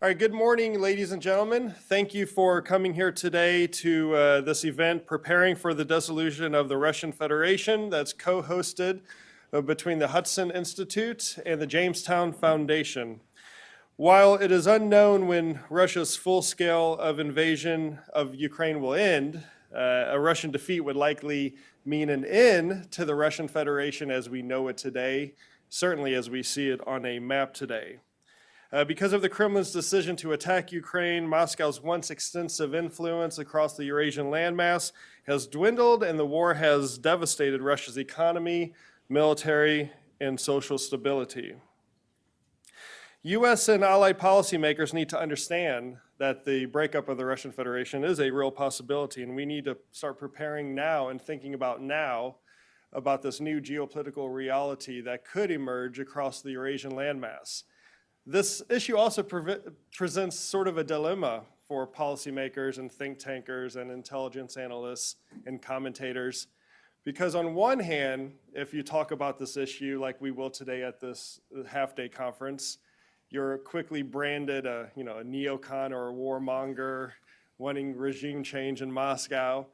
All right, good morning, ladies and gentlemen. Thank you for coming here today to this event, preparing for the dissolution of the Russian Federation that's co-hosted between the Hudson Institute and the Jamestown Foundation. While it is unknown when Russia's full scale of invasion of Ukraine will end, a Russian defeat would likely mean an end to the Russian Federation as we know it today, certainly as we see it on a map today. Because of the Kremlin's decision to attack Ukraine, Moscow's once extensive influence across the Eurasian landmass has dwindled, and the war has devastated Russia's economy, military, and social stability. U.S. and allied policymakers need to understand that the breakup of the Russian Federation is a real possibility, and we need to start preparing now and thinking about now about this new geopolitical reality that could emerge across the Eurasian landmass. This issue also presents sort of a dilemma for policymakers and think tankers and intelligence analysts and commentators, because on one hand, if you talk about this issue like we will today at this half-day conference, you're quickly branded a neocon or a warmonger wanting regime change in Moscow.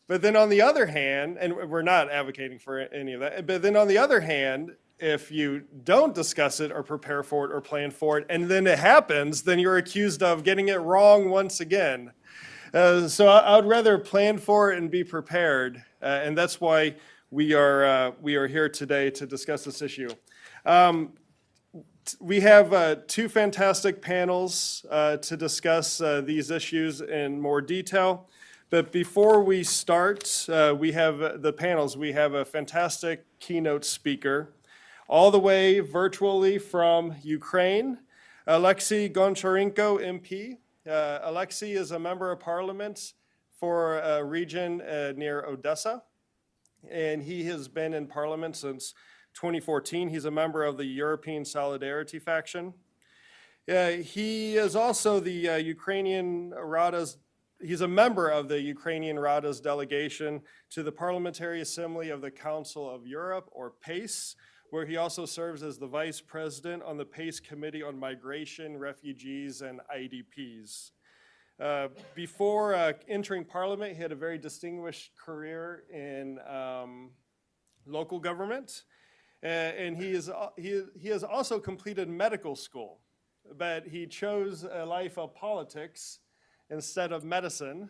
But then on the other hand, and we're not advocating for any of that, but then on the other hand, if you don't discuss it or prepare for it or plan for it, and then it happens, then you're accused of getting it wrong once again. So I would rather plan for it and be prepared, and that's why we are here today to discuss this issue. We have two fantastic panels to discuss these issues in more detail. But before we start, we have the panels. We have a fantastic keynote speaker, all the way virtually from Ukraine, Alexei Goncharenko, MP. Alexei is a member of parliament for a region near Odessa, and he has been in parliament since 2014. He's a member of the European Solidarity faction. He is also the Ukrainian Rada's He's a member of the Ukrainian Rada's delegation to the Parliamentary Assembly of the Council of Europe, or PACE, where he also serves as the vice president on the PACE Committee on Migration, Refugees, and IDPs. Before entering Parliament, he had a very distinguished career in local government, and he has also completed medical school, but he chose a life of politics instead of medicine.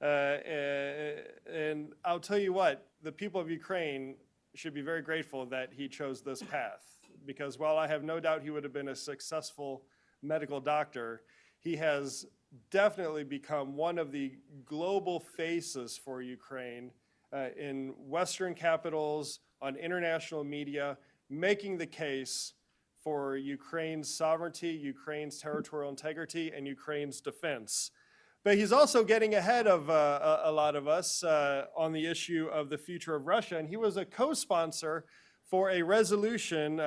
And I'll tell you what, the people of Ukraine should be very grateful that he chose this path, because while I have no doubt he would have been a successful medical doctor, he has definitely become one of the global faces for Ukraine in Western capitals, on international media, making the case for Ukraine's sovereignty, Ukraine's territorial integrity, and Ukraine's defense. But he's also getting ahead of a lot of us on the issue of the future of Russia. And he was a co-sponsor for a resolution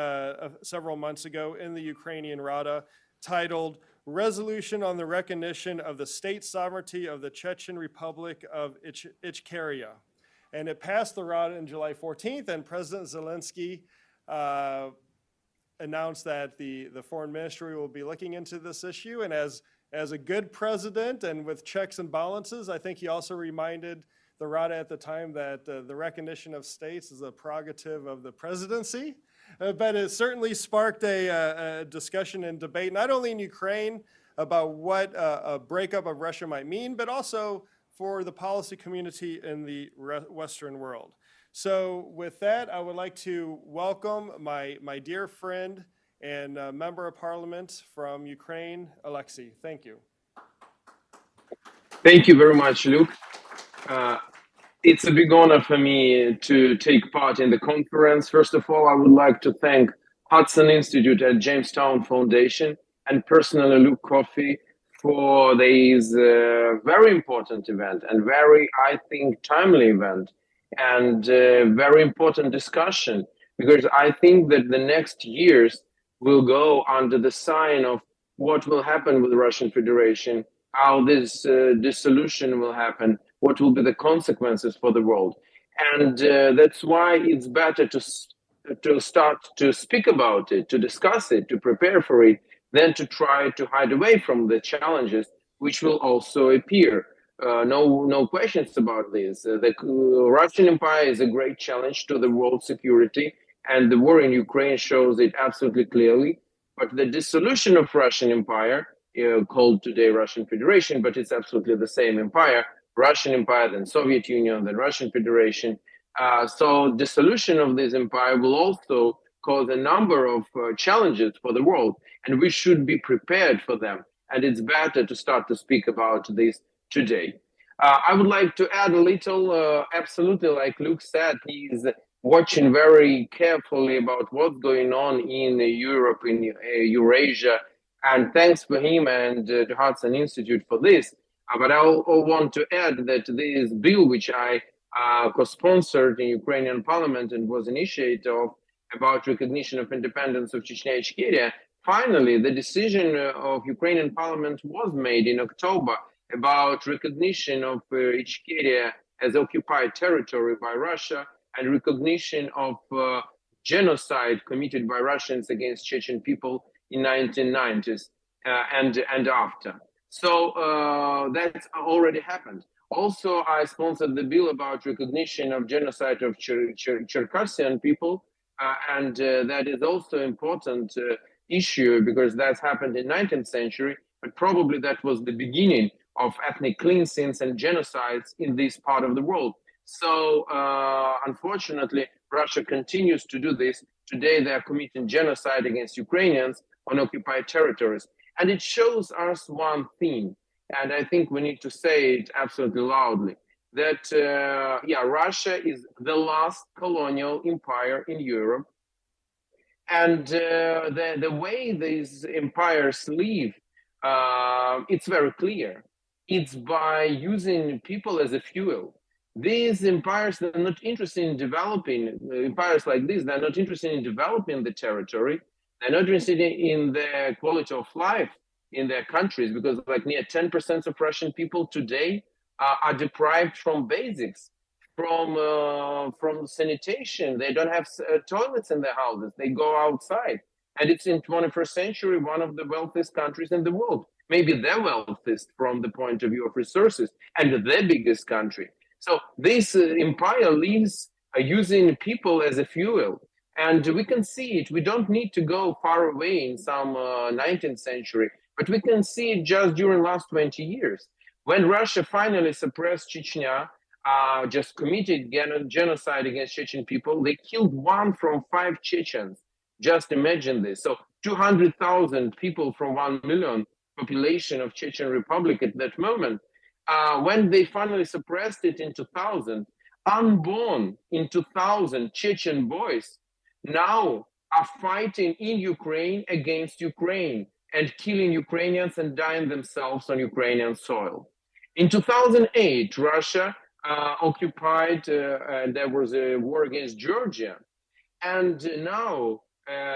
several months ago in the Ukrainian Rada titled Resolution on the Recognition of the State Sovereignty of the Chechen Republic of Ichkeria. And it passed the Rada on July 14th, and President Zelensky announced that the foreign ministry will be looking into this issue. And as a good president and with checks and balances, I think he also reminded the Rada at the time that the recognition of states is a prerogative of the presidency. But it certainly sparked a discussion and debate, not only in Ukraine about what a breakup of Russia might mean, but also for the policy community in the Western world. So with that, I would like to welcome my dear friend and member of parliament from Ukraine, Alexei. Thank you. Thank you very much, Luke. It's a big honor for me to take part in the conference. First of all, I would like to thank Hudson Institute at Jamestown Foundation and personally Luke Coffey for this very important event and very, I think, timely event and very important discussion, because I think that the next years will go under the sign of what will happen with the Russian Federation, how this dissolution will happen, what will be the consequences for the world. And that's why it's better to start to speak about it, to discuss it, to prepare for it than to try to hide away from the challenges which will also appear. No questions about this. The Russian Empire is a great challenge to the world security, and the war in Ukraine shows it absolutely clearly. But the dissolution of Russian Empire, called today Russian Federation, but it's absolutely the same empire, Russian Empire, then Soviet Union, then Russian Federation. So dissolution of this empire will also cause a number of challenges for the world, and we should be prepared for them. And it's better to start to speak about this today. I would like to add a little, absolutely like Luke said, he's watching very carefully about what's going on in Europe, in Eurasia, and thanks for him and the Hudson Institute for this. But I want to add that this bill, which I co-sponsored in Ukrainian parliament and was initiated of, about recognition of independence of Chechnya and Ichkeria, finally the decision of Ukrainian parliament was made in October about recognition of Ichkeria as occupied territory by Russia and recognition of genocide committed by Russians against Chechen people in 1990s and after. So that's already happened. Also, I sponsored the bill about recognition of genocide of Cherkessian people, and that is also important issue because that's happened in 19th century, but probably that was the beginning of ethnic cleansings and genocides in this part of the world. So unfortunately, Russia continues to do this. Today, they are committing genocide against Ukrainians on occupied territories. And it shows us one thing, and I think we need to say it absolutely loudly, that, Russia is the last colonial empire in Europe. And the way these empires live, it's very clear. It's by using people as a fuel. These empires, they're not interested in developing, empires like this, they're not interested in developing the territory. They're not interested in the quality of life in their countries because like near 10% of Russian people today are deprived from basics, from sanitation. They don't have toilets in their houses. They go outside. And it's in 21st century, one of the wealthiest countries in the world. Maybe the wealthiest from the point of view of resources and the biggest country. So this empire lives using people as a fuel. And we can see it. We don't need to go far away in some 19th century, but we can see it just during last 20 years. When Russia finally suppressed Chechnya, just committed genocide against Chechen people, they killed 1 from 5 Chechens. Just imagine this. So 200,000 people from 1 million population of Chechen Republic at that moment. When they finally suppressed it in 2000, unborn in 2000 Chechen boys now are fighting in Ukraine against Ukraine and killing Ukrainians and dying themselves on Ukrainian soil. In 2008, Russia occupied, and there was a war against Georgia. And now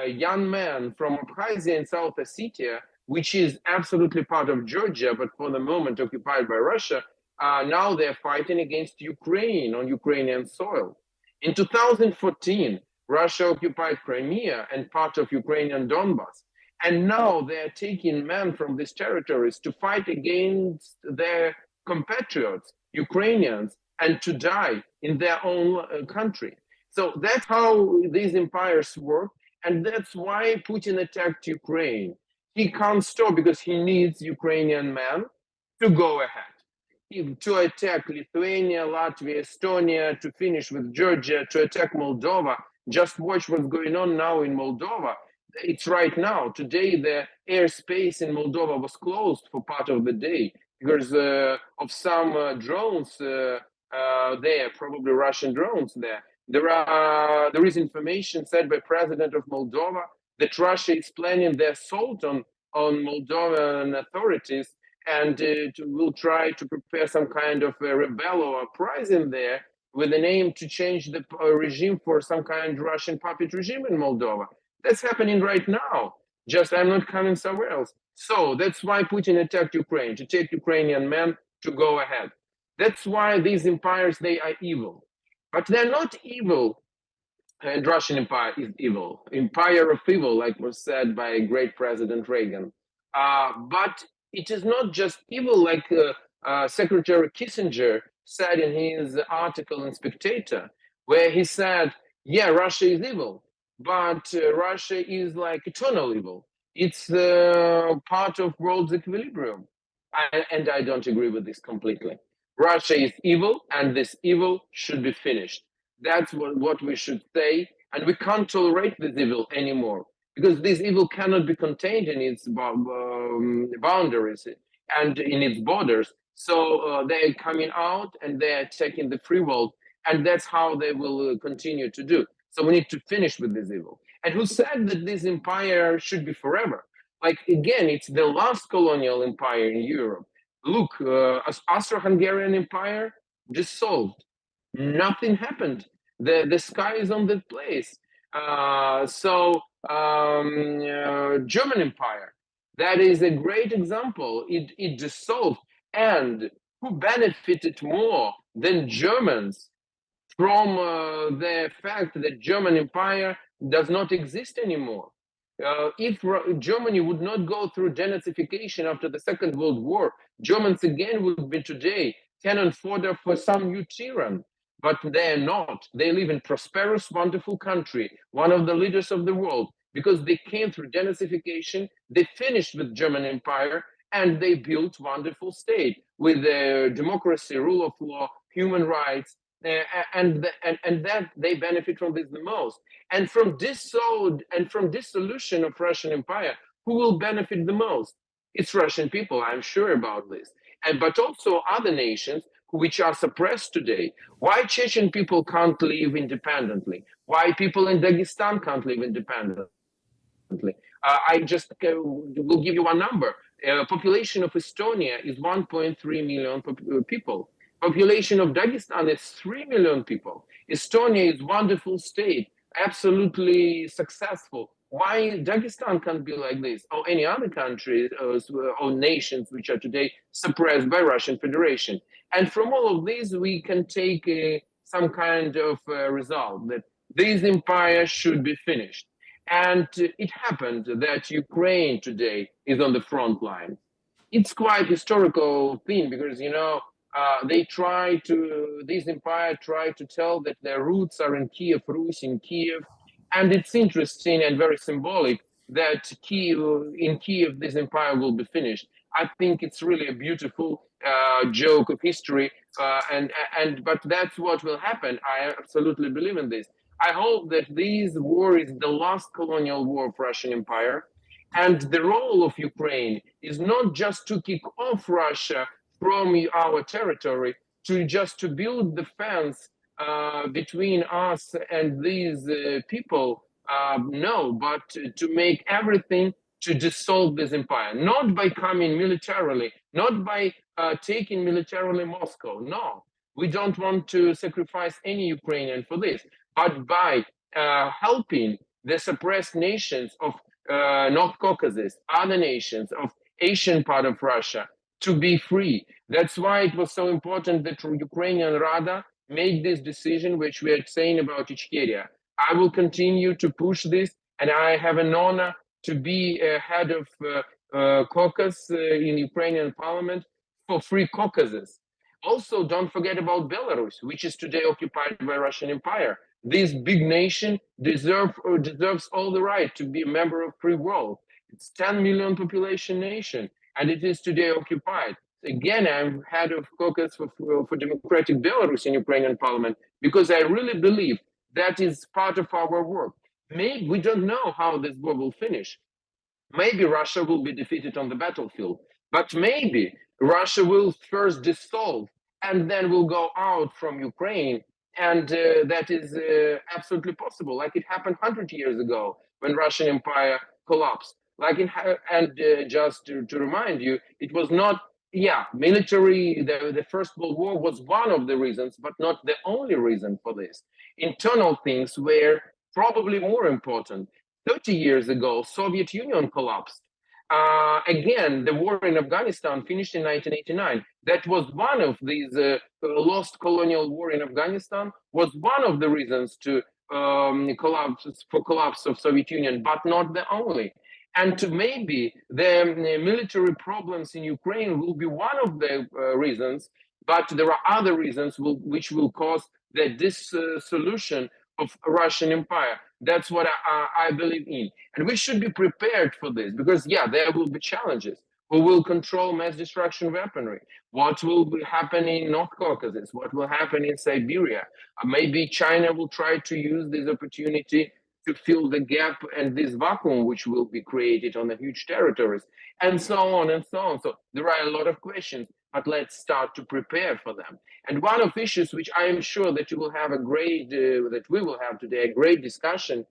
young men from Abkhazia and South Ossetia, which is absolutely part of Georgia, but for the moment occupied by Russia, now they're fighting against Ukraine on Ukrainian soil. In 2014, Russia occupied Crimea and part of Ukrainian Donbass. And now they're taking men from these territories to fight against their compatriots, Ukrainians, and to die in their own country. So that's how these empires work. And that's why Putin attacked Ukraine. He can't stop because he needs Ukrainian men to go ahead. To attack Lithuania, Latvia, Estonia, to finish with Georgia, to attack Moldova. Just watch what's going on now in Moldova. It's right now. Today, the airspace in Moldova was closed for part of the day because of some drones there, probably Russian drones there. There is information said by President of Moldova that Russia is planning the assault on Moldovan authorities and will try to prepare some kind of a rebel or uprising there with an aim to change the regime for some kind of Russian puppet regime in Moldova. That's happening right now. Just I'm not coming somewhere else. So that's why Putin attacked Ukraine, to take Ukrainian men to go ahead. That's why these empires, they are evil. But they're not evil and Russian Empire is evil, empire of evil, like was said by great President Reagan. But it is not just evil, like Secretary Kissinger said in his article in Spectator, where he said, "Yeah, Russia is evil, but Russia is like eternal evil. It's part of world's equilibrium." And I don't agree with this completely. Russia is evil, and this evil should be finished. That's what we should say. And we can't tolerate this evil anymore because this evil cannot be contained in its boundaries and in its borders. So they're coming out and they're attacking the free world. And that's how they will continue to do. So we need to finish with this evil. And who said that this empire should be forever? Like, again, it's the last colonial empire in Europe. Look, Austro-Hungarian Empire dissolved. Nothing happened. The sky is on the place. German Empire, that is a great example. It dissolved. And who benefited more than Germans from the fact that German Empire does not exist anymore? If Germany would not go through denazification after the Second World War, Germans again would be today cannon fodder for some new tyranny. But they are not. They live in prosperous, wonderful country, one of the leaders of the world, because they came through denazification, they finished with German Empire, and they built wonderful state with democracy, rule of law, human rights, and that they benefit from this the most. And from dissolution of Russian Empire, who will benefit the most? It's Russian people, I'm sure about this. But also other nations which are suppressed today. Why Chechen people can't live independently? Why people in Dagestan can't live independently? I just will give you one number. Population of Estonia is 1.3 million people. Population of Dagestan is 3 million people. Estonia is wonderful state, absolutely successful. Why Dagestan can't be like this, or any other country or nations which are today suppressed by Russian Federation? And from all of this, we can take some kind of result that this empire should be finished. And it happened that Ukraine today is on the front line. It's quite historical thing because, you know, this empire tried to tell that their roots are in Kiev, Rus, in Kiev. And it's interesting and very symbolic that in Kiev, this empire will be finished. I think it's really a beautiful joke of history, but that's what will happen. I absolutely believe in this. I hope that this war is the last colonial war of Russian Empire, and the role of Ukraine is not just to kick off Russia from our territory, to build the fence between us and these people. No, but to make everything to dissolve this empire, not by coming militarily, not by taking militarily Moscow. No, we don't want to sacrifice any Ukrainian for this, but by helping the suppressed nations of North Caucasus, other nations of Asian part of Russia to be free. That's why it was so important that Ukrainian Rada made this decision, which we are saying about Ichkeria. I will continue to push this, and I have an honor to be head of caucus in Ukrainian parliament for Free Caucasus. Also, don't forget about Belarus, which is today occupied by Russian Empire. This big nation deserves all the right to be a member of free world. It's 10 million population nation, and it is today occupied. Again, I'm head of caucus for democratic Belarus in Ukrainian parliament because I really believe that is part of our work. Maybe we don't know how this war will finish. Maybe Russia will be defeated on the battlefield, but maybe Russia will first dissolve and then will go out from Ukraine. And that is absolutely possible, like it happened 100 years ago when Russian Empire collapsed. Just to remind you, it was not, military, the First World War was one of the reasons, but not the only reason for this. Internal things were probably more important. 30 years ago, Soviet Union collapsed. Again, the war in Afghanistan finished in 1989. That was one of these lost colonial war in Afghanistan, was one of the reasons to collapse of Soviet Union, but not the only. And maybe the military problems in Ukraine will be one of the reasons, but there are other reasons which will cause the dissolution of Russian Empire. That's what I believe in. And we should be prepared for this because, yeah, there will be challenges. Who will control mass destruction weaponry? What will happen in North Caucasus? What will happen in Siberia? Maybe China will try to use this opportunity to fill the gap and this vacuum which will be created on the huge territories, and so on and so on. So there are a lot of questions, but let's start to prepare for them. And one of issues which I am sure that you will have a great, that we will have today, a great discussion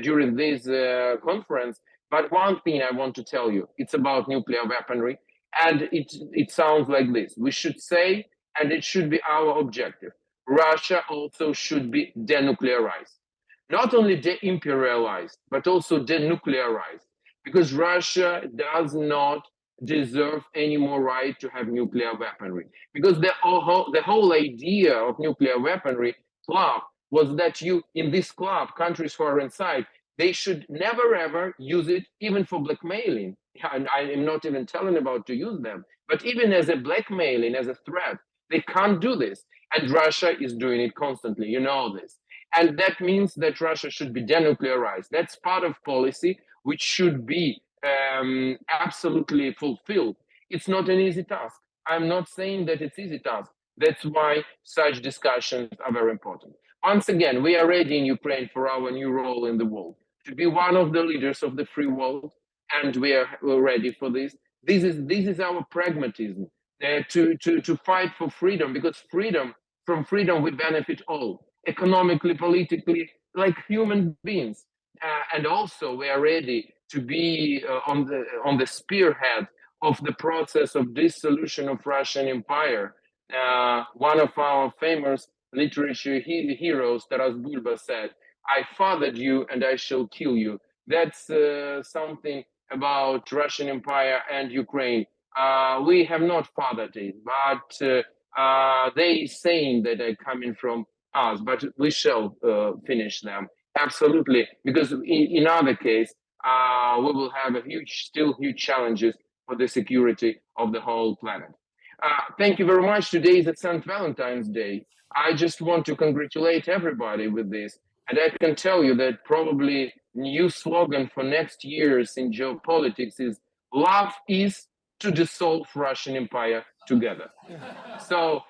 during this conference. But one thing I want to tell you, it's about nuclear weaponry, and it sounds like this. We should say, and it should be our objective, Russia also should be denuclearized. Not only de-imperialized, but also denuclearized, because Russia does not deserve any more right to have nuclear weaponry. Because the whole idea of nuclear weaponry club was that in this club, countries who are inside, they should never ever use it even for blackmailing. And I am not even telling about to use them, but even as a blackmailing, as a threat, they can't do this. And Russia is doing it constantly, you know this. And that means that Russia should be denuclearized. That's part of policy which should be absolutely fulfilled. It's not an easy task. I'm not saying that it's easy task. That's why such discussions are very important. Once again, we are ready in Ukraine for our new role in the world, to be one of the leaders of the free world, and we're ready for this. This is our pragmatism, to fight for freedom, because from freedom we benefit all, economically, politically, like human beings. And also we are ready to be on the spearhead of the process of dissolution of Russian Empire. One of our famous literature heroes, Taras Bulba, said, "I fathered you and I shall kill you." That's something about Russian Empire and Ukraine. We have not fathered it, but they saying that they're coming from us, but we shall finish them. Absolutely, because in other case, we will have still huge challenges for the security of the whole planet. Thank you very much. Today is St. Valentine's Day. I just want to congratulate everybody with this. And I can tell you that probably new slogan for next year's in geopolitics is "Love is to dissolve Russian Empire together." So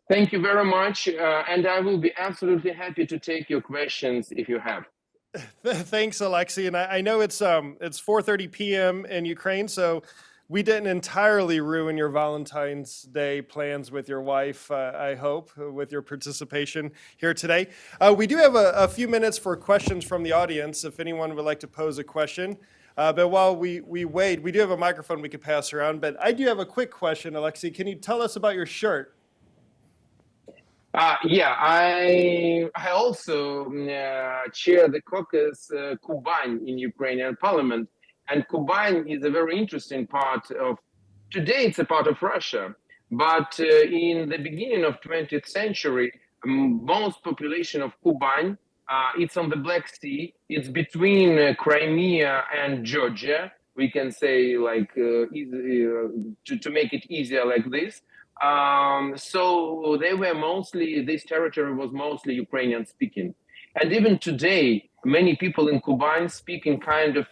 thank you very much. And I will be absolutely happy to take your questions if you have. Thanks, Alexei. And I know it's 4:30 p.m. in Ukraine, so we didn't entirely ruin your Valentine's Day plans with your wife, I hope, with your participation here today. We do have a few minutes for questions from the audience, if anyone would like to pose a question. But while we wait, we do have a microphone we could pass around. But I do have a quick question, Alexei. Can you tell us about your shirt? Yeah, I also chair the caucus Kuban in Ukrainian parliament. And Kuban is a very interesting part of, today it's a part of Russia, but in the beginning of 20th century, most population of Kuban, it's on the Black Sea, it's between Crimea and Georgia, we can say like, to make it easier like this. So they were mostly, this territory was mostly Ukrainian speaking. And even today, many people in Kuban speak in kind of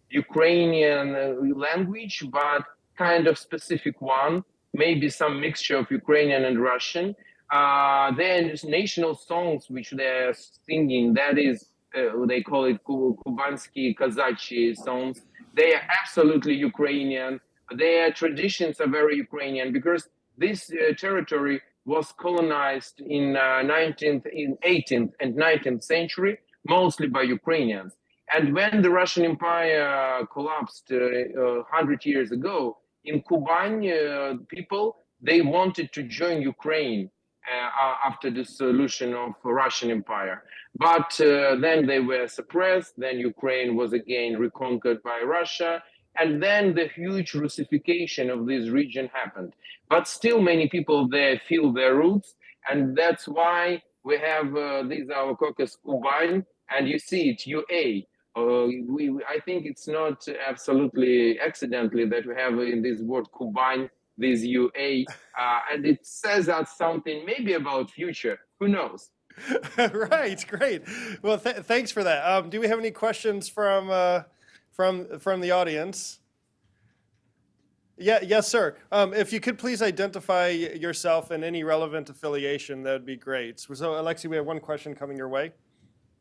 Ukrainian language, but kind of specific one, maybe some mixture of Ukrainian and Russian. There's national songs which they're singing, that is, they call it Kubansky Kazachi songs. They are absolutely Ukrainian. Their traditions are very Ukrainian because this territory was colonized in 18th and 19th century, mostly by Ukrainians. And when the Russian Empire collapsed 100 years ago, in Kuban, people, they wanted to join Ukraine after the dissolution of Russian Empire. But then they were suppressed, then Ukraine was again reconquered by Russia, and then the huge Russification of this region happened. But still many people there feel their roots, and that's why We have this our caucus Kuban, and you see it UA. I think it's not absolutely accidentally that we have in this word Kuban this UA, and it says us something maybe about future. Who knows? Right, great. Well, thanks for that. Do we have any questions from the audience? Yeah, yes, sir. If you could please identify yourself and any relevant affiliation, that would be great. So, Alexei, we have one question coming your way.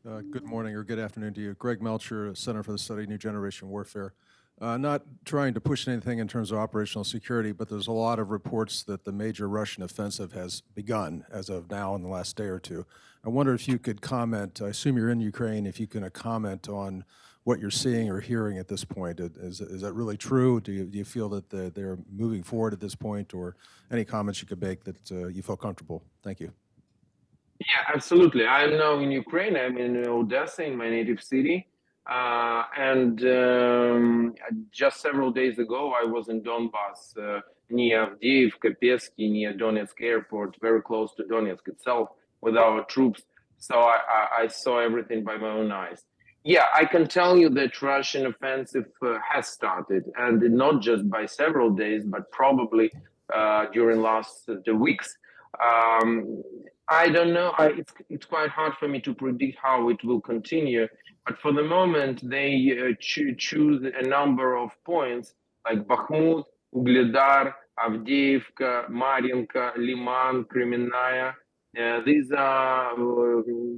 Good morning or good afternoon to you. Greg Melcher, Center for the Study of New Generation Warfare. Not trying to push anything in terms of operational security, but there's a lot of reports that the major Russian offensive has begun as of now in the last day or two. I wonder if you could comment, I assume you're in Ukraine, if you can comment on what you're seeing or hearing at this point. Is that really true? Do you feel that they're moving forward at this point, or any comments you could make that you feel comfortable? Thank you. Yeah, absolutely. I'm now in Ukraine. I'm in Odessa, in my native city. Just several days ago, I was in Donbass, near Avdiivka, Pesky, near Donetsk airport, very close to Donetsk itself, with our troops. So I saw everything by my own eyes. Yeah, I can tell you that Russian offensive has started, and not just by several days, but probably during last weeks. I don't know. It's quite hard for me to predict how it will continue. But for the moment, they choose a number of points like Bakhmut, Ugledar, Avdiivka, Mariinka, Liman, Kremenaya. These are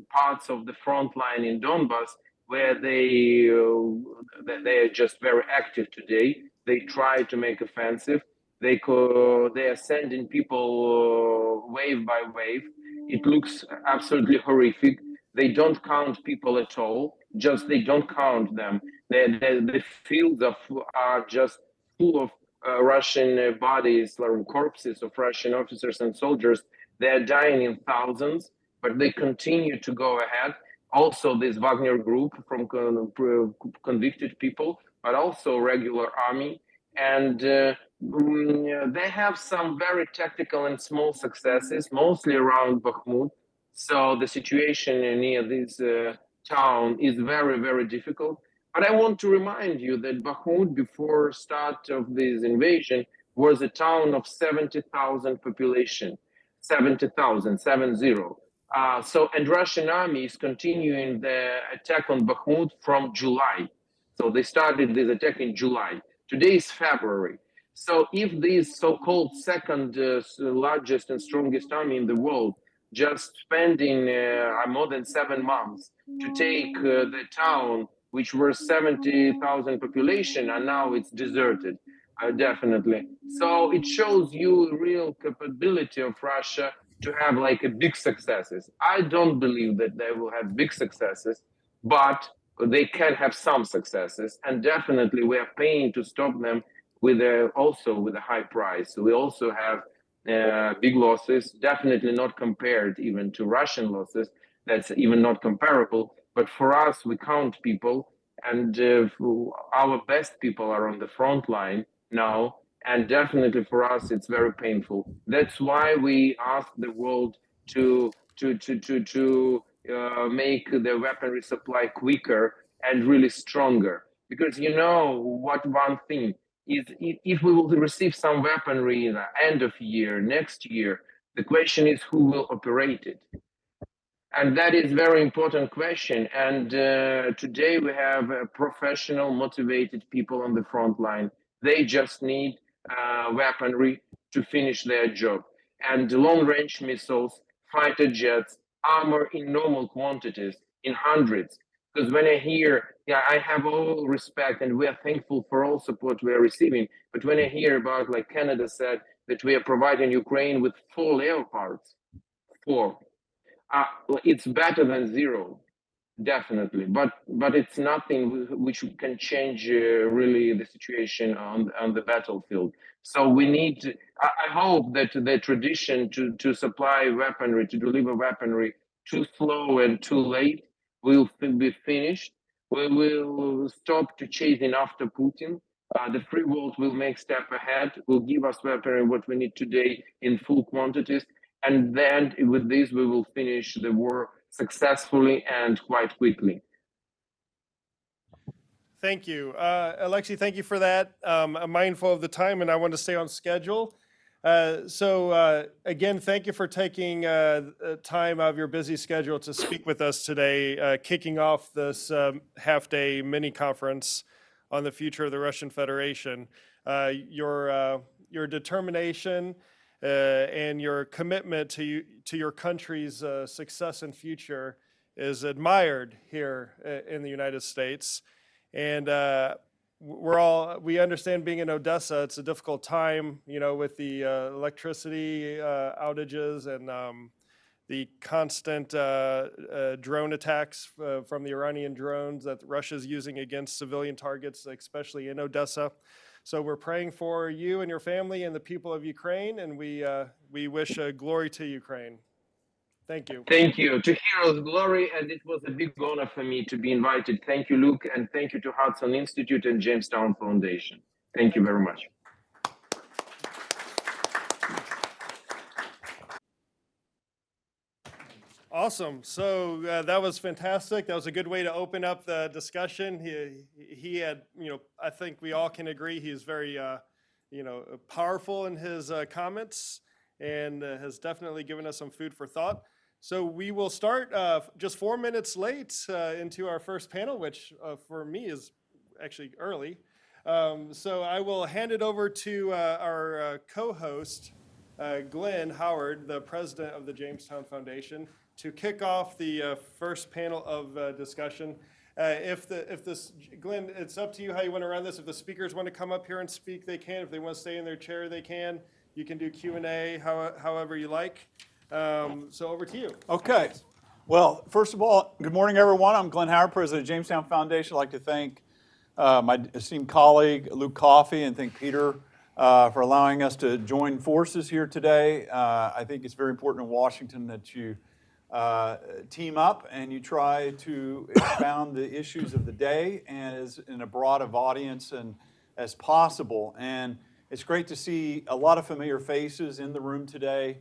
parts of the front line in Donbass where they are just very active today. They try to make offensive. They are sending people wave by wave. It looks absolutely horrific. They don't count people at all. Just they don't count them. The fields are just full of Russian bodies, or corpses of Russian officers and soldiers. They are dying in thousands, but they continue to go ahead. Also, this Wagner group from convicted people, but also regular army. And they have some very tactical and small successes, mostly around Bakhmut. So the situation near this town is very, very difficult. But I want to remind you that Bakhmut, before start of this invasion, was a town of 70,000 population, 70,000, 70. And Russian army is continuing the attack on Bakhmut from July. So they started this attack in July. Today is February. So if this so-called second largest and strongest army in the world just spending more than 7 months to take the town, which were 70,000 population, and now it's deserted, definitely. So it shows you real capability of Russia to have like a big successes. I don't believe that they will have big successes, but they can have some successes, and definitely we are paying to stop them with also with a high price. We also have big losses, definitely not compared even to Russian losses. That's even not comparable. But for us, we count people, and our best people are on the front line now. And definitely for us, it's very painful. That's why we ask the world to make the weaponry supply quicker and really stronger. Because you know what one thing is, if we will receive some weaponry in the end of year, next year, the question is who will operate it? And that is very important question. And today we have professional, motivated people on the front line. They just need weaponry to finish their job. And long-range missiles, fighter jets, armor in normal quantities, in hundreds. Because when I hear, yeah, I have all respect and we are thankful for all support we are receiving. But when I hear about, like Canada said, that we are providing Ukraine with 4 Leopards, 4. It's better than 0, definitely, but it's nothing which can change really the situation on the battlefield. So we need to, I hope that the tradition to supply weaponry, to deliver weaponry too slow and too late will be finished. We will stop to chasing after Putin. The free world will make step ahead, will give us weaponry what we need today in full quantities. And then with this, we will finish the war successfully and quite quickly. Thank you. Alexei, thank you for that. I'm mindful of the time and I want to stay on schedule. Again, thank you for taking time out of your busy schedule to speak with us today, kicking off this half-day mini-conference on the future of the Russian Federation. Your determination and your commitment to your country's success and future is admired here in the United States. And we understand being in Odessa, it's a difficult time, with the electricity outages and the constant drone attacks from the Iranian drones that Russia's using against civilian targets, especially in Odessa. So we're praying for you and your family and the people of Ukraine, and we wish glory to Ukraine. Thank you. Thank you. To heroes glory, and it was a big honor for me to be invited. Thank you, Luke, and thank you to Hudson Institute and Jamestown Foundation. Thank you very much. Awesome. So that was fantastic. That was a good way to open up the discussion. He had, I think we all can agree he's very, powerful in his comments and has definitely given us some food for thought. So we will start just 4 minutes late into our first panel, which for me is actually early. So I will hand it over to our co-host, Glenn Howard, the president of the Jamestown Foundation, to kick off the first panel of discussion. Glenn, it's up to you how you want to run this. If the speakers want to come up here and speak, they can. If they want to stay in their chair, they can. You can do Q&A however you like. So over to you. Okay. Well, first of all, good morning, everyone. I'm Glenn Howard, president of Jamestown Foundation. I'd like to thank my esteemed colleague, Luke Coffey, and thank Peter for allowing us to join forces here today. I think it's very important in Washington that you team up and you try to expound the issues of the day and as in a broad of audience and as possible. And it's great to see a lot of familiar faces in the room today.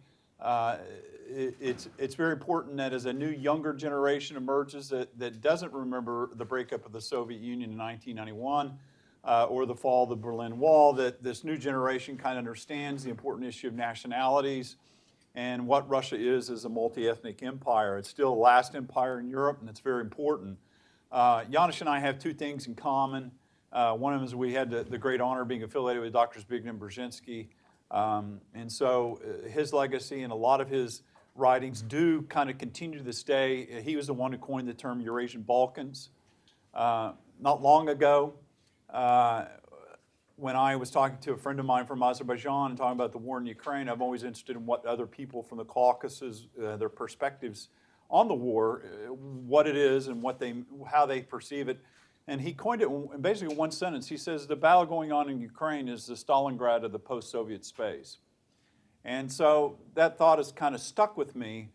It's very important that as a new younger generation emerges that doesn't remember the breakup of the Soviet Union in 1991 or the fall of the Berlin Wall, that this new generation kind of understands the important issue of nationalities and what Russia is as a multi-ethnic empire. It's still the last empire in Europe, and it's very important. Janusz and I have two things in common. One of them is we had the great honor of being affiliated with Dr. Zbigniew and Brzezinski. And so his legacy and a lot of his writings do kind of continue to this day. He was the one who coined the term Eurasian Balkans. Not long ago, when I was talking to a friend of mine from Azerbaijan and talking about the war in Ukraine, I'm always interested in what other people from the Caucasus, their perspectives on the war, what it is and how they perceive it. And he coined it in basically one sentence. He says, the battle going on in Ukraine is the Stalingrad of the post-Soviet space. And so that thought has kind of stuck with me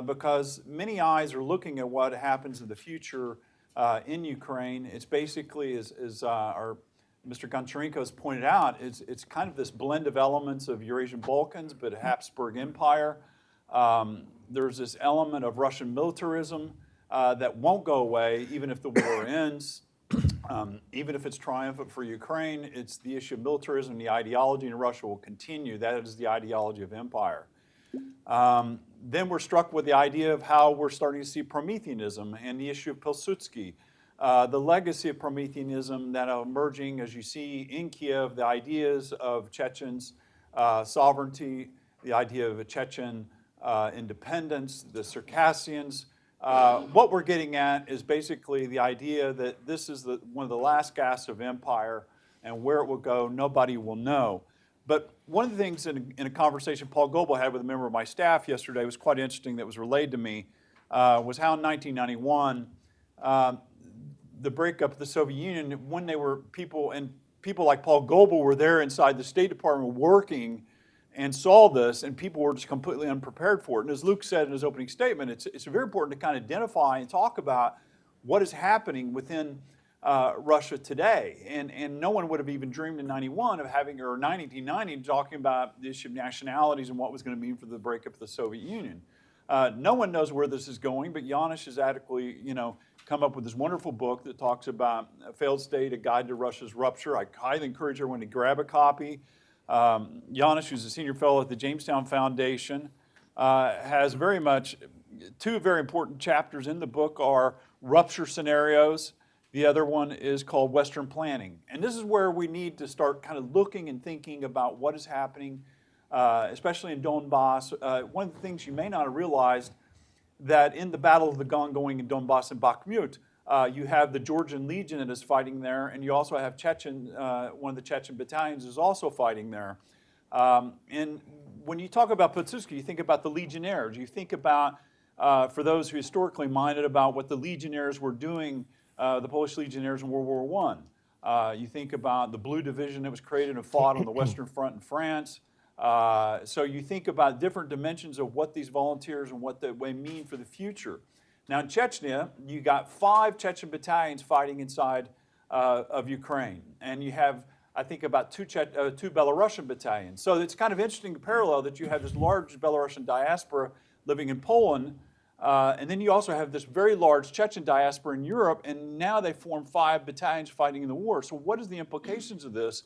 because many eyes are looking at what happens in the future in Ukraine. It's basically, as our Mr. Goncharenko has pointed out, it's kind of this blend of elements of Eurasian Balkans, but a Habsburg Empire. There's this element of Russian militarism that won't go away even if the war ends. Even if it's triumphant for Ukraine, it's the issue of militarism. The ideology in Russia will continue. That is the ideology of empire. Then we're struck with the idea of how we're starting to see Prometheanism and the issue of Pilsudski. The legacy of Prometheanism that are emerging, as you see in Kiev, the ideas of Chechens' sovereignty, the idea of a Chechen independence, the Circassians. What we're getting at is basically the idea that this is one of the last gasps of empire, and where it will go, nobody will know. But one of the things in a conversation Paul Goebel had with a member of my staff yesterday was quite interesting that was relayed to me, was how in 1991, the breakup of the Soviet Union, when they were people like Paul Goebel were there inside the State Department working and saw this, and people were just completely unprepared for it. And as Luke said in his opening statement, it's very important to kind of identify and talk about what is happening within Russia today. And no one would have even dreamed in 91 of having, or 1990, talking about the issue of nationalities and what was going to mean for the breakup of the Soviet Union. No one knows where this is going, but Janusz has adequately, come up with this wonderful book that talks about a failed state, a guide to Russia's rupture. I highly encourage everyone to grab a copy. Janusz, who's a senior fellow at the Jamestown Foundation, has very much, two very important chapters in the book are rupture scenarios. The other one is called Western planning. And this is where we need to start kind of looking and thinking about what is happening, especially in Donbass. One of the things you may not have realized that in the Battle of the Don going in Donbass and Bakhmut, you have the Georgian Legion that is fighting there, and you also have one of the Chechen battalions is also fighting there. And when you talk about Pilsudski, you think about the legionnaires. You think about, for those who are historically minded, about what the legionnaires were doing, the Polish legionnaires in World War I. You think about the Blue Division that was created and fought on the Western Front in France. So you think about different dimensions of what these volunteers and what they mean for the future. Now in Chechnya, you got 5 Chechen battalions fighting inside of Ukraine. And you have, I think, about 2 Belarusian battalions. So it's kind of interesting to parallel that you have this large Belarusian diaspora living in Poland, and then you also have this very large Chechen diaspora in Europe, and now they form 5 battalions fighting in the war. So what is the implications of this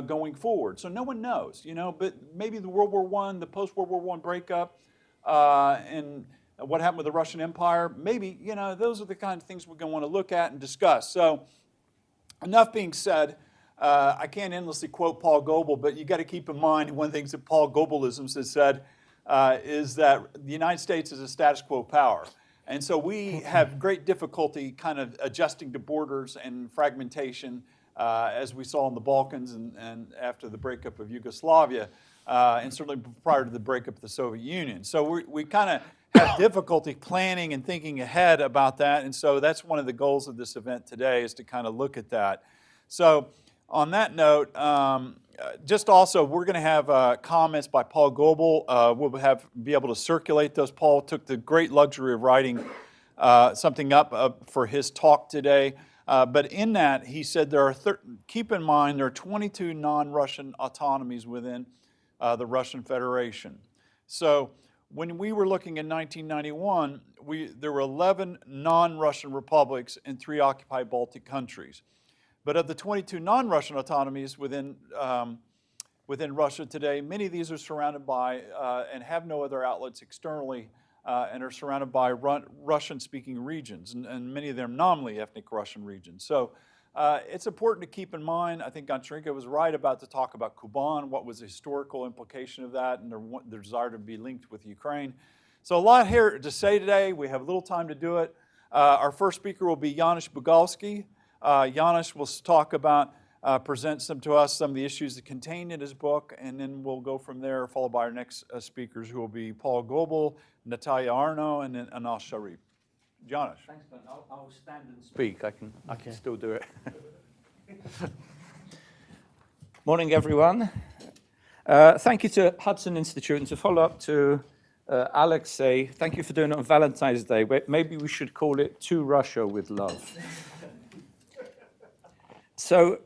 going forward? So no one knows, but maybe the World War I, the post-World War I breakup, and what happened with the Russian Empire, maybe, those are the kind of things we're going to want to look at and discuss. So enough being said. I can't endlessly quote Paul Goebel, but you got to keep in mind one of the things that Paul Goebbels has said is that the United States is a status quo power. And so we have great difficulty kind of adjusting to borders and fragmentation as we saw in the Balkans and after the breakup of Yugoslavia, and certainly prior to the breakup of the Soviet Union. So we kind of have difficulty planning and thinking ahead about that. And so that's one of the goals of this event today, is to kind of look at that. So on that note, just also, we're going to have comments by Paul Goebel. We'll be able to circulate those. Paul took the great luxury of writing something up for his talk today. But in that, he said keep in mind there are 22 non-Russian autonomies within the Russian Federation. So when we were looking in 1991, there were 11 non-Russian republics and 3 occupied Baltic countries. But of the 22 non-Russian autonomies within Russia today, many of these are surrounded by and have no other outlets externally and are surrounded by Russian-speaking regions, and many of them nominally ethnic Russian regions. So it's important to keep in mind. I think Goncharenko was right about to talk about Kuban, what was the historical implication of that, and their desire to be linked with Ukraine. So a lot here to say today. We have little time to do it. Our first speaker will be Janusz Bugalski. Janusz will talk about, present some of the issues that contained in his book, and then we'll go from there, followed by our next speakers, who will be Paul Goebel, Natalia Arno, and then Anal Sharif. Janusz. Thanks, Ben. I'll stand and speak. I can still do it. Morning, everyone. Thank you to Hudson Institute, and to follow up to Alexei, thank you for doing it on Valentine's Day. Maybe we should call it To Russia with Love. So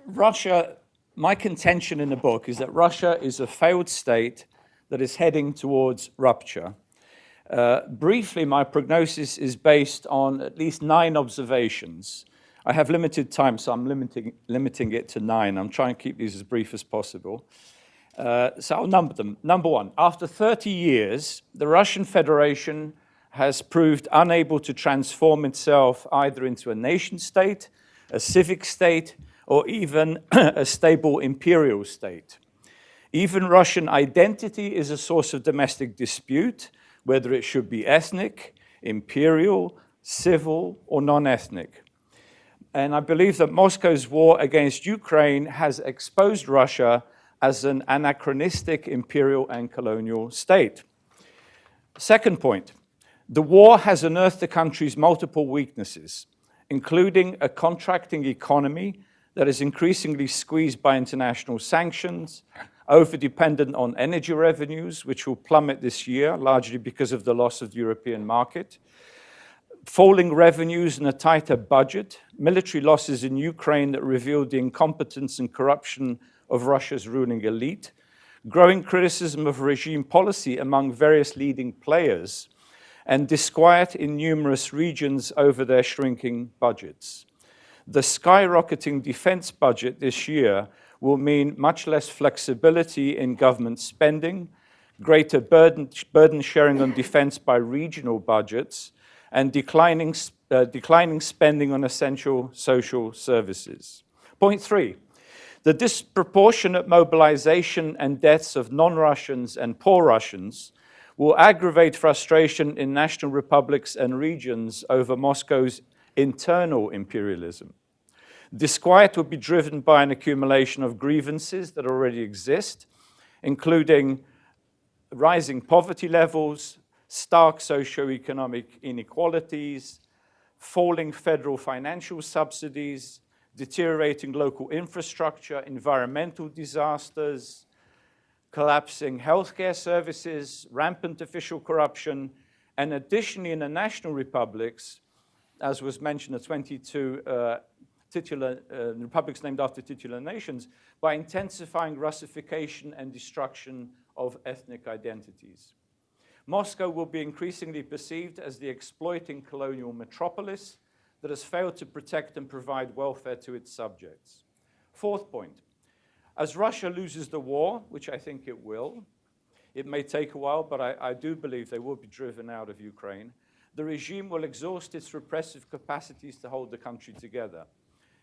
Russia, my contention in the book is that Russia is a failed state that is heading towards rupture. Briefly, my prognosis is based on at least 9 observations. I have limited time, so I'm limiting it to 9. I'm trying to keep these as brief as possible. So I'll number them. Number 1, after 30 years, the Russian Federation has proved unable to transform itself either into a nation state, a civic state, or even a stable imperial state. Even Russian identity is a source of domestic dispute, whether it should be ethnic, imperial, civil, or non-ethnic. And I believe that Moscow's war against Ukraine has exposed Russia as an anachronistic imperial and colonial state. Second point, the war has unearthed the country's multiple weaknesses, including a contracting economy that is increasingly squeezed by international sanctions, over-dependent on energy revenues, which will plummet this year, largely because of the loss of the European market. falling revenues and a tighter budget, military losses in Ukraine that revealed the incompetence and corruption of Russia's ruling elite, growing criticism of regime policy among various leading players, and disquiet in numerous regions over their shrinking budgets. The skyrocketing defense budget this year will mean much less flexibility in government spending, greater burden sharing on defense by regional budgets, and declining spending on essential social services. Point 3, the disproportionate mobilization and deaths of non-Russians and poor Russians will aggravate frustration in national republics and regions over Moscow's internal imperialism. Disquiet will be driven by an accumulation of grievances that already exist, including rising poverty levels, stark socioeconomic inequalities, falling federal financial subsidies, deteriorating local infrastructure, environmental disasters, collapsing healthcare services, rampant official corruption, and additionally in the national republics, as was mentioned, the 22 republics named after titular nations, by intensifying Russification and destruction of ethnic identities. Moscow will be increasingly perceived as the exploiting colonial metropolis that has failed to protect and provide welfare to its subjects. Fourth point, as Russia loses the war, which I think it will, it may take a while, but I do believe they will be driven out of Ukraine, the regime will exhaust its repressive capacities to hold the country together.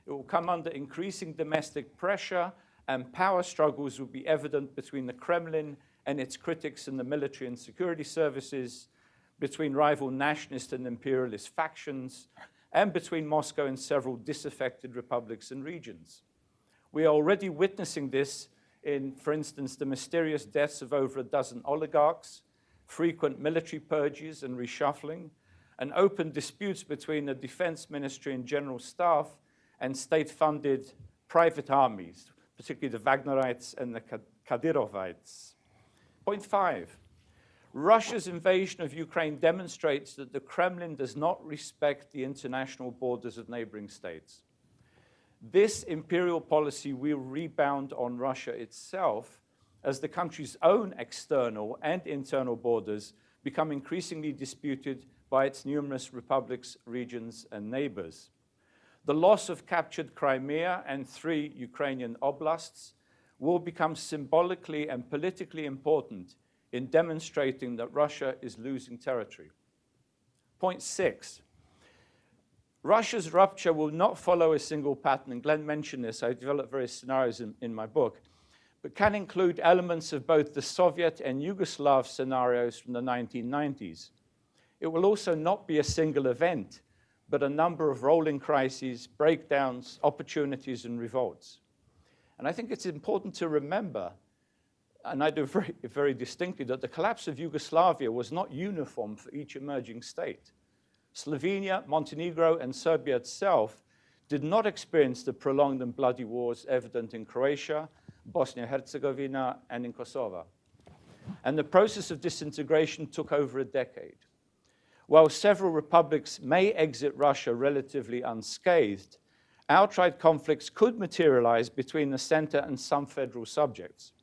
It will come under increasing domestic pressure, and power struggles will be evident between the Kremlin and its critics in the military and security services, between rival nationalist and imperialist factions, and between Moscow and several disaffected republics and regions. We are already witnessing this in, for instance, the mysterious deaths of over a dozen oligarchs, frequent military purges and reshuffling, and open disputes between the defense ministry and general staff and state-funded private armies, particularly the Wagnerites and the Kadyrovites. Point 5, Russia's invasion of Ukraine demonstrates that the Kremlin does not respect the international borders of neighboring states. This imperial policy will rebound on Russia itself as the country's own external and internal borders become increasingly disputed by its numerous republics, regions, and neighbors. The loss of captured Crimea and 3 Ukrainian oblasts will become symbolically and politically important in demonstrating that Russia is losing territory. Point 6, Russia's rupture will not follow a single pattern, and Glenn mentioned this, I developed various scenarios in my book, but can include elements of both the Soviet and Yugoslav scenarios from the 1990s. It will also not be a single event, but a number of rolling crises, breakdowns, opportunities, and revolts. And I think it's important to remember, and I do very, very distinctly, that the collapse of Yugoslavia was not uniform for each emerging state. Slovenia, Montenegro, and Serbia itself did not experience the prolonged and bloody wars evident in Croatia, Bosnia-Herzegovina, and in Kosovo. And the process of disintegration took over a decade. While several republics may exit Russia relatively unscathed, outright conflicts could materialize between the center and some federal subjects.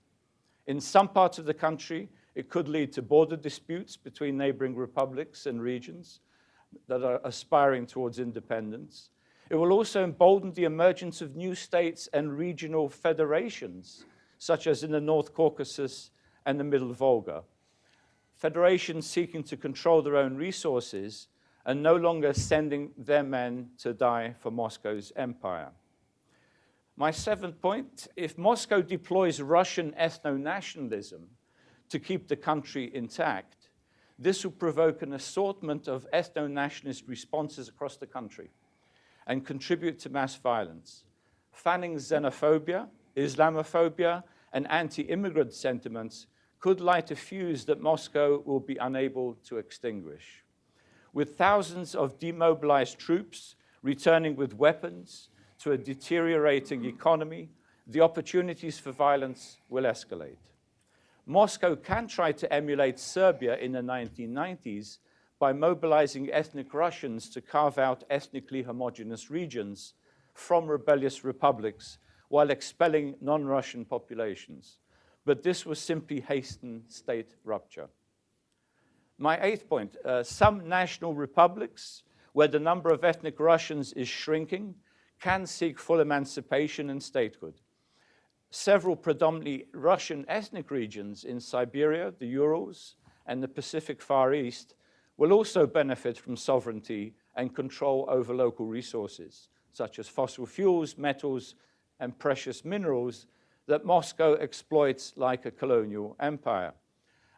In some parts of the country, it could lead to border disputes between neighboring republics and regions that are aspiring towards independence. It will also embolden the emergence of new states and regional federations, such as in the North Caucasus and the Middle Volga. Federations seeking to control their own resources and no longer sending their men to die for Moscow's empire. My 7th point, if Moscow deploys Russian ethno-nationalism to keep the country intact, this will provoke an assortment of ethno-nationalist responses across the country and contribute to mass violence, fanning xenophobia, Islamophobia, and anti-immigrant sentiments could light a fuse that Moscow will be unable to extinguish. With thousands of demobilized troops returning with weapons to a deteriorating economy, the opportunities for violence will escalate. Moscow can try to emulate Serbia in the 1990s by mobilizing ethnic Russians to carve out ethnically homogeneous regions from rebellious republics while expelling non-Russian populations. But this was simply hasten state rupture. My eighth point, some national republics where the number of ethnic Russians is shrinking can seek full emancipation and statehood. Several predominantly Russian ethnic regions in Siberia, the Urals, and the Pacific Far East will also benefit from sovereignty and control over local resources, such as fossil fuels, metals, and precious minerals that Moscow exploits like a colonial empire.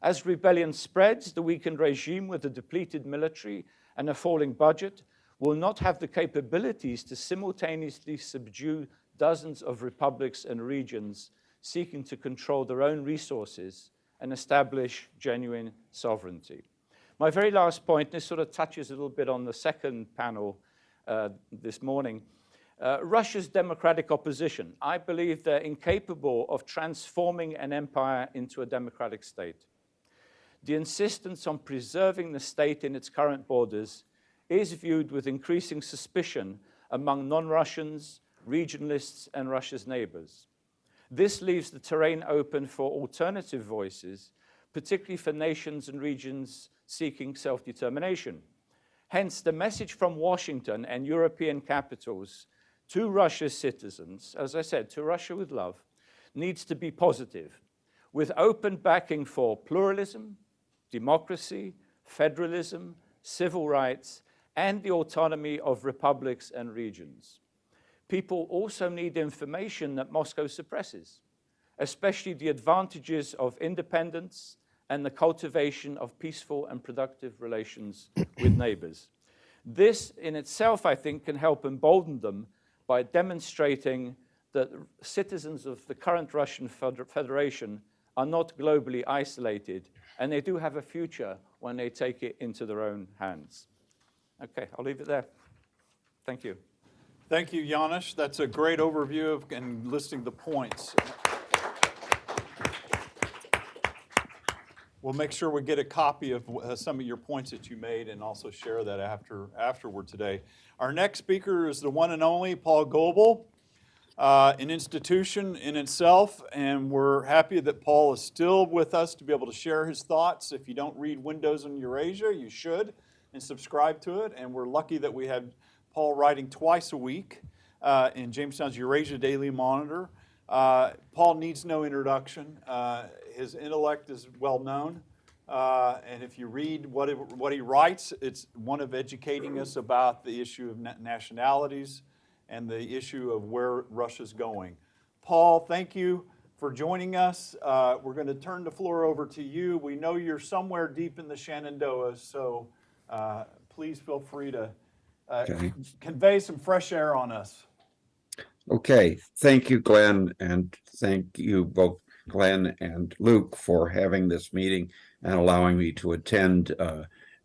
As rebellion spreads, the weakened regime with a depleted military and a falling budget will not have the capabilities to simultaneously subdue dozens of republics and regions seeking to control their own resources and establish genuine sovereignty. My very last point, this sort of touches a little bit on the second panel this morning, Russia's democratic opposition. I believe they're incapable of transforming an empire into a democratic state. The insistence on preserving the state in its current borders is viewed with increasing suspicion among non-Russians, regionalists, and Russia's neighbors. This leaves the terrain open for alternative voices, particularly for nations and regions seeking self-determination. Hence, the message from Washington and European capitals to Russia's citizens, as I said, to Russia with love, needs to be positive, with open backing for pluralism, democracy, federalism, civil rights, and the autonomy of republics and regions. People also need information that Moscow suppresses, especially the advantages of independence and the cultivation of peaceful and productive relations with neighbors. This in itself, I think, can help embolden them by demonstrating that citizens of the current Russian Federation are not globally isolated, and they do have a future when they take it into their own hands. Okay, I'll leave it there. Thank you. Thank you, Janusz. That's a great overview of and listing the points. We'll make sure we get a copy of some of your points that you made and also share that afterward today. Our next speaker is the one and only Paul Goebel, an institution in itself, and we're happy that Paul is still with us to be able to share his thoughts. If you don't read Windows in Eurasia, you should, and subscribe to it. And we're lucky that we had Paul writing twice a week in Jamestown's Eurasia Daily Monitor. Paul needs no introduction. His intellect is well known. And if you read what he writes, it's one of educating us about the issue of nationalities and the issue of where Russia's going. Paul, thank you for joining us. We're going to turn the floor over to you. We know you're somewhere deep in the Shenandoah, so please feel free to convey some fresh air on us. Okay, thank you, Glenn, and thank you both, Glenn and Luke, for having this meeting and allowing me to attend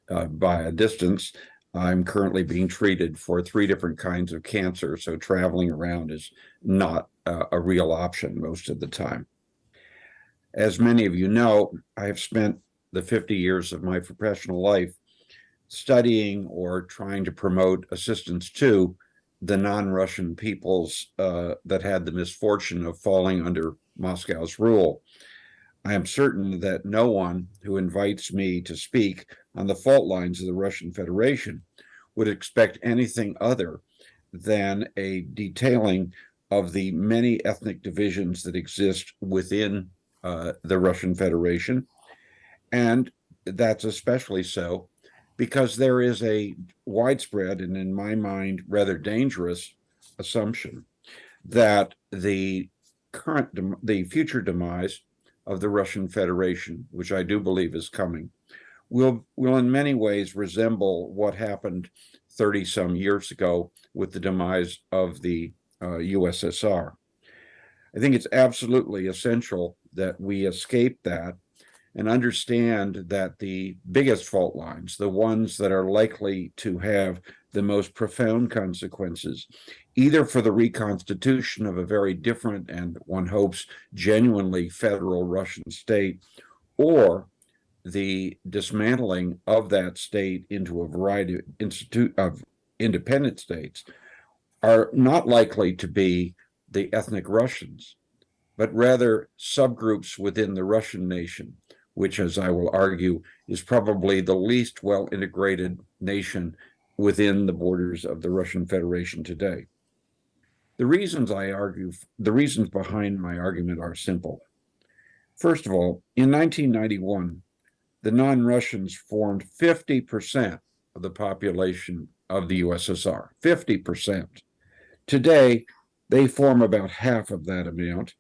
by a distance. I'm currently being treated for 3 different kinds of cancer, so traveling around is not a real option most of the time. As many of you know, I have spent the 50 years of my professional life studying or trying to promote assistance to the non-Russian peoples that had the misfortune of falling under Moscow's rule. I am certain that no one who invites me to speak on the fault lines of the Russian Federation would expect anything other than a detailing of the many ethnic divisions that exist within the Russian Federation. And that's especially so because there is a widespread and, in my mind, rather dangerous assumption that the future demise of the Russian Federation, which I do believe is coming, will in many ways resemble what happened 30-some years ago with the demise of the USSR. I think it's absolutely essential that we escape that and understand that the biggest fault lines, the ones that are likely to have the most profound consequences, either for the reconstitution of a very different and, one hopes, genuinely federal Russian state, or the dismantling of that state into a variety of independent states are not likely to be the ethnic Russians, but rather subgroups within the Russian nation, which, as I will argue, is probably the least well integrated nation within the borders of the Russian Federation today. The reasons behind my argument are simple. First of all, in 1991, the non-Russians formed 50% of the population of the USSR, 50%. Today, they form about half of that amount,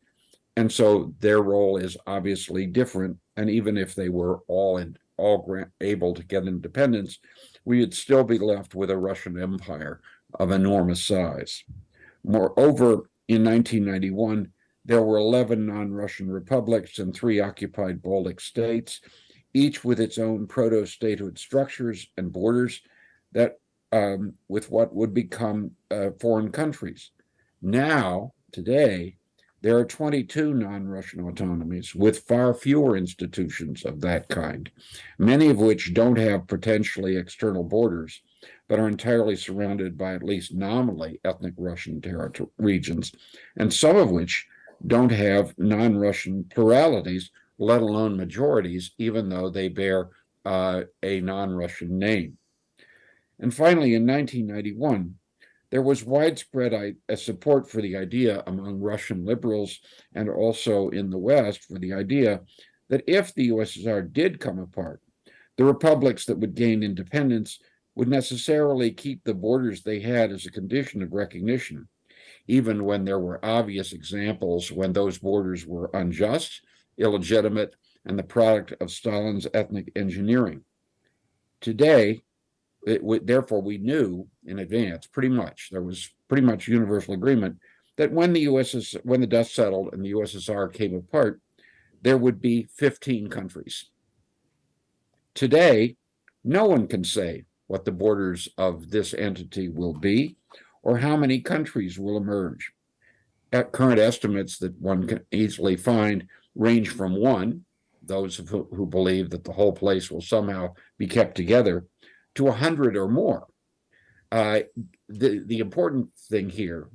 and so their role is obviously different. And even if they were all able to get independence, we would still be left with a Russian empire of enormous size. Moreover, in 1991, there were 11 non-Russian republics and 3 occupied Baltic states, each with its own proto-statehood structures and borders that with what would become foreign countries. Now, today, there are 22 non-Russian autonomies with far fewer institutions of that kind, many of which don't have potentially external borders, but are entirely surrounded by at least nominally ethnic Russian regions, and some of which don't have non-Russian pluralities, let alone majorities, even though they bear a non-Russian name. And finally, in 1991, there was widespread support for the idea among Russian liberals and also in the West for the idea that if the USSR did come apart, the republics that would gain independence would necessarily keep the borders they had as a condition of recognition, even when there were obvious examples when those borders were unjust, illegitimate, and the product of Stalin's ethnic engineering. Today, therefore, we knew in advance, there was pretty much universal agreement that when the dust settled and the USSR came apart, there would be 15 countries. Today, no one can say what the borders of this entity will be or how many countries will emerge. At current estimates that one can easily find range from 1, those who believe that the whole place will somehow be kept together, to 100 or more. The important thing here,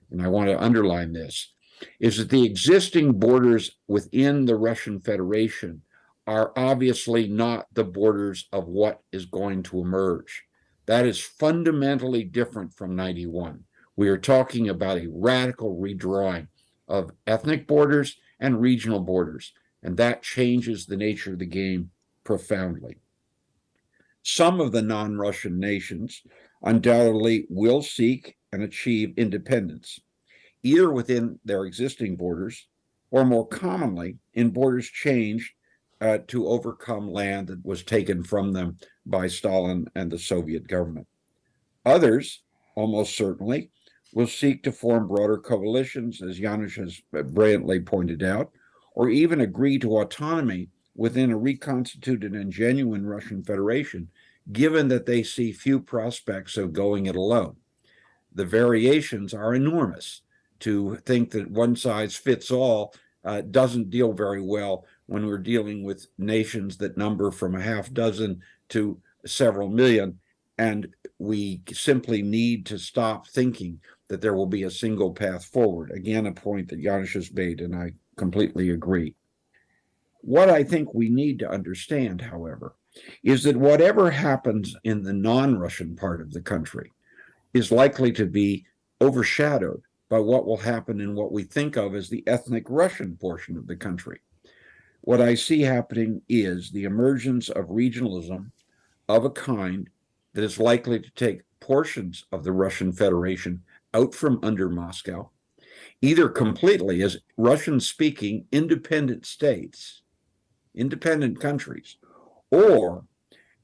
and I want to underline this, is that the existing borders within the Russian Federation are obviously not the borders of what is going to emerge. That is fundamentally different from 91. We are talking about a radical redrawing of ethnic borders and regional borders, and that changes the nature of the game profoundly. Some of the non-Russian nations undoubtedly will seek and achieve independence, either within their existing borders or more commonly in borders changed to overcome land that was taken from them by Stalin and the Soviet government. Others, almost certainly, will seek to form broader coalitions, as Janusz has brilliantly pointed out, or even agree to autonomy within a reconstituted and genuine Russian Federation, given that they see few prospects of going it alone. The variations are enormous. To think that one size fits all doesn't deal very well when we're dealing with nations that number from a half dozen to several million, and we simply need to stop thinking that there will be a single path forward. Again, a point that Janusz has made, and I completely agree. What I think we need to understand, however, is that whatever happens in the non-Russian part of the country is likely to be overshadowed by what will happen in what we think of as the ethnic Russian portion of the country. What I see happening is the emergence of regionalism of a kind that is likely to take portions of the Russian Federation out from under Moscow, either completely as Russian-speaking independent states, independent countries, or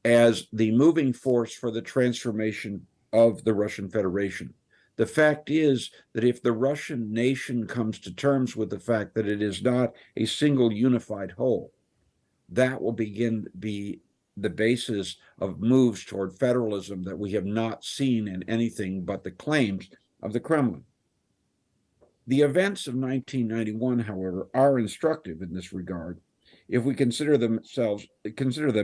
as the moving force for the transformation of the Russian Federation. The fact is that if the Russian nation comes to terms with the fact that it is not a single unified whole, that will begin to be the basis of moves toward federalism that we have not seen in anything but the claims of the Kremlin. The events of 1991, however, are instructive in this regard, if we consider them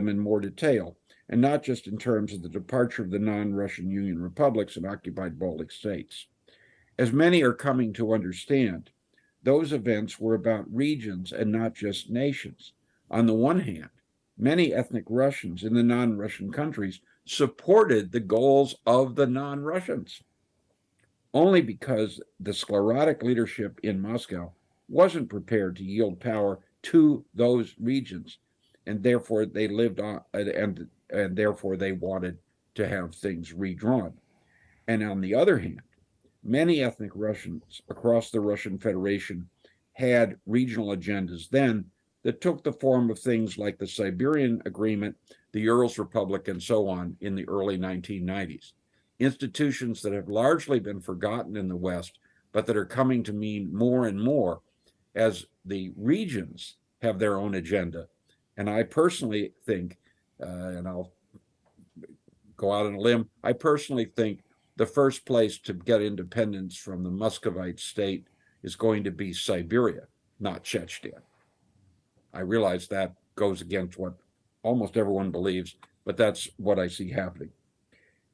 in more detail, and not just in terms of the departure of the non-Russian Union republics and occupied Baltic states. As many are coming to understand, those events were about regions and not just nations. On the one hand, many ethnic Russians in the non-Russian countries supported the goals of the non-Russians, only because the sclerotic leadership in Moscow wasn't prepared to yield power to those regions, and therefore they lived on, and therefore they wanted to have things redrawn. And on the other hand, many ethnic Russians across the Russian Federation had regional agendas then that took the form of things like the Siberian Agreement, the Urals Republic, and so on in the early 1990s. Institutions that have largely been forgotten in the West, but that are coming to mean more and more as the regions have their own agenda. And I personally think, and I'll go out on a limb, I personally think the first place to get independence from the Muscovite state is going to be Siberia, not Chechnya. I realize that goes against what almost everyone believes, but that's what I see happening.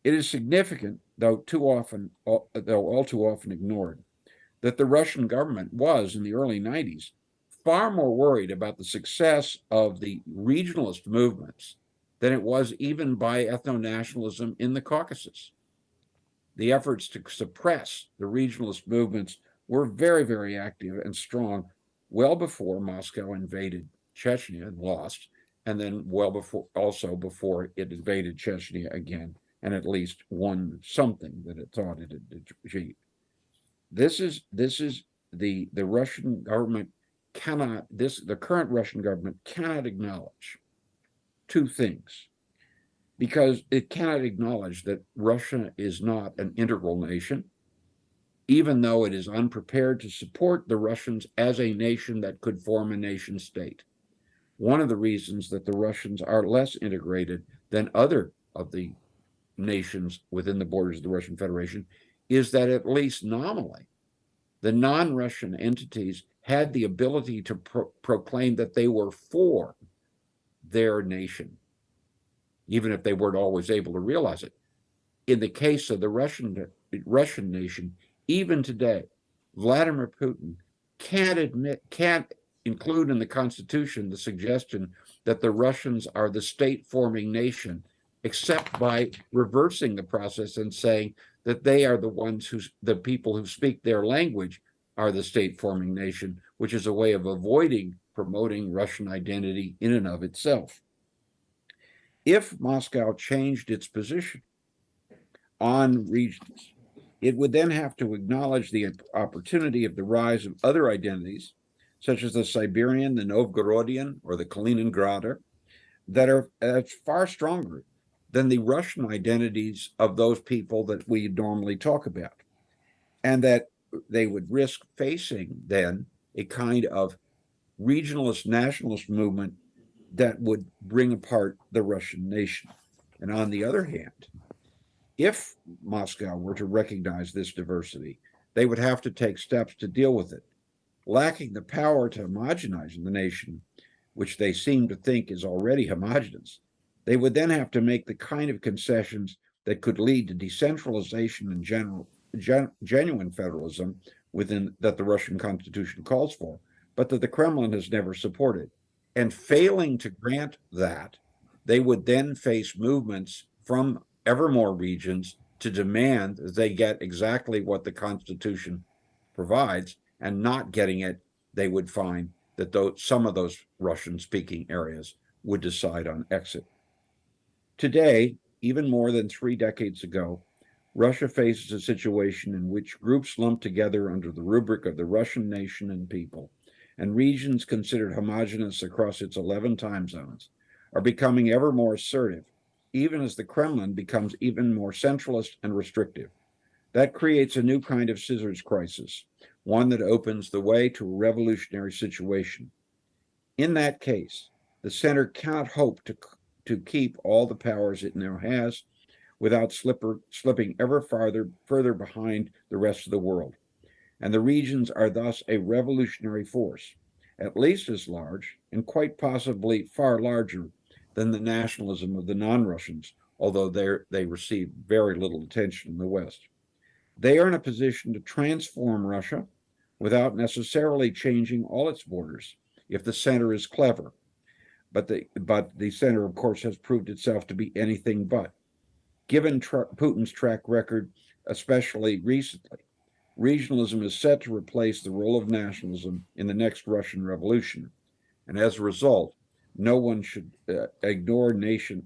It is significant, though all too often ignored, that the Russian government was, in the early 90s, far more worried about the success of the regionalist movements than it was even by ethno-nationalism in the Caucasus. The efforts to suppress the regionalist movements were very, very active and strong well before Moscow invaded Chechnya and lost, and then before it invaded Chechnya again and at least won something that it thought it had achieved. This is the Russian government the current Russian government cannot acknowledge two things, because it cannot acknowledge that Russia is not an integral nation, even though it is unprepared to support the Russians as a nation that could form a nation state. One of the reasons that the Russians are less integrated than other of the nations within the borders of the Russian Federation is that, at least nominally, the non-Russian entities had the ability to proclaim that they were for their nation, even if they weren't always able to realize it. In the case of the Russian nation, even today, Vladimir Putin can't include in the Constitution the suggestion that the Russians are the state-forming nation, except by reversing the process and saying that they are the people who speak their language are the state-forming nation, which is a way of avoiding promoting Russian identity in and of itself. If Moscow changed its position on regions, it would then have to acknowledge the opportunity of the rise of other identities, such as the Siberian, the Novgorodian, or the Kaliningrader, that are far stronger than the Russian identities of those people that we normally talk about, and that they would risk facing then a kind of regionalist nationalist movement that would bring apart the Russian nation. And on the other hand, if Moscow were to recognize this diversity, they would have to take steps to deal with it. Lacking the power to homogenize the nation, which they seem to think is already homogeneous, they would then have to make the kind of concessions that could lead to decentralization and genuine federalism that the Russian Constitution calls for, but that the Kremlin has never supported. And failing to grant that, they would then face movements from ever more regions to demand that they get exactly what the Constitution provides, and not getting it, they would find that some of those Russian-speaking areas would decide on exit. Today, even more than 3 decades ago, Russia faces a situation in which groups lumped together under the rubric of the Russian nation and people, and regions considered homogeneous across its 11 time zones, are becoming ever more assertive, even as the Kremlin becomes even more centralist and restrictive. That creates a new kind of scissors crisis, one that opens the way to a revolutionary situation. In that case, the center cannot hope to keep all the powers it now has without slipping ever further behind the rest of the world. And the regions are thus a revolutionary force. at least as large and quite possibly far larger than the nationalism of the non-Russians, although they receive very little attention in the West. They are in a position to transform Russia without necessarily changing all its borders if the center is clever. But the center, of course, has proved itself to be anything but. Given Putin's track record, especially recently, regionalism is set to replace the role of nationalism in the next Russian Revolution. And as a result, no one should ignore nations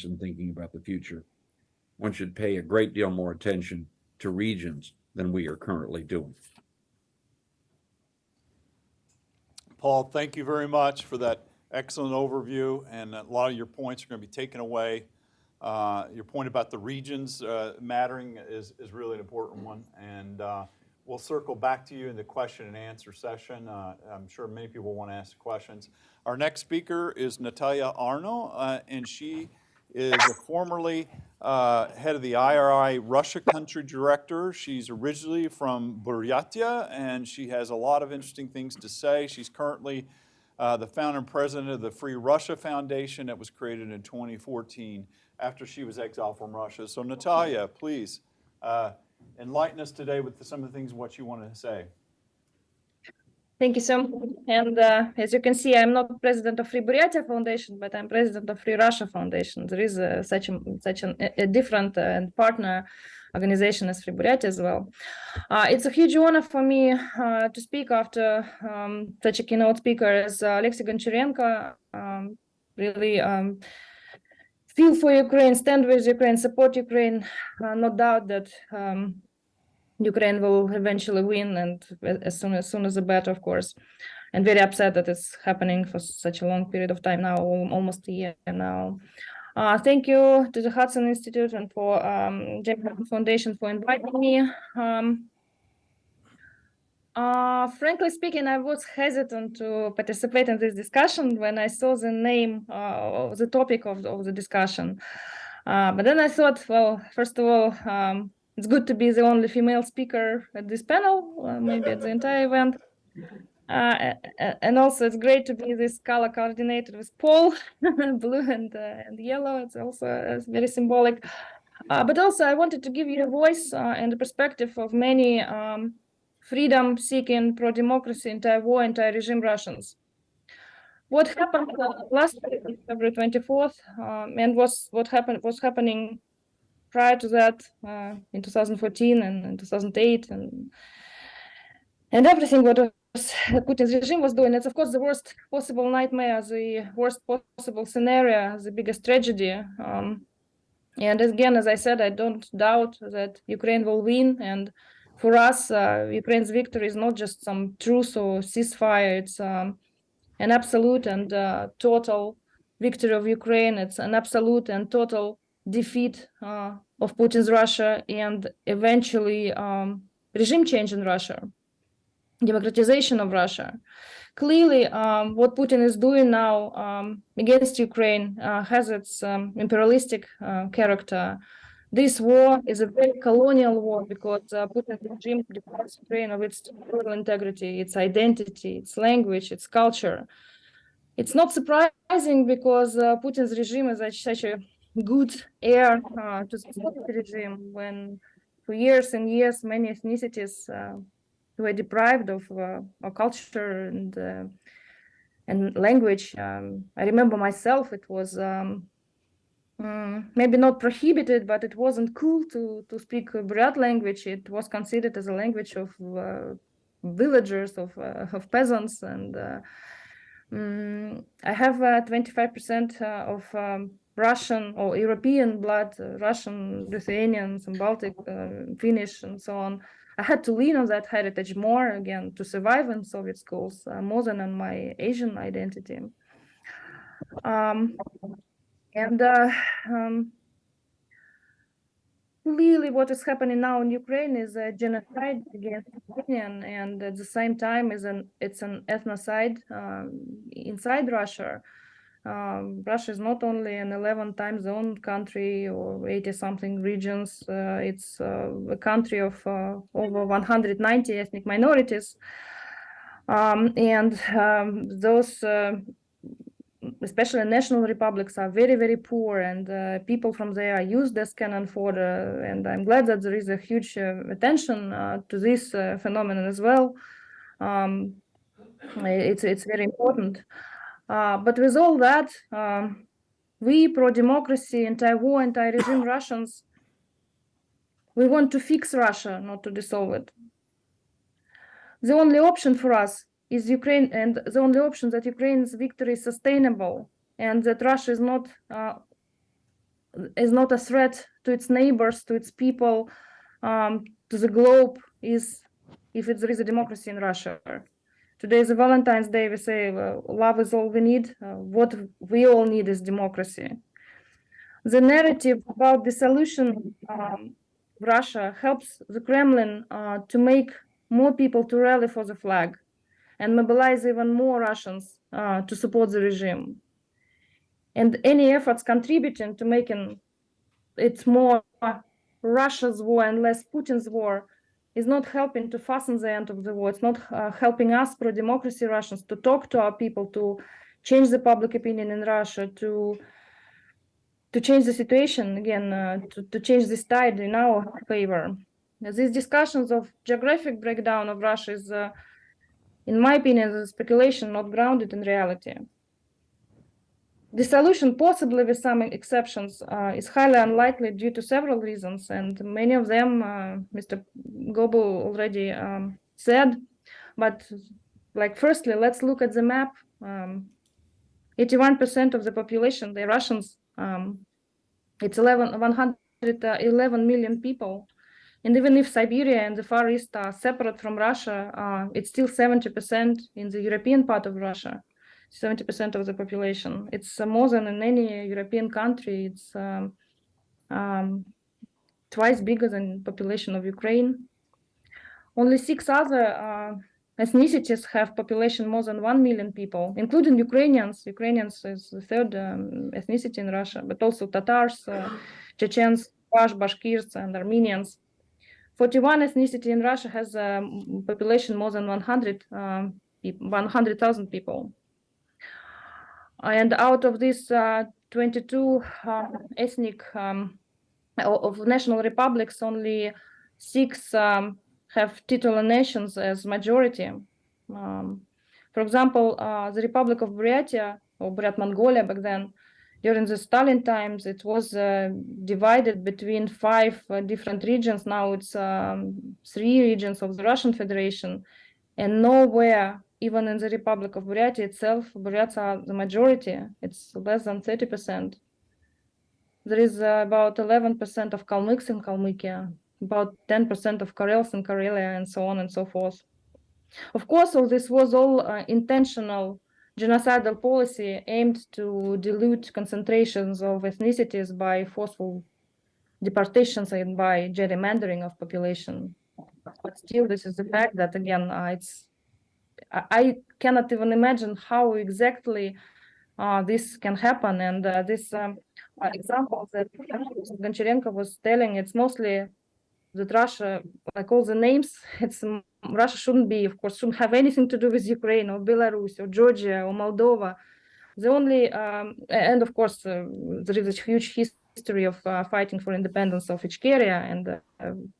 in thinking about the future. One should pay a great deal more attention to regions than we are currently doing. Paul, thank you very much for that excellent overview, and a lot of your points are going to be taken away. Your point about the regions mattering is really an important one, and we'll circle back to you in the question and answer session. I'm sure many people want to ask questions. Our next speaker is Natalia Arno, and she is formerly head of the IRI Russia Country Director. She's originally from Buryatia, and she has a lot of interesting things to say. She's currently the founder and president of the Free Russia Foundation that was created in 2014 after she was exiled from Russia. So Natalia, please enlighten us today with some of the things what you want to say. Thank you so much. And as you can see, I'm not president of Free Buryatia Foundation, but I'm president of Free Russia Foundation. There is such a different and partner organization as Free Buryatia as well. It's a huge honor for me to speak after such a keynote speaker as Alexei Goncharenko. Really feel for Ukraine, stand with Ukraine, support Ukraine. No doubt that Ukraine will eventually win, and as soon as the better, of course. And very upset that it's happening for such a long period of time now, almost a year now. Thank you to the Hudson Institute and for Jamestown Foundation for inviting me. Frankly speaking, I was hesitant to participate in this discussion when I saw the name of the topic of the discussion. But then I thought, well, first of all, it's good to be the only female speaker at this panel, maybe at the entire event. And also it's great to be this color coordinated with Paul, blue and yellow. It's also very symbolic. But also I wanted to give you a voice and the perspective of many freedom-seeking, pro-democracy, anti-war, anti-regime Russians. What happened last February 24th and was happening prior to that in 2014 and in 2008 and everything what Putin's regime was doing, it's of course the worst possible nightmare, the worst possible scenario, the biggest tragedy. And again, as I said, I don't doubt that Ukraine will win. And for us, Ukraine's victory is not just some truce or ceasefire. It's an absolute and total victory of Ukraine. It's an absolute and total defeat of Putin's Russia and eventually regime change in Russia, democratization of Russia. Clearly, what Putin is doing now against Ukraine has its imperialistic character. This war is a very colonial war because Putin's regime deprives Ukraine of its territorial integrity, its identity, its language, its culture. It's not surprising because Putin's regime is such a good heir to the Soviet regime when for years and years many ethnicities were deprived of culture and language. I remember myself, it was maybe not prohibited, but it wasn't cool to speak Buryat language. It was considered as a language of villagers, of peasants. And I have 25% of Russian or European blood, Russian, Lithuanian, some Baltic, Finnish, and so on. I had to lean on that heritage more, again, to survive in Soviet schools, more than on my Asian identity. Clearly what is happening now in Ukraine is a genocide against Ukrainian, and at the same time it's an ethnocide inside Russia. Russia is not only an 11 time zone country or 80 something regions, it's a country of over 190 ethnic minorities. Those especially national republics are very, very poor, and people from there are useless, can afford, and I'm glad that there is a huge attention to this phenomenon as well. It's very important. But with all that, we pro-democracy, anti-war, anti-regime Russians, we want to fix Russia, not to dissolve it. The only option for us is Ukraine, and the only option that Ukraine's victory is sustainable, and that Russia is not a threat to its neighbors, to its people, to the globe, is if there is a democracy in Russia. Today is a Valentine's Day. We say love is all we need. What we all need is democracy. The narrative about dissolution Russia helps the Kremlin to make more people to rally for the flag and mobilize even more Russians to support the regime. And any efforts contributing to making it more Russia's war and less Putin's war is not helping to fasten the end of the war. It's not helping us, pro-democracy Russians, to talk to our people, to change the public opinion in Russia, to change the situation again, to change this tide in our favor. These discussions of geographic breakdown of Russia is, in my opinion, a speculation not grounded in reality. Dissolution, possibly with some exceptions, is highly unlikely due to several reasons, and many of them Mr. Gobel already said. But, like, firstly, let's look at the map. 81% of the population, the Russians, it's 111 million people. And even if Siberia and the Far East are separate from Russia, it's still 70% in the European part of Russia. 70% of the population. It's more than in any European country. It's twice bigger than the population of Ukraine. Only 6 other ethnicities have population more than 1 million people, including Ukrainians. Ukrainians is the third ethnicity in Russia, but also Tatars, Chechens, Bashkirs, and Armenians. 41 ethnicity in Russia has a population more than 100,000 people. And out of these 22 ethnic of national republics, only 6 have titular nations as majority. For example, the Republic of Buryatia, or Buryat Mongolia back then, during the Stalin times, it was divided between 5 different regions. Now it's 3 regions of the Russian Federation, and nowhere, even in the Republic of Buryatia itself, Buryats are the majority. It's less than 30%. There is about 11% of Kalmyks in Kalmykia, about 10% of Karels in Karelia, and so on and so forth. Of course, all this was all intentional genocidal policy aimed to dilute concentrations of ethnicities by forceful deportations and by gerrymandering of population. But still, this is the fact that, again, I cannot even imagine how exactly this can happen. And this example that Goncharenko was telling, it's mostly that Russia, like all the names, Russia shouldn't have anything to do with Ukraine or Belarus or Georgia or Moldova. The only, and of course, there is a huge history of fighting for independence of Ichkeria, and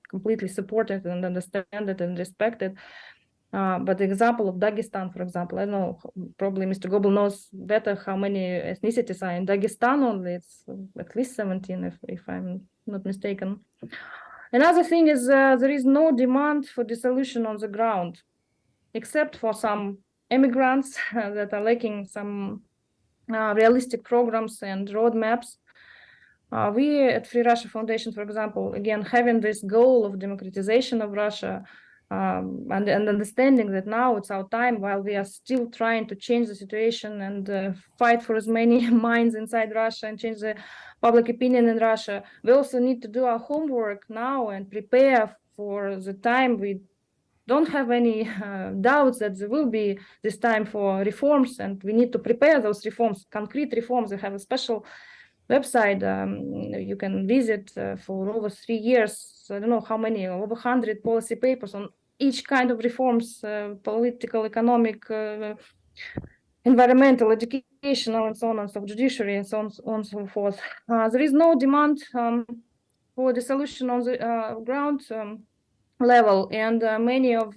completely supported and understand it and respect it. But the example of Dagestan, for example, I don't know, probably Mr. Gobel knows better how many ethnicities are in Dagestan only. It's at least 17, if I'm not mistaken. Another thing is there is no demand for dissolution on the ground, except for some immigrants that are lacking some realistic programs and roadmaps. We at Free Russia Foundation, for example, again, having this goal of democratization of Russia, and understanding that now it's our time, while we are still trying to change the situation and fight for as many minds inside Russia and change the public opinion in Russia, we also need to do our homework now and prepare for the time. We don't have any doubts that there will be this time for reforms, and we need to prepare those reforms, concrete reforms. We have a special website you can visit for over 3 years. I don't know how many, over 100 policy papers on each kind of reforms, political, economic, environmental, educational, and so on and so forth, judiciary, and so on and so forth. There is no demand for dissolution on the ground level, and many of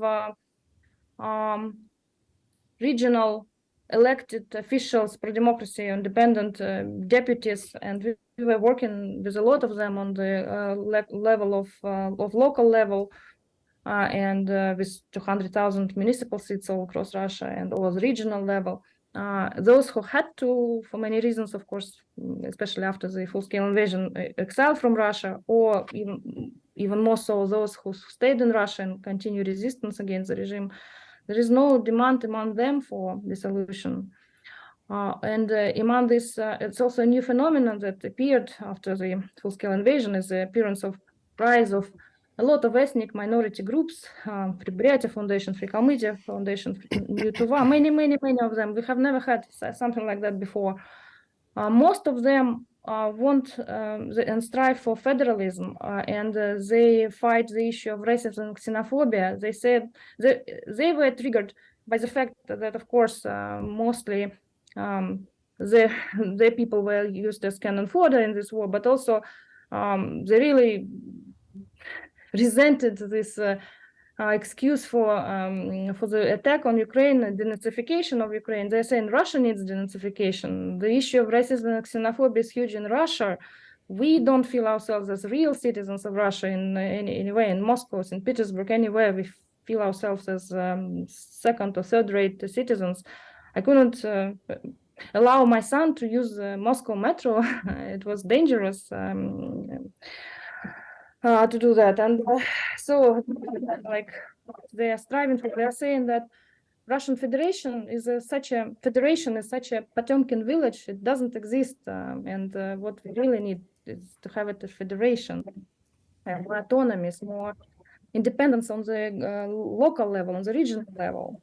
regional elected officials, pro-democracy, independent deputies, and we were working with a lot of them on the level of local level, and with 200,000 municipal seats all across Russia and all the regional level. Those who had to, for many reasons, of course, especially after the full-scale invasion, exile from Russia, or even more so those who stayed in Russia and continue resistance against the regime. There is no demand among them for dissolution. And among this, it's also a new phenomenon that appeared after the full-scale invasion, is the appearance of rise of a lot of ethnic minority groups, Free Buryatia Foundation, Free Kalmykia Foundation, Yutuva, many of them. We have never had something like that before. Most of them want and strive for federalism, and they fight the issue of racism and xenophobia. They said they were triggered by the fact that, of course, mostly the people were used as cannon fodder in this war, but also they really resented this excuse for the attack on Ukraine, denazification of Ukraine. They're saying Russia needs denazification. The issue of racism and xenophobia is huge in Russia. We don't feel ourselves as real citizens of Russia in any way. In Moscow, in Petersburg, anywhere, we feel ourselves as second or third-rate citizens. I couldn't allow my son to use Moscow metro. It was dangerous to do that. And so, like, they are striving for, they are saying that Russian Federation is such a Potemkin village. It doesn't exist. And what we really need is to have it a federation, more autonomy, more independence on the local level, on the regional level.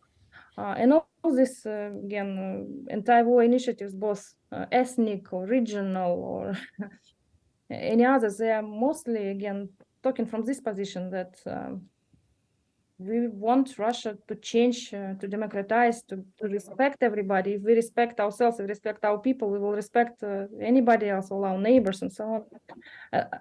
And all this, again, anti-war initiatives, both ethnic or regional or any others, they are mostly, again, talking from this position that we want Russia to change, to democratize, to respect everybody. If we respect ourselves, if we respect our people, we will respect anybody else, all our neighbors and so on.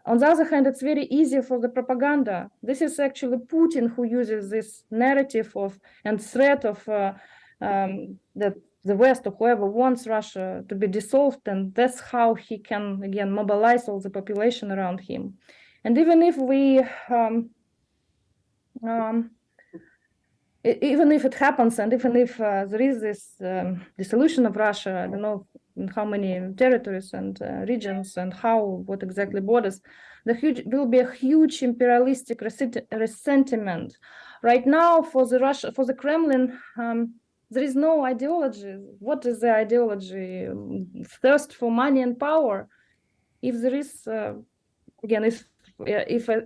On the other hand, it's very easy for the propaganda. This is actually Putin who uses this narrative of and threat of that the West or whoever wants Russia to be dissolved, and that's how he can, again, mobilize all the population around him. And even if we even if it happens, and even if there is this dissolution of Russia, I don't know in how many territories and regions and what exactly borders, will be a huge imperialistic resentment. Right now, for the Kremlin, there is no ideology. What is the ideology? Thirst for money and power. If there is, again, if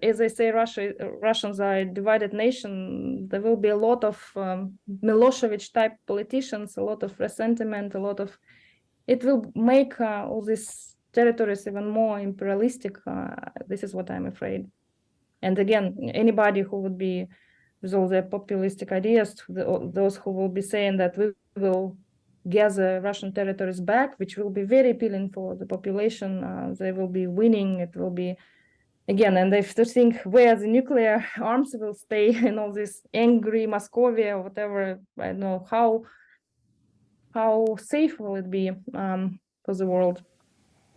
as I say, Russians are a divided nation, there will be a lot of Milosevic-type politicians, a lot of resentment, it will make all these territories even more imperialistic. This is what I'm afraid. And again, anybody who would be with all their populistic ideas, those who will be saying that we will gather Russian territories back, which will be very appealing for the population. They will be winning. It will be, again, and they have to think where the nuclear arms will stay in all this angry Moscovia or whatever. I don't know how safe will it be for the world.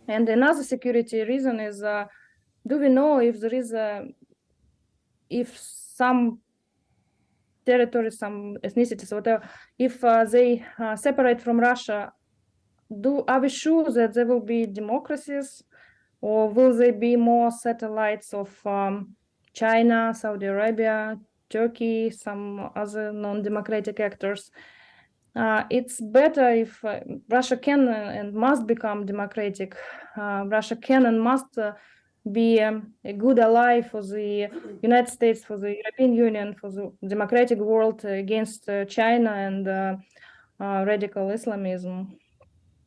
And another security reason is, do we know if there is if some territories, some ethnicities, whatever, if they separate from Russia, are we sure that there will be democracies, or will they be more satellites of China, Saudi Arabia, Turkey, some other non-democratic actors? It's better if Russia can and must become democratic. Russia can and must be a good ally for the United States, for the European Union, for the democratic world against China and radical Islamism.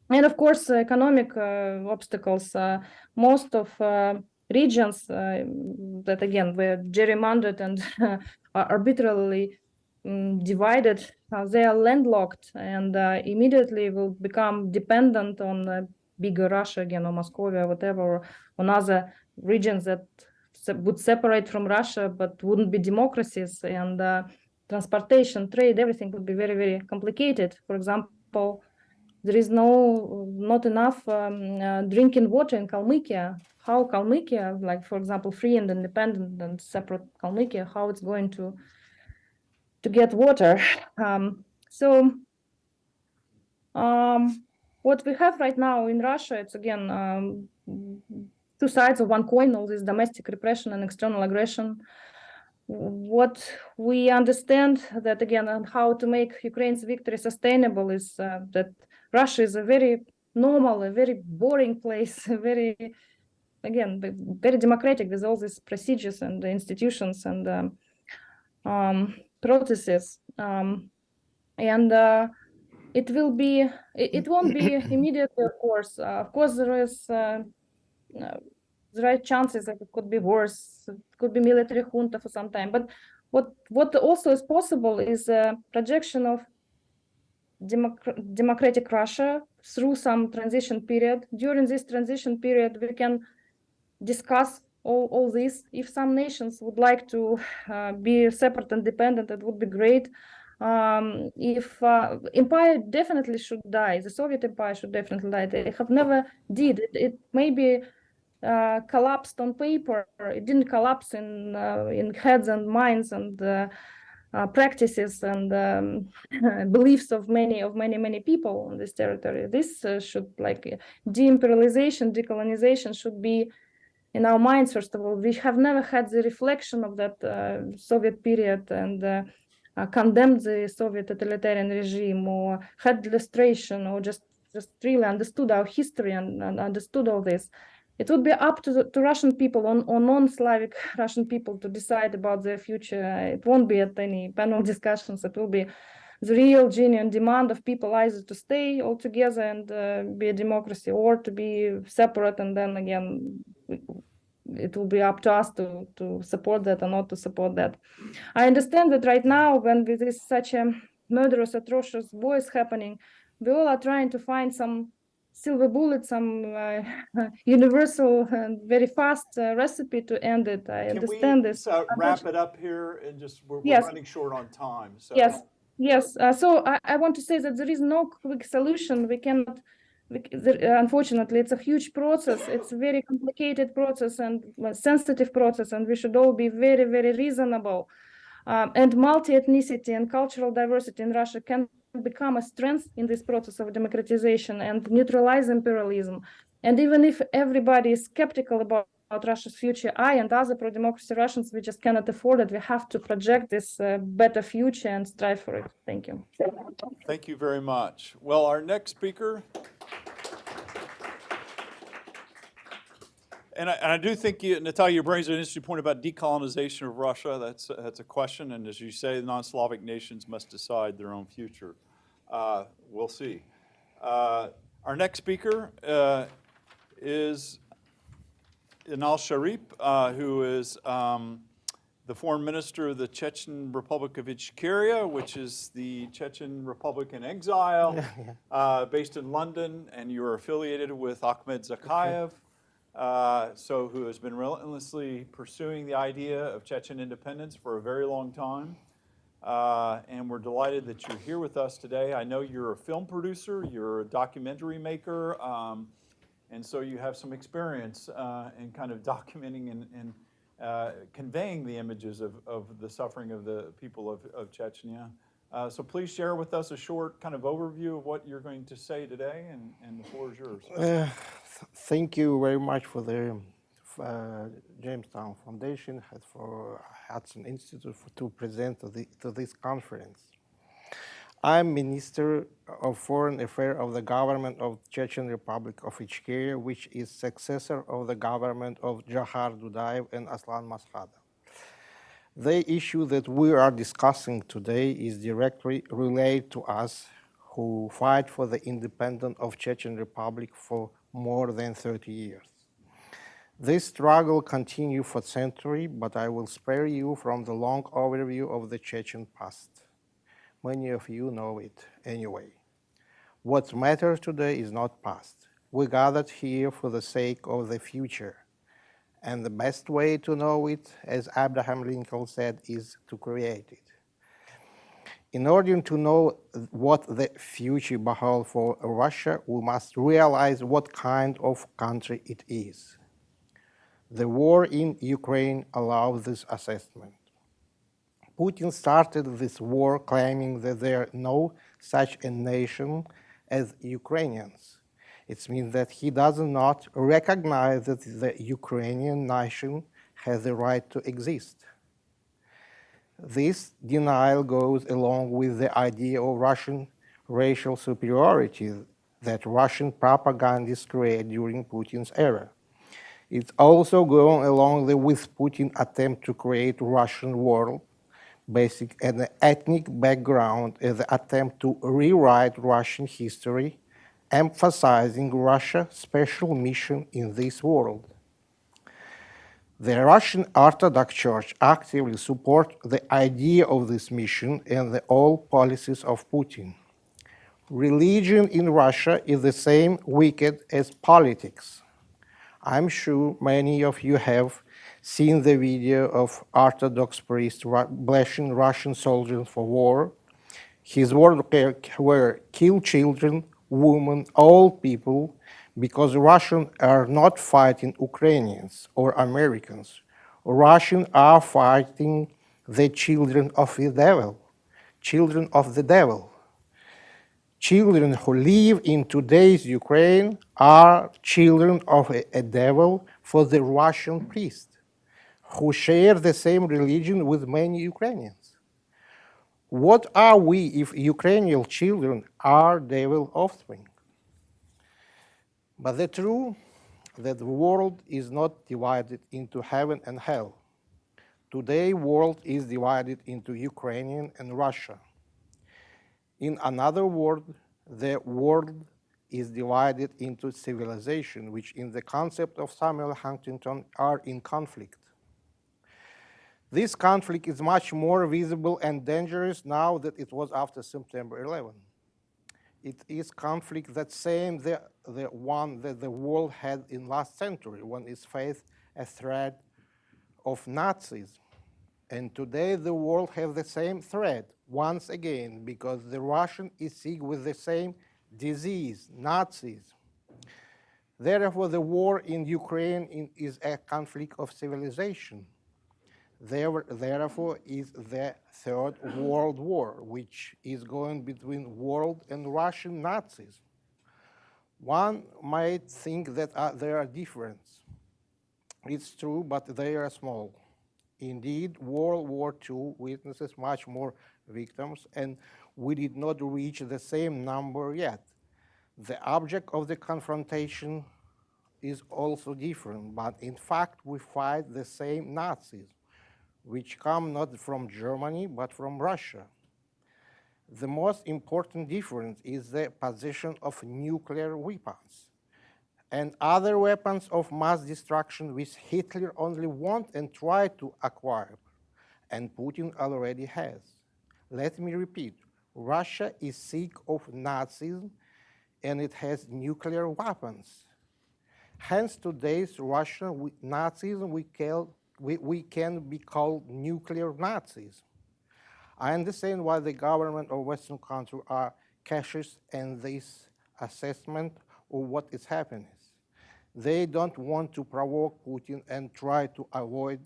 And of course, economic obstacles. Most of regions that, again, were gerrymandered and arbitrarily divided, they are landlocked and immediately will become dependent on bigger Russia again, or Moscow, or whatever, or on other regions that would separate from Russia but wouldn't be democracies, and transportation, trade, everything would be very, very complicated. For example, there is not enough drinking water in Kalmykia. How Kalmykia, like for example, free and independent and separate Kalmykia, how it's going to get water? What we have right now in Russia, it's again two sides of one coin, all this domestic repression and external aggression. What we understand that again, and how to make Ukraine's victory sustainable is that Russia is a very normal, a very boring place, very democratic with all these procedures and institutions and processes. It won't be immediately, of course. Of course, there are chances that it could be worse. It could be military junta for some time. But what also is possible is a projection of democratic Russia through some transition period. During this transition period, we can discuss all this. If some nations would like to be separate and independent, it would be great. If empire definitely should die, the Soviet Empire should definitely die. They have never did. It maybe collapsed on paper. It didn't collapse in heads and minds and practices and beliefs of many people on this territory. This should, like, de-imperialization, decolonization should be in our minds. First of all, we have never had the reflection of that Soviet period and condemned the Soviet totalitarian regime or had illustration or just really understood our history and understood all this. It would be up to Russian people or non-Slavic Russian people to decide about their future. It won't be at any panel discussions. It will be the real, genuine demand of people either to stay all together and be a democracy, or to be separate, and then again, it will be up to us to support that or not to support that. I understand that right now, when there is such a murderous, atrocious war is happening, we all are trying to find some silver bullet, some universal and very fast recipe to end it. I understand this. Wrap it up here and just we're running short on time. So. Yes. So I want to say that there is no quick solution. We cannot. Unfortunately, it's a huge process. It's a very complicated process and sensitive process, and we should all be very, very reasonable. And multi-ethnicity and cultural diversity in Russia can become a strength in this process of democratization and neutralize imperialism. And even if everybody is skeptical about Russia's future, I and other pro-democracy Russians, we just cannot afford it. We have to project this better future and strive for it. Thank you. Thank you very much. Well, our next speaker, and I do think, Natalia, you raised an interesting point about decolonization of Russia. That's a question, and as you say, the non-Slavic nations must decide their own future. We'll see. Our next speaker is Inal Sharip, who is the foreign minister of the Chechen Republic of Ichkeria, which is the Chechen Republic in exile, based in London, and you are affiliated with Ahmed Zakayev, who has been relentlessly pursuing the idea of Chechen independence for a very long time. And we're delighted that you're here with us today. I know you're a film producer, you're a documentary maker, and so you have some experience in kind of documenting and conveying the images of the suffering of the people of Chechnya. So please share with us a short kind of overview of what you're going to say today, and the floor is yours. Thank you very much for the Jamestown Foundation, for Hudson Institute to present to this conference. I'm Minister of Foreign Affairs of the government of Chechen Republic of Ichkeria, which is successor of the government of Jahar Dudayev and Aslan Maskhadov. The issue that we are discussing today is directly related to us who fight for the independence of Chechen Republic for more than 30 years. This struggle continued for centuries, but I will spare you from the long overview of the Chechen past. Many of you know it anyway. What matters today is not past. We gathered here for the sake of the future. And the best way to know it, as Abraham Lincoln said, is to create it. In order to know what the future beholds for Russia, we must realize what kind of country it is. The war in Ukraine allows this assessment. Putin started this war claiming that there are no such a nation as Ukrainians. It means that he does not recognize that the Ukrainian nation has the right to exist. This denial goes along with the idea of Russian racial superiority that Russian propagandists create during Putin's era. It's also going along with Putin's attempt to create Russian world, basic and ethnic background as the attempt to rewrite Russian history, emphasizing Russia's special mission in this world. The Russian Orthodox Church actively supports the idea of this mission and the all policies of Putin. Religion in Russia is the same wicked as politics. I'm sure many of you have seen the video of Orthodox priest blessing Russian soldiers for war. His words were kill children, women, old people, because Russians are not fighting Ukrainians or Americans. Russians are fighting the children of the devil, children of the devil. Children who live in today's Ukraine are children of a devil for the Russian priest, who share the same religion with many Ukrainians. What are we if Ukrainian children are devil offspring? But the truth that the world is not divided into heaven and hell. Today, world is divided into Ukrainian and Russia. In another word, the world is divided into civilization, which in the concept of Samuel Huntington are in conflict. This conflict is much more visible and dangerous now than it was after September 11. It is conflict that same the one that the world had in last century when it faced a threat of Nazism. And today the world has the same threat once again because the Russian is sick with the same disease, Nazism. Therefore, the war in Ukraine is a conflict of civilization. Therefore, is the Third World War, which is going between world and Russian Nazis. One might think that there are differences. It's true, but they are small. Indeed, World War II witnesses much more victims, and we did not reach the same number yet. The object of the confrontation is also different, but in fact, we fight the same Nazis, which come not from Germany, but from Russia. The most important difference is the possession of nuclear weapons and other weapons of mass destruction which Hitler only want and try to acquire, and Putin already has. Let me repeat, Russia is sick of Nazism and it has nuclear weapons. Hence today's Russian Nazism we can be called nuclear Nazis. I understand why the government of Western countries are cautious in this assessment of what is happening. They don't want to provoke Putin and try to avoid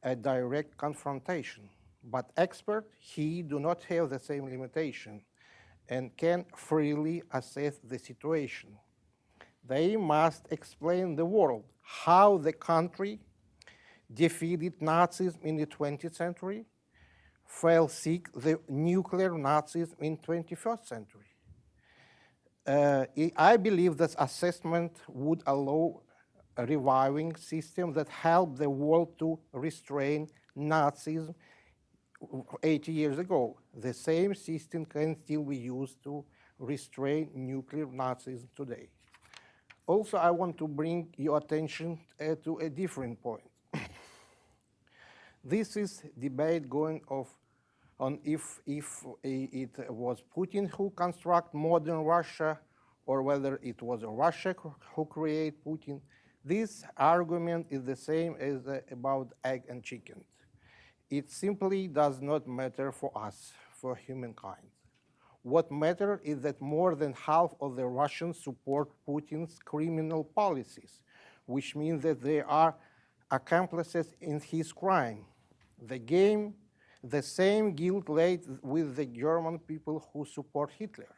a direct confrontation. But experts, he do not have the same limitation and can freely assess the situation. They must explain the world how the country defeated Nazism in the 20th century, fell sick the nuclear Nazism in 21st century. I believe that assessment would allow a reviving system that helped the world to restrain Nazism 80 years ago. The same system can still be used to restrain nuclear Nazism today. Also, I want to bring your attention to a different point. This is debate going on if it was Putin who construct modern Russia or whether it was Russia who created Putin. This argument is the same as about egg and chicken. It simply does not matter for us, for humankind. What matters is that more than half of the Russians support Putin's criminal policies, which means that they are accomplices in his crime. The same guilt laid with the German people who support Hitler.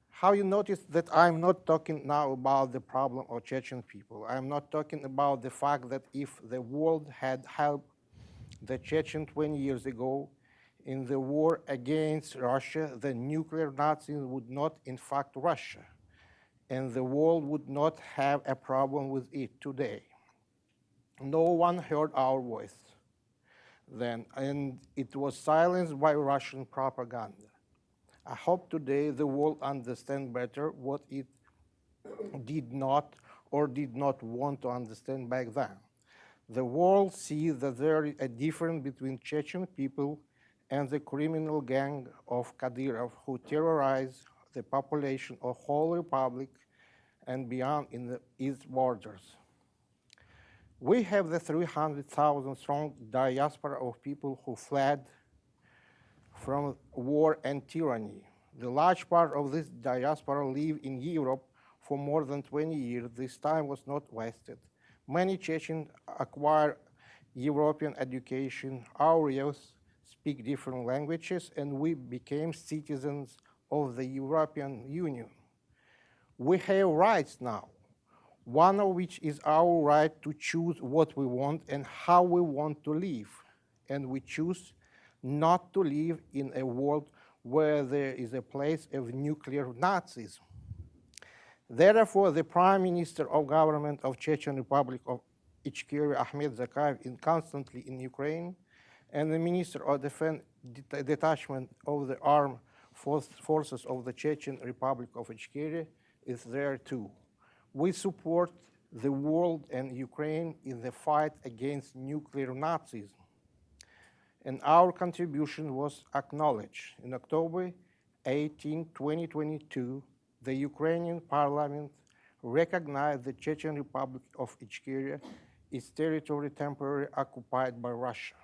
How you notice that I'm not talking now about the problem of Chechen people. I'm not talking about the fact that if the world had helped the Chechen 20 years ago in the war against Russia, the nuclear Nazis would not infect Russia, and the world would not have a problem with it today. No one heard our voice then, and it was silenced by Russian propaganda. I hope today the world understands better what it did not or did not want to understand back then. The world sees that there is a difference between Chechen people and the criminal gang of Kadyrov who terrorize the population of whole republic and beyond in its borders. We have the 300,000 strong diaspora of people who fled from war and tyranny. The large part of this diaspora live in Europe for more than 20 years. This time was not wasted. Many Chechens acquire European education. Our youth speak different languages, and we became citizens of the European Union. We have rights now, one of which is our right to choose what we want and how we want to live. And we choose not to live in a world where there is a place of nuclear Nazism. Therefore, the Prime Minister of Government of Chechen Republic of Ichkeria, Ahmed Zakayev, is constantly in Ukraine, and the Minister of Defense Detachment of the Armed Forces of the Chechen Republic of Ichkeria is there too. We support the world and Ukraine in the fight against nuclear Nazism, and our contribution was acknowledged. In October 18, 2022, the Ukrainian parliament recognized the Chechen Republic of Ichkeria, its territory temporarily occupied by Russia.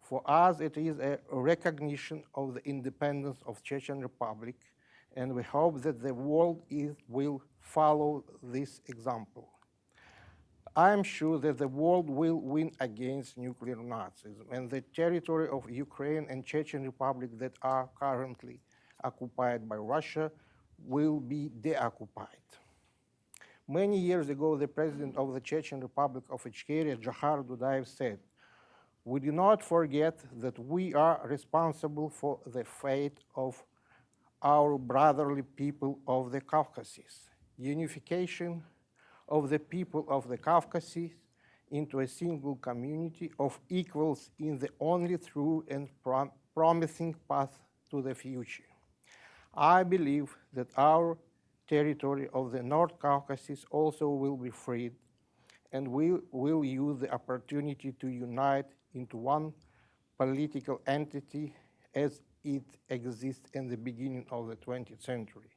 For us, it is a recognition of the independence of Chechen Republic, and we hope that the world will follow this example. I am sure that the world will win against nuclear Nazism, and the territory of Ukraine and Chechen Republic that are currently occupied by Russia will be deoccupied. Many years ago, the president of the Chechen Republic of Ichkeria, Johar Dudayev, said, "We do not forget that we are responsible for the fate of our brotherly people of the Caucasus. Unification of the people of the Caucasus into a single community of equals is the only true and promising path to the future. I believe that our territory of the North Caucasus also will be freed, and we will use the opportunity to unite into one political entity as it exists in the beginning of the 20th century.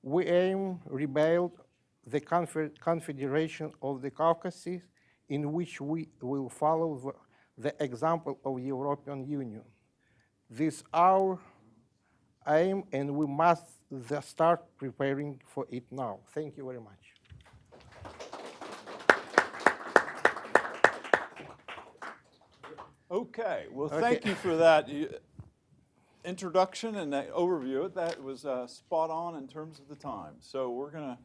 We aim to rebuild the Confederation of the Caucasus, in which we will follow the example of European Union. This is our aim, and we must start preparing for it now. Thank you very much. Okay, well, thank you for that introduction and that overview. That was spot on in terms of the time. So we're going to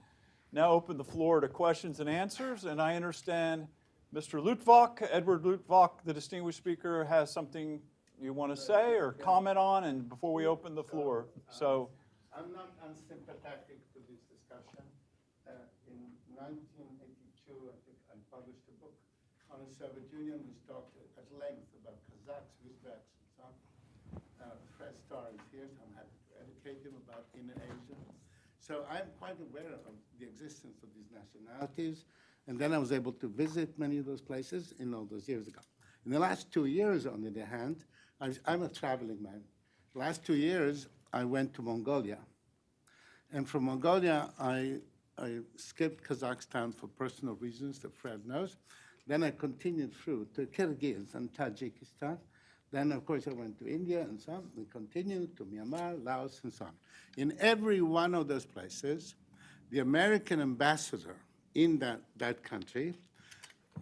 now open the floor to questions and answers, and I understand Mr. Lutvak, Edward Lutvak, the distinguished speaker, has something you want to say or comment on, and before we open the floor. So I'm not unsympathetic to this discussion. In 1982, I think I published a book on the Soviet Union, which talked at length about Kazakhs, Uzbeks, and so on. Fred Starr is here, so I'm happy to educate him about Inner Asia. So I'm quite aware of the existence of these nationalities. And then I was able to visit many of those places in all those years ago. In the last 2 years, on the other hand, I'm a traveling man. The last 2 years, I went to Mongolia. And from Mongolia, I skipped Kazakhstan for personal reasons that Fred knows. Then I continued through to Kyrgyz and Tajikistan. Then, of course, I went to India and so on. We continued to Myanmar, Laos, and so on. In every one of those places, the American ambassador in that country,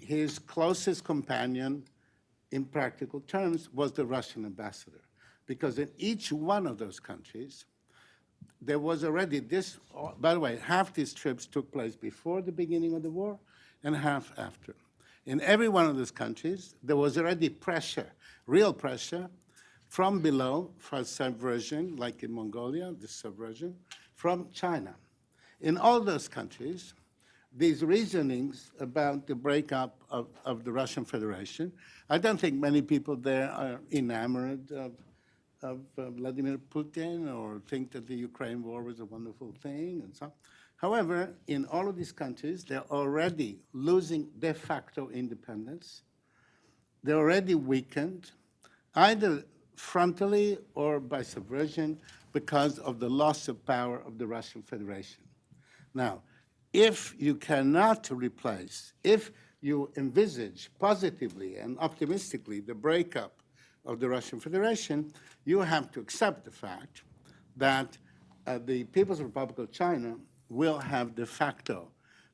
his closest companion in practical terms was the Russian ambassador. Because in each one of those countries, there was already this, by the way, half these trips took place before the beginning of the war and half after. In every one of those countries, there was already pressure, real pressure, from below for subversion, like in Mongolia, this subversion, from China. In all those countries, these reasonings about the breakup of the Russian Federation, I don't think many people there are enamored of Vladimir Putin or think that the Ukraine war was a wonderful thing and so on. However, in all of these countries, they're already losing de facto independence. They're already weakened, either frontally or by subversion, because of the loss of power of the Russian Federation. Now, if you cannot replace, if you envisage positively and optimistically the breakup of the Russian Federation, you have to accept the fact that the People's Republic of China will have de facto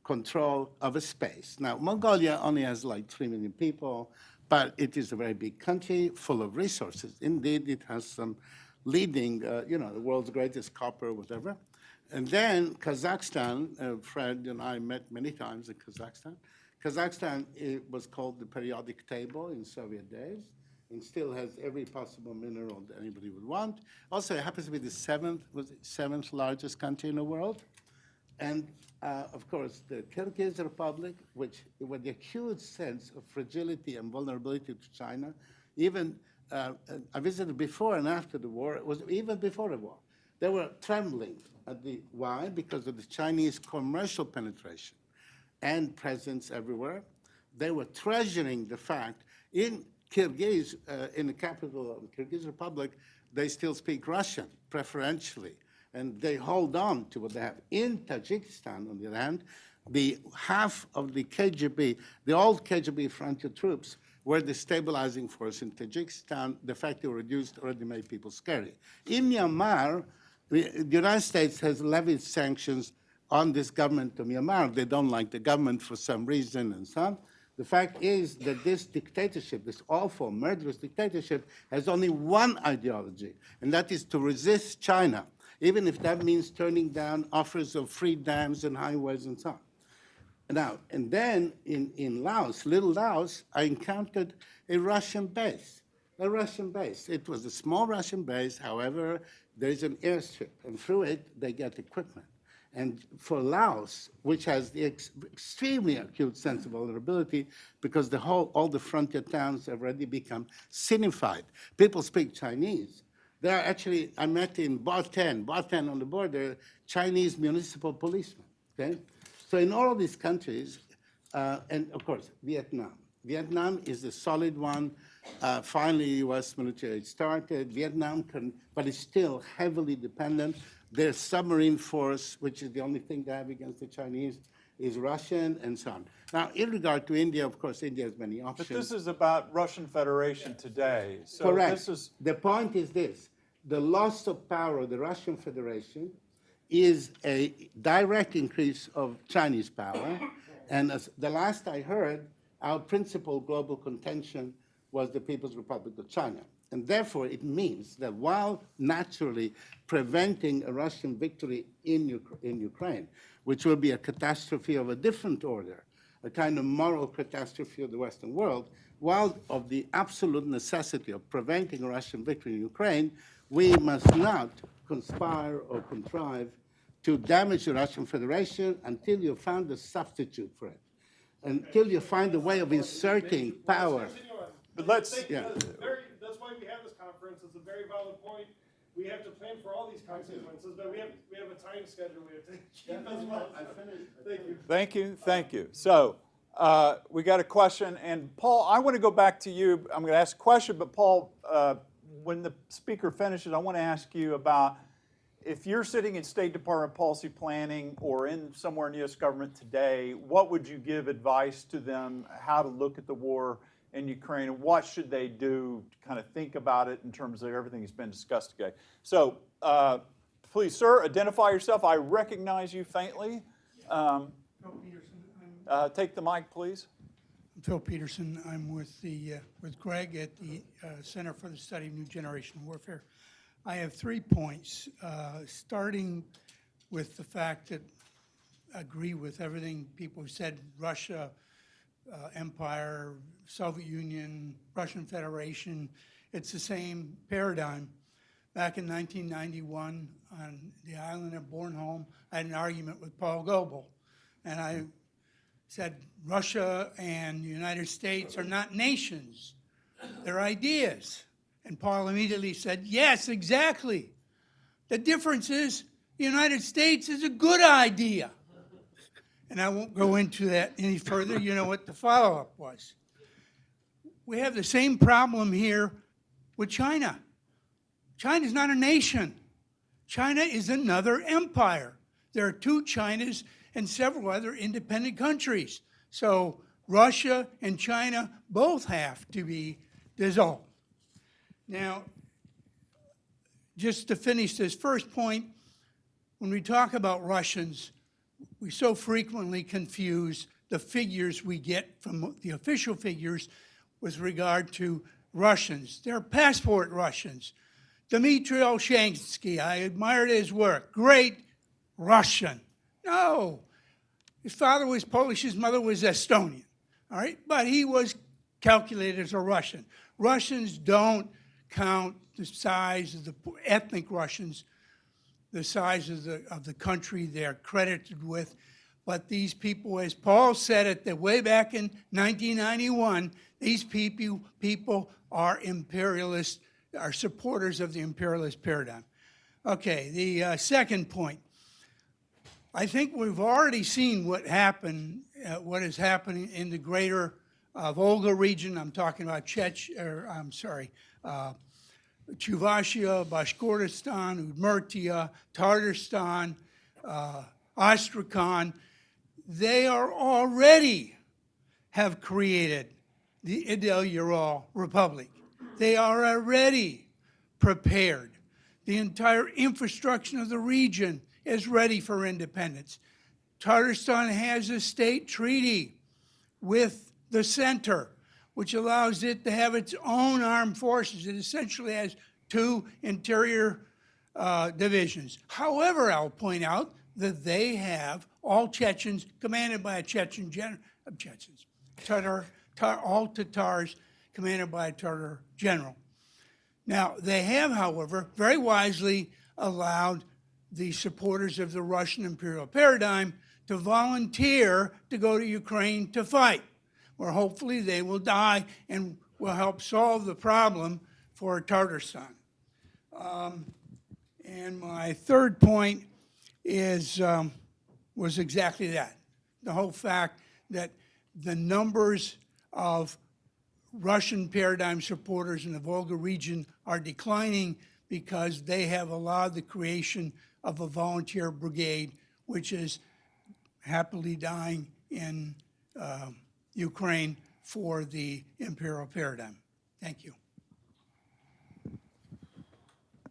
control of a space. Now, Mongolia only has like 3 million people, but it is a very big country full of resources. Indeed, it has some leading, the world's greatest copper, whatever. And then Kazakhstan, Fred and I met many times in Kazakhstan. Kazakhstan, it was called the periodic table in Soviet days, and still has every possible mineral that anybody would want. Also, it happens to be the seventh largest country in the world. And of course, the Kyrgyz Republic, which with the acute sense of fragility and vulnerability to China, even I visited before and after the war. It was even before the war. They were trembling at the why? Because of the Chinese commercial penetration and presence everywhere. They were treasuring the fact in Kyrgyz, in the capital of the Kyrgyz Republic, they still speak Russian preferentially. And they hold on to what they have. In Tajikistan, on the other hand, the half of the KGB, the old KGB frontier troops, were the stabilizing force in Tajikistan. The fact they were reduced already made people scary. In Myanmar, the United States has levied sanctions on this government of Myanmar. They don't like the government for some reason and so on. The fact is that this dictatorship, this awful, murderous dictatorship, has only one ideology, and that is to resist China, even if that means turning down offers of free dams and highways and so on. Now, and then in Laos, little Laos, I encountered a Russian base. It was a small Russian base. However, there's an airstrip, and through it, they get equipment. And for Laos, which has the extremely acute sense of vulnerability, because all the frontier towns have already become Sinified. People speak Chinese. There are actually, I met in Baten on the border, Chinese municipal policemen, okay? So in all of these countries, and of course, Vietnam. Vietnam is the solid one. Finally, U.S. military started. Vietnam but it's still heavily dependent. Their submarine force, which is the only thing they have against the Chinese, is Russian, and so on. Now, in regard to India, of course, India has many options. But this is about Russian Federation today. So Correct. This is the point is this. The loss of power of the Russian Federation is a direct increase of Chinese power. And as the last I heard, our principal global contention was the People's Republic of China. And therefore, it means that while naturally preventing a Russian victory in Ukraine, which will be a catastrophe of a different order, a kind of moral catastrophe of the Western world, while of the absolute necessity of preventing a Russian victory in Ukraine, we must not conspire or contrive to damage the Russian Federation until you found a substitute for it, until you find a way of inserting power. But let's. Yeah. That's why we have this conference. It's a very valid point. we have to plan for all these consequences, but we have a time schedule we have to keep as well. Thank you. Thank you, thank you. So we got a question, and Paul, I want to go back to you. I'm going to ask a question, but Paul, when the speaker finishes, I want to ask you about if you're sitting in State Department policy planning or in somewhere in the U.S. government today, what would you give advice to them how to look at the war in Ukraine, and what should they do to kind of think about it in terms of everything that's been discussed today? So please, sir, identify yourself. I recognize you faintly. Take the mic, please. I'm Phil Peterson. I'm with Greg at the Center for the Study of New Generation Warfare. I have 3 points, starting with the fact that I agree with everything people said. Russia, Empire, Soviet Union, Russian Federation, it's the same paradigm. Back in 1991 on the island of Bornholm, I had an argument with Paul Goebel, and I said Russia and the United States are not nations, they're ideas. And Paul immediately said, yes, exactly. The difference is the United States is a good idea. And I won't go into that any further. You know what the follow-up was. We have the same problem here with China. China's not a nation. China is another empire. There are 2 Chinas and several other independent countries. So Russia and China both have to be dissolved. Now, just to finish this first point, when we talk about Russians, we so frequently confuse the figures we get from the official figures with regard to Russians. They're passport Russians. Dmitry Olshansky, I admired his work. Great Russian. No, his father was Polish, his mother was Estonian, all right? But he was calculated as a Russian. Russians don't count the size of the ethnic Russians, the size of the country they're credited with. But these people, as Paul said it that way back in 1991, these people are imperialist, are supporters of the imperialist paradigm. Okay, the second point. I think we've already seen what happened, what is happening in the greater Volga region. I'm talking about Chuvashia, Bashkortostan, Udmurtia, Tatarstan, Astrakhan. They are already have created the Idel-Ural Republic. They are already prepared. The entire infrastructure of the region is ready for independence. Tatarstan has a state treaty with the center, which allows it to have its own armed forces. It essentially has 2 interior divisions. However, I'll point out that they have all Chechens commanded by a Chechen general, all Tatars commanded by a Tatar general. Now, they have, however, very wisely allowed the supporters of the Russian imperial paradigm to volunteer to go to Ukraine to fight, where hopefully they will die and will help solve the problem for Tatarstan. And my third point is was exactly that. The whole fact that the numbers of Russian paradigm supporters in the Volga region are declining because they have allowed the creation of a volunteer brigade, which is happily dying in Ukraine for the imperial paradigm. Thank you.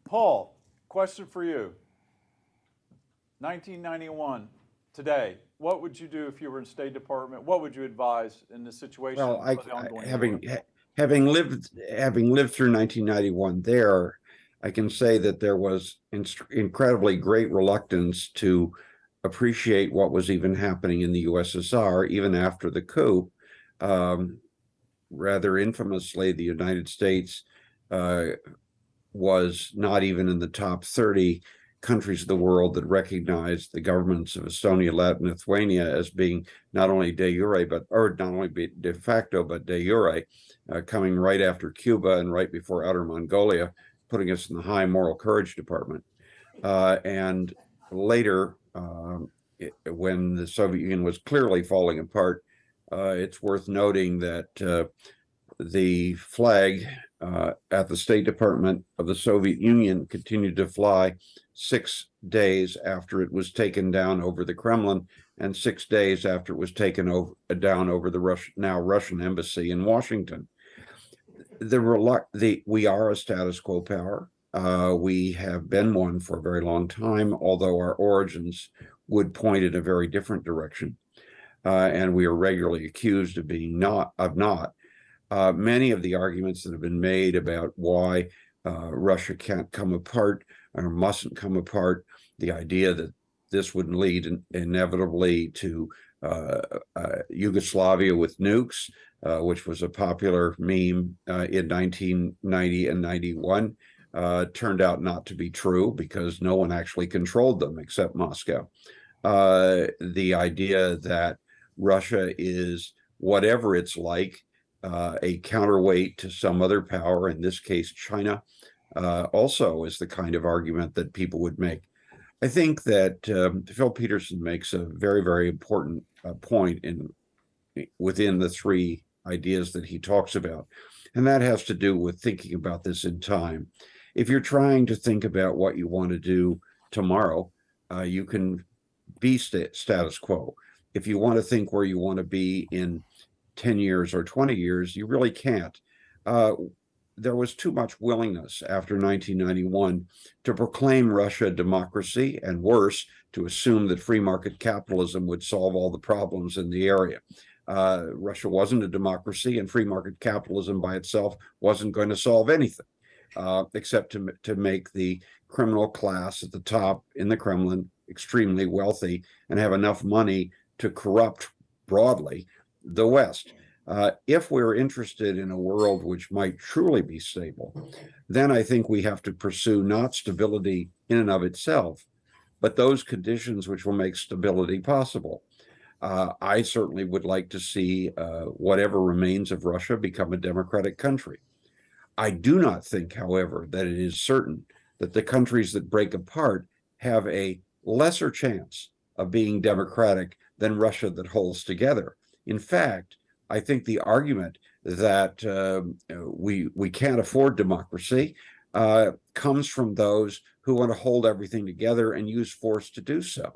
Paul, question for you. 1991, today, what would you do if you were in State Department? What would you advise in this situation? Well, of the ongoing war? having lived through 1991 there, I can say that there was incredibly great reluctance to appreciate what was even happening in the USSR, even after the coup. Rather infamously, the United States was not even in the top 30 countries of the world that recognized the governments of Estonia, Latvia, and Lithuania as being not only de jure, or not only de facto, but de jure, coming right after Cuba and right before Outer Mongolia putting us in the high moral courage department. And later, when the Soviet Union was clearly falling apart, it's worth noting that the flag at the State Department of the Soviet Union continued to fly 6 days after it was taken down over the Kremlin, and 6 days after it was taken down over the now Russian embassy in Washington. We are a status quo power. We have been one for a very long time, although our origins would point in a very different direction. And we are regularly accused of being not. Many of the arguments that have been made about why Russia can't come apart or mustn't come apart, the idea that this would lead inevitably to Yugoslavia with nukes, which was a popular meme in 1990 and 91, turned out not to be true because no one actually controlled them except Moscow. The idea that Russia is, whatever it's like, a counterweight to some other power, in this case China, also is the kind of argument that people would make. I think that Phil Peterson makes a very, very important point within the three ideas that he talks about, and that has to do with thinking about this in time. If you're trying to think about what you want to do tomorrow, you can be status quo. If you want to think where you want to be in 10 years or 20 years, you really can't. There was too much willingness after 1991 to proclaim Russia a democracy, and worse, to assume that free market capitalism would solve all the problems in the area. Russia wasn't a democracy, and free market capitalism by itself wasn't going to solve anything, except to make the criminal class at the top in the Kremlin extremely wealthy and have enough money to corrupt broadly the West. If we're interested in a world which might truly be stable, then I think we have to pursue not stability in and of itself, but those conditions which will make stability possible. I certainly would like to see whatever remains of Russia become a democratic country. I do not think, however, that it is certain that the countries that break apart have a lesser chance of being democratic than Russia that holds together. In fact, I think the argument that we can't afford democracy comes from those who want to hold everything together and use force to do so.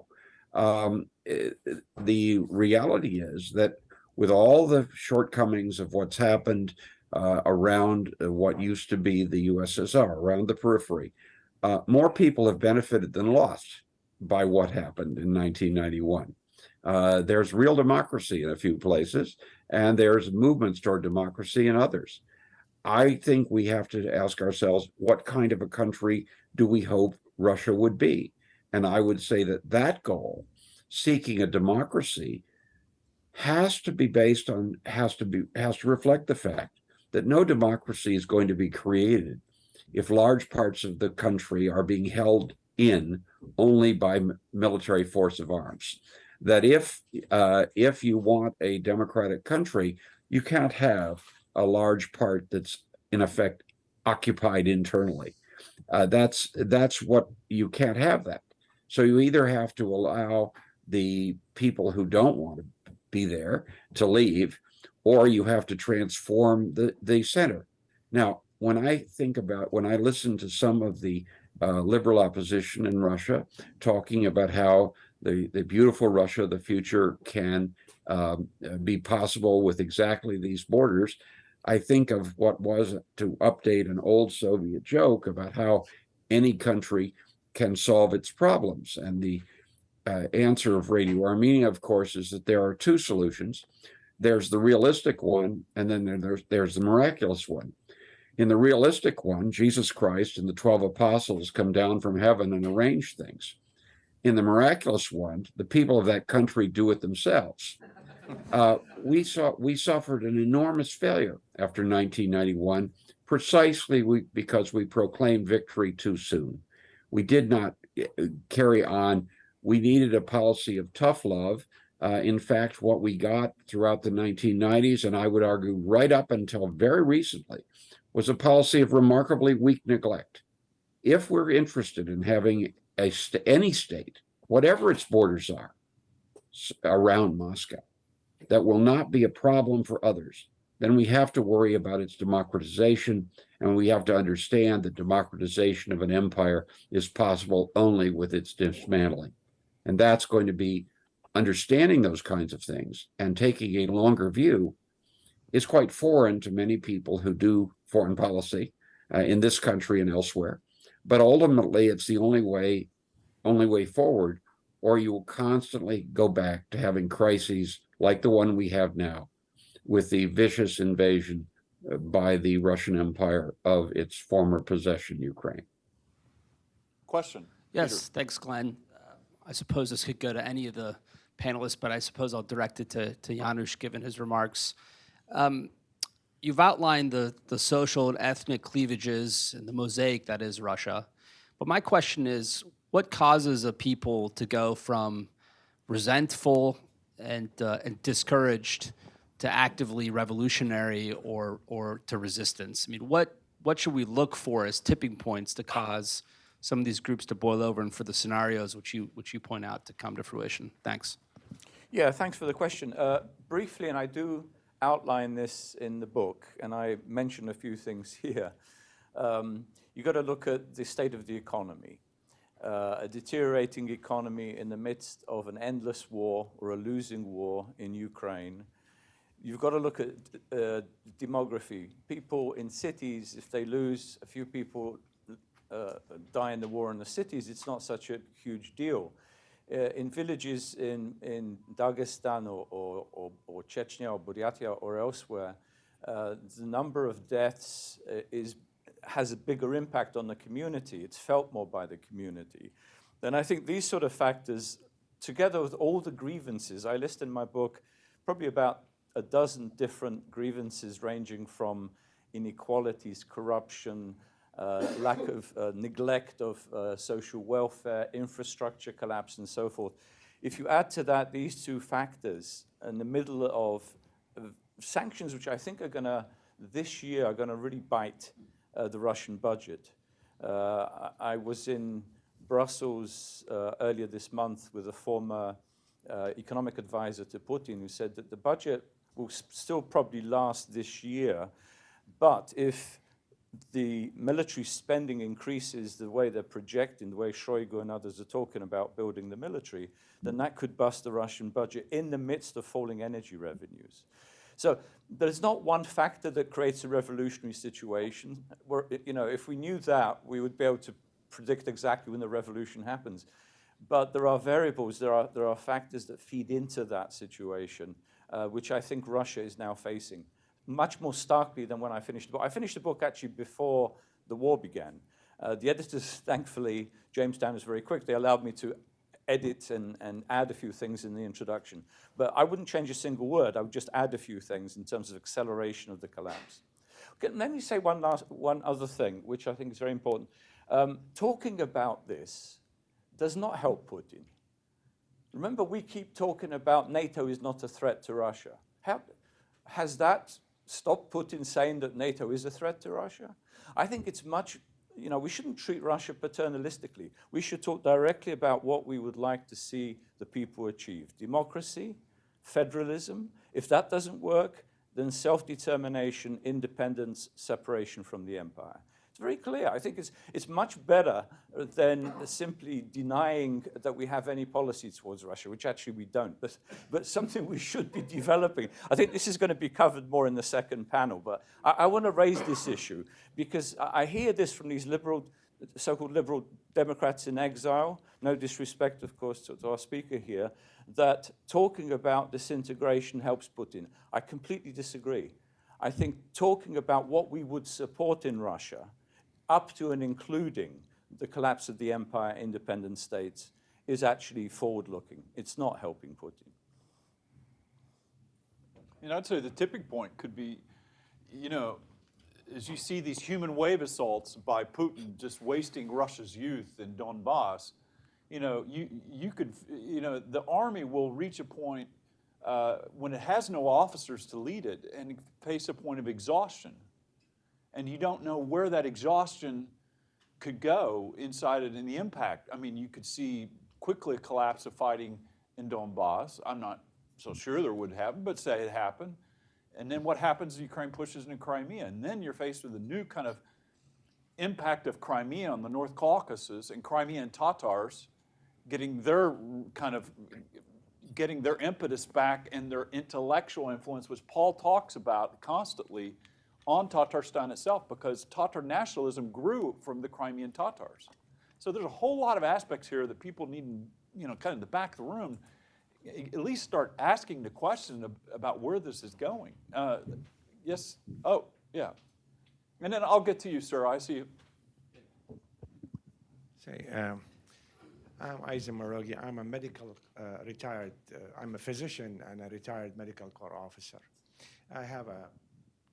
The reality is that with all the shortcomings of what's happened around what used to be the USSR, around the periphery, more people have benefited than lost by what happened in 1991. There's real democracy in a few places, and there's movements toward democracy in others. I think we have to ask ourselves, what kind of a country do we hope Russia would be? And I would say that that goal, seeking a democracy, has to be based on, has to reflect the fact that no democracy is going to be created if large parts of the country are being held in only by military force of arms. That if you want a democratic country, you can't have a large part that's in effect occupied internally. That's what you can't have that. So you either have to allow the people who don't want to be there to leave, or you have to transform the center. Now, when I listen to some of the liberal opposition in Russia talking about how the beautiful Russia of the future can be possible with exactly these borders, I think of what was, to update an old Soviet joke about how any country can solve its problems. And the answer of Radio Armenia, of course, is that there are two solutions. There's the realistic one, and then there's the miraculous one. In the realistic one, Jesus Christ and the 12 apostles come down from heaven and arrange things. In the miraculous one, the people of that country do it themselves. We suffered an enormous failure after 1991, precisely because we proclaimed victory too soon. We did not carry on. We needed a policy of tough love. In fact, what we got throughout the 1990s, and I would argue right up until very recently, was a policy of remarkably weak neglect. if we're interested in having any state, whatever its borders are, around Moscow, that will not be a problem for others, then we have to worry about its democratization, and we have to understand that democratization of an empire is possible only with its dismantling. And that's going to be understanding those kinds of things and taking a longer view is quite foreign to many people who do foreign policy in this country and elsewhere. But ultimately, it's the only way forward, or you will constantly go back to having crises like the one we have now, with the vicious invasion by the Russian Empire of its former possession, Ukraine. Question? Yes, thanks, Glenn. I suppose this could go to any of the panelists, but I suppose I'll direct it to Janusz, given his remarks. You've outlined the social and ethnic cleavages and the mosaic that is Russia. But my question is, what causes a people to go from resentful and discouraged to actively revolutionary or to resistance? I mean, what should we look for as tipping points to cause some of these groups to boil over and for the scenarios which you point out to come to fruition? Thanks. Yeah, thanks for the question. Briefly, and I do outline this in the book, and I mention a few things here. You've got to look at the state of the economy. A deteriorating economy in the midst of an endless war or a losing war in Ukraine. You've got to look at demography. People in cities, if they lose a few people die in the war in the cities, it's not such a huge deal. In villages in Dagestan or Chechnya or Buryatia or elsewhere, the number of deaths has a bigger impact on the community. It's felt more by the community. Then I think these sort of factors, together with all the grievances, I list in my book probably about a dozen different grievances ranging from inequalities, corruption, lack of neglect of social welfare, infrastructure collapse, and so forth. If you add to that these two factors in the middle of sanctions, which I think are going to, this year, are going to really bite the Russian budget. I was in Brussels earlier this month with a former economic advisor to Putin who said that the budget will still probably last this year, but if the military spending increases the way they're projecting, the way Shoigu and others are talking about building the military, then that could bust the Russian budget in the midst of falling energy revenues. So there's not one factor that creates a revolutionary situation. If we knew that, we would be able to predict exactly when the revolution happens. But there are variables, there are factors that feed into that situation, which I think Russia is now facing, much more starkly than when I finished the book. I finished the book actually before the war began. The editors, thankfully, Jamestown is very quick. They allowed me to edit and add a few things in the introduction. But I wouldn't change a single word. I would just add a few things in terms of acceleration of the collapse. Okay, let me say one other thing, which I think is very important. Talking about this does not help Putin. Remember, we keep talking about NATO is not a threat to Russia. Has that stopped Putin saying that NATO is a threat to Russia? I think it's much, we shouldn't treat Russia paternalistically. We should talk directly about what we would like to see the people achieve. Democracy, federalism. If that doesn't work, then self-determination, independence, separation from the empire. It's very clear. I think it's much better than simply denying that we have any policy towards Russia, which actually we don't, but something we should be developing. I think this is going to be covered more in the second panel, but I want to raise this issue because I hear this from these so-called liberal Democrats in exile, no disrespect, of course, to our speaker here, that talking about disintegration helps Putin. I completely disagree. I think talking about what we would support in Russia, up to and including the collapse of the empire, independent states, is actually forward-looking. It's not helping Putin. And I'd say the tipping point could be, as you see these human wave assaults by Putin just wasting Russia's youth in Donbass, you could, the army will reach a point when it has no officers to lead it and face a point of exhaustion. And you don't know where that exhaustion could go inside it and the impact. I mean, you could see quickly a collapse of fighting in Donbass. I'm not so sure there would happen, but say it happened. And then what happens? Ukraine pushes into Crimea, and then you're faced with a new kind of impact of Crimea on the North Caucasus and Crimean Tatars getting their impetus back and their intellectual influence, which Paul talks about constantly on Tatarstan itself, because Tatar nationalism grew from the Crimean Tatars. So there's a whole lot of aspects here that people need, kind of in the back of the room, at least start asking the question about where this is going. Yes, oh, yeah. And then I'll get to you, sir, I see you. I'm Isaac Marogi. I'm a medical retired, I'm a physician and a retired medical corps officer. I have a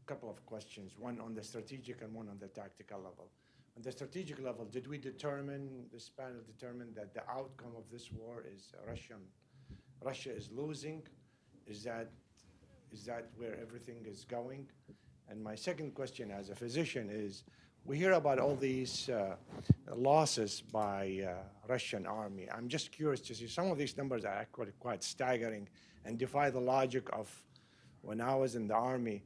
couple of questions, one on the strategic and one on the tactical level. On the strategic level, did we determine, this panel determined that the outcome of this war is Russia is losing? Is that where everything is going? And my second question as a physician is, we hear about all these losses by Russian army. I'm just curious to see, some of these numbers are actually quite staggering and defy the logic of, when I was in the army,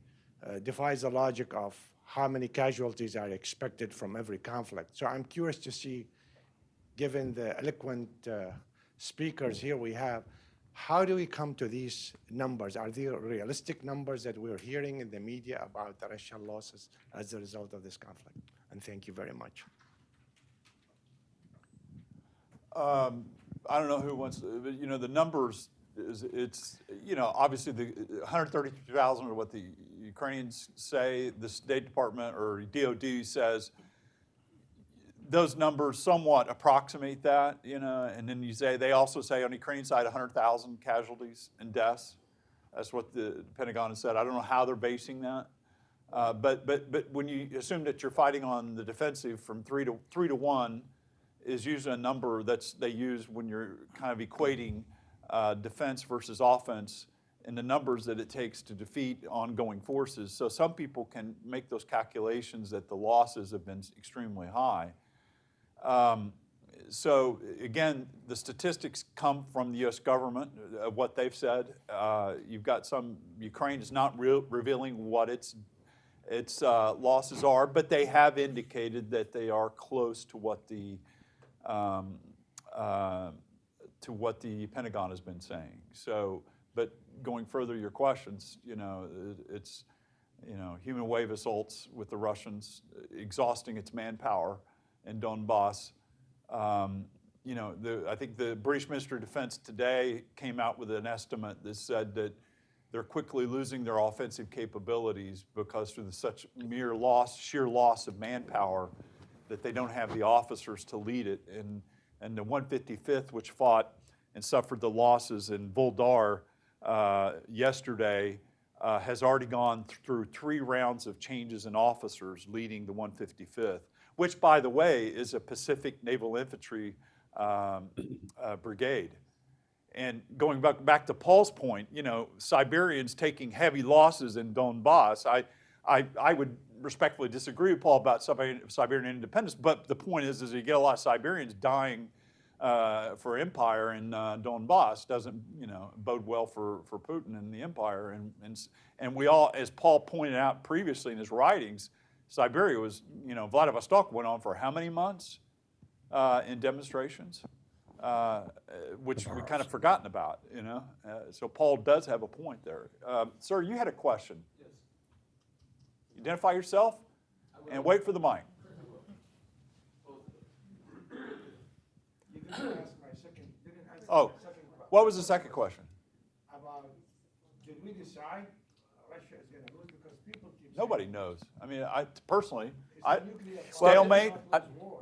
defies the logic of how many casualties are expected from every conflict. So I'm curious to see, given the eloquent speakers here we have, how do we come to these numbers? Are they realistic numbers that we're hearing in the media about the Russian losses as a result of this conflict? And thank you very much. I don't know who wants to, but, the numbers, it's obviously the 132,000 are what the Ukrainians say, the State Department or DOD says. Those numbers somewhat approximate that, and then they also say on the Ukrainian side 100,000 casualties and deaths. That's what the Pentagon has said. I don't know how they're basing that, but when you assume that you're fighting on the defensive, from 3 to 1 is usually a number they use when you're kind of equating defense versus offense and the numbers that it takes to defeat ongoing forces. So some people can make those calculations that the losses have been extremely high. So again, the statistics come from the U.S. government, what they've said. You've got Ukraine is not revealing what its losses are, but they have indicated that they are close to what the Pentagon has been saying. So, but going further to your questions, it's human wave assaults with the Russians, exhausting its manpower in Donbass. I think the British Ministry of Defense today came out with an estimate that said that they're quickly losing their offensive capabilities because through such sheer loss of manpower that they don't have the officers to lead it. And the 155th, which fought and suffered the losses in Voldar yesterday, has already gone through 3 rounds of changes in officers leading the 155th. Which, by the way, is a Pacific Naval Infantry brigade. And going back to Paul's point, Siberians taking heavy losses in Donbass, I would respectfully disagree with Paul about Siberian independence, but the point is you get a lot of Siberians dying for empire in Donbass doesn't, bode well for Putin and the empire. And we all, as Paul pointed out previously in his writings, Siberia was, Vladivostok went on for how many months in demonstrations, which we kind of forgotten about, So Paul does have a point there. Sir, you had a question. Yes. Identify yourself and wait for the mic. You didn't ask my second question. What was the second question? About, did we decide Russia is going to lose? Because people keep Nobody knows. I mean, I personally, stalemate.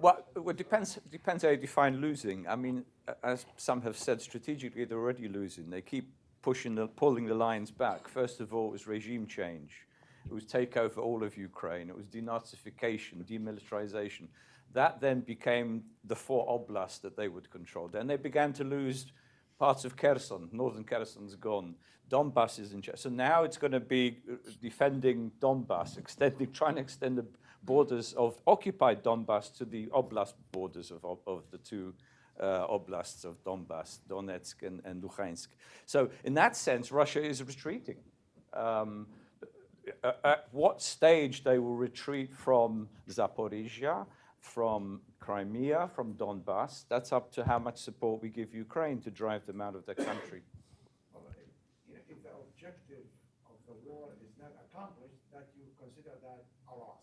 Well, it depends how you define losing. I mean, as some have said, strategically they're already losing. They keep pulling the lines back. First of all, it was regime change. It was take over all of Ukraine. It was denazification, demilitarization. That then became the 4 oblasts that they would control. Then they began to lose parts of Kherson. Northern Kherson's gone. Donbass is in check. So now it's going to be defending Donbass, trying to extend the borders of occupied Donbass to the oblast borders of the two oblasts of Donbass, Donetsk and Luhansk. So in that sense, Russia is retreating. At what stage they will retreat from Zaporizhia, from Crimea, from Donbass, that's up to how much support we give Ukraine to drive them out of their country. If the objective of the war is not accomplished, that you consider that a loss.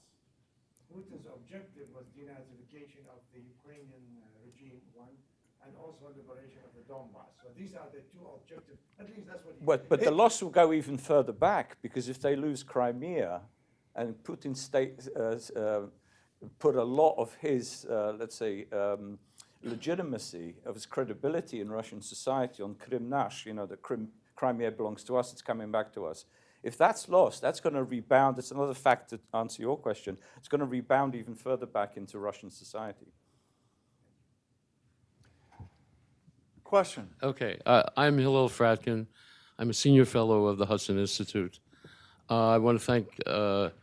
Putin's objective was denazification of the Ukrainian regime, one, and also liberation of the Donbass. So these are the two objectives. At least that's what he said. But the loss will go even further back, because if they lose Crimea and Putin put a lot of his, let's say, legitimacy, of his credibility in Russian society on Krim Nash, the Crimea belongs to us, it's coming back to us. If that's lost, that's going to rebound. It's another fact to answer your question. It's going to rebound even further back into Russian society. Question. Okay, I'm Hillel Fratkin. I'm a senior fellow of the Hudson Institute. I want to thank the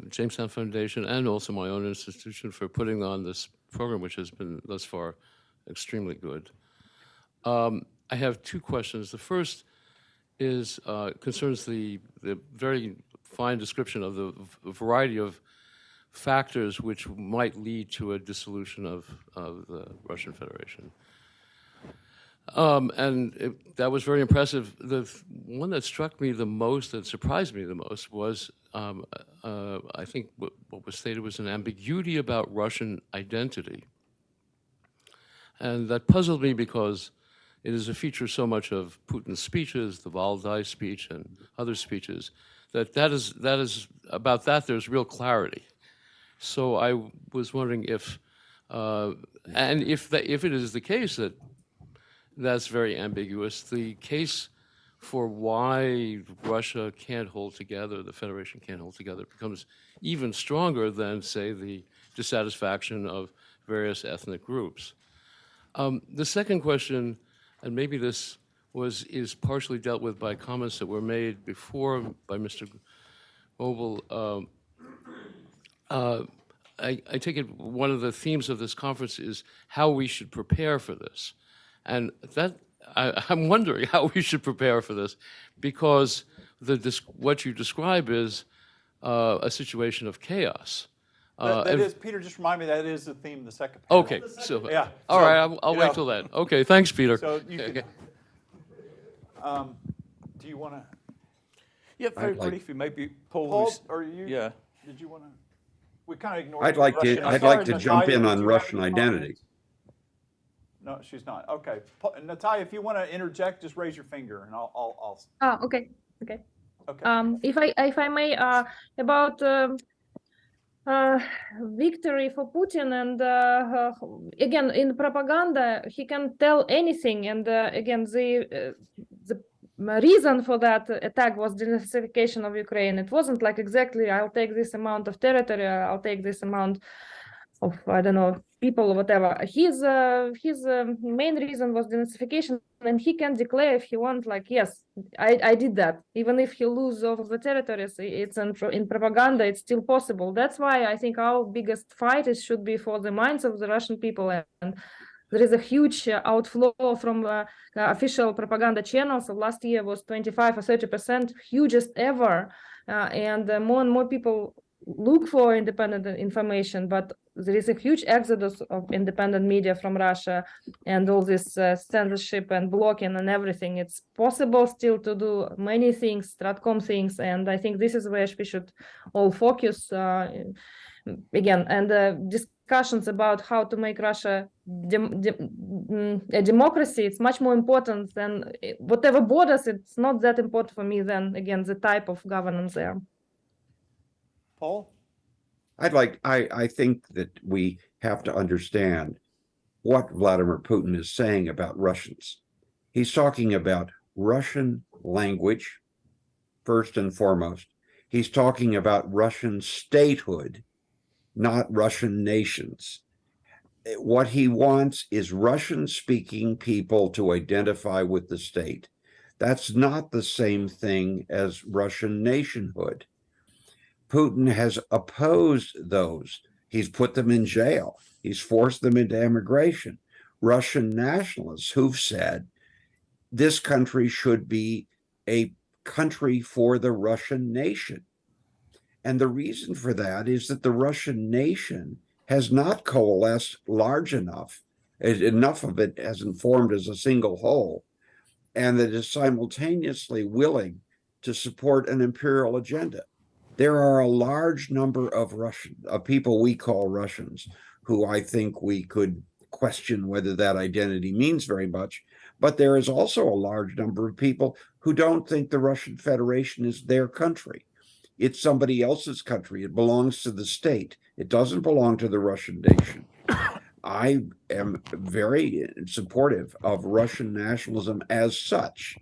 Jamestown Foundation and also my own institution for putting on this program, which has been thus far extremely good. I have two questions. The first is concerns the very fine description of the variety of factors which might lead to a dissolution of the Russian Federation. That was very impressive. The one that struck me the most, that surprised me the most, was I think what was stated was an ambiguity about Russian identity. And that puzzled me because it is a feature so much of Putin's speeches, the Valdai speech and other speeches, that is about that there's real clarity. So I was wondering if if it is the case that that's very ambiguous, the case for why Russia can't hold together, the Federation can't hold together, becomes even stronger than, say, the dissatisfaction of various ethnic groups. The second question, and maybe this is partially dealt with by comments that were made before by Mr. Goebel. I take it one of the themes of this conference is how we should prepare for this. And that I'm wondering how we should prepare for this, because what you describe is a situation of chaos. That is, Peter, just remind me, that is the theme of the second panel. Okay, so, yeah. All right, I'll wait till then. Okay, thanks, Peter. So you Okay. do you want to? Yeah, very briefly, maybe Paul. Paul, or you? Yeah. Did you want to? We kind of ignored. I'd like to jump in on Russian identity. No, she's not. Okay, Natalia, if you want to interject, just raise your finger, and I'll. Okay. Okay. If I may, about victory for Putin, and again, in propaganda, he can tell anything, and again, the reason for that attack was denazification of Ukraine. It wasn't like exactly, I'll take this amount of territory, I'll take this amount of, I don't know, people or whatever. His main reason was denazification, and he can declare if he wants, like, yes, I did that. Even if he loses all of the territories, it's in propaganda, it's still possible. That's why I think our biggest fight should be for the minds of the Russian people. And there is a huge outflow from official propaganda channels. So last year was 25 or 30%, hugest ever. And more and more people look for independent information, but there is a huge exodus of independent media from Russia, and all this censorship and blocking and everything. It's possible still to do many things, Stratcom things, and I think this is where we should all focus again. And discussions about how to make Russia a democracy, it's much more important than whatever borders. It's not that important for me than, again, the type of governance there. Paul? I think that we have to understand what Vladimir Putin is saying about Russians. He's talking about Russian language, first and foremost. He's talking about Russian statehood, not Russian nations. What he wants is Russian-speaking people to identify with the state. That's not the same thing as Russian nationhood. Putin has opposed those. He's put them in jail. He's forced them into emigration. Russian nationalists who've said this country should be a country for the Russian nation. And the reason for that is that the Russian nation has not coalesced large enough of it hasn't formed as a single whole, and that is simultaneously willing to support an imperial agenda. There are a large number of people we call Russians, who I think we could question whether that identity means very much. But there is also a large number of people who don't think the Russian Federation is their country. It's somebody else's country. It belongs to the state. It doesn't belong to the Russian nation. I am very supportive of Russian nationalism as such,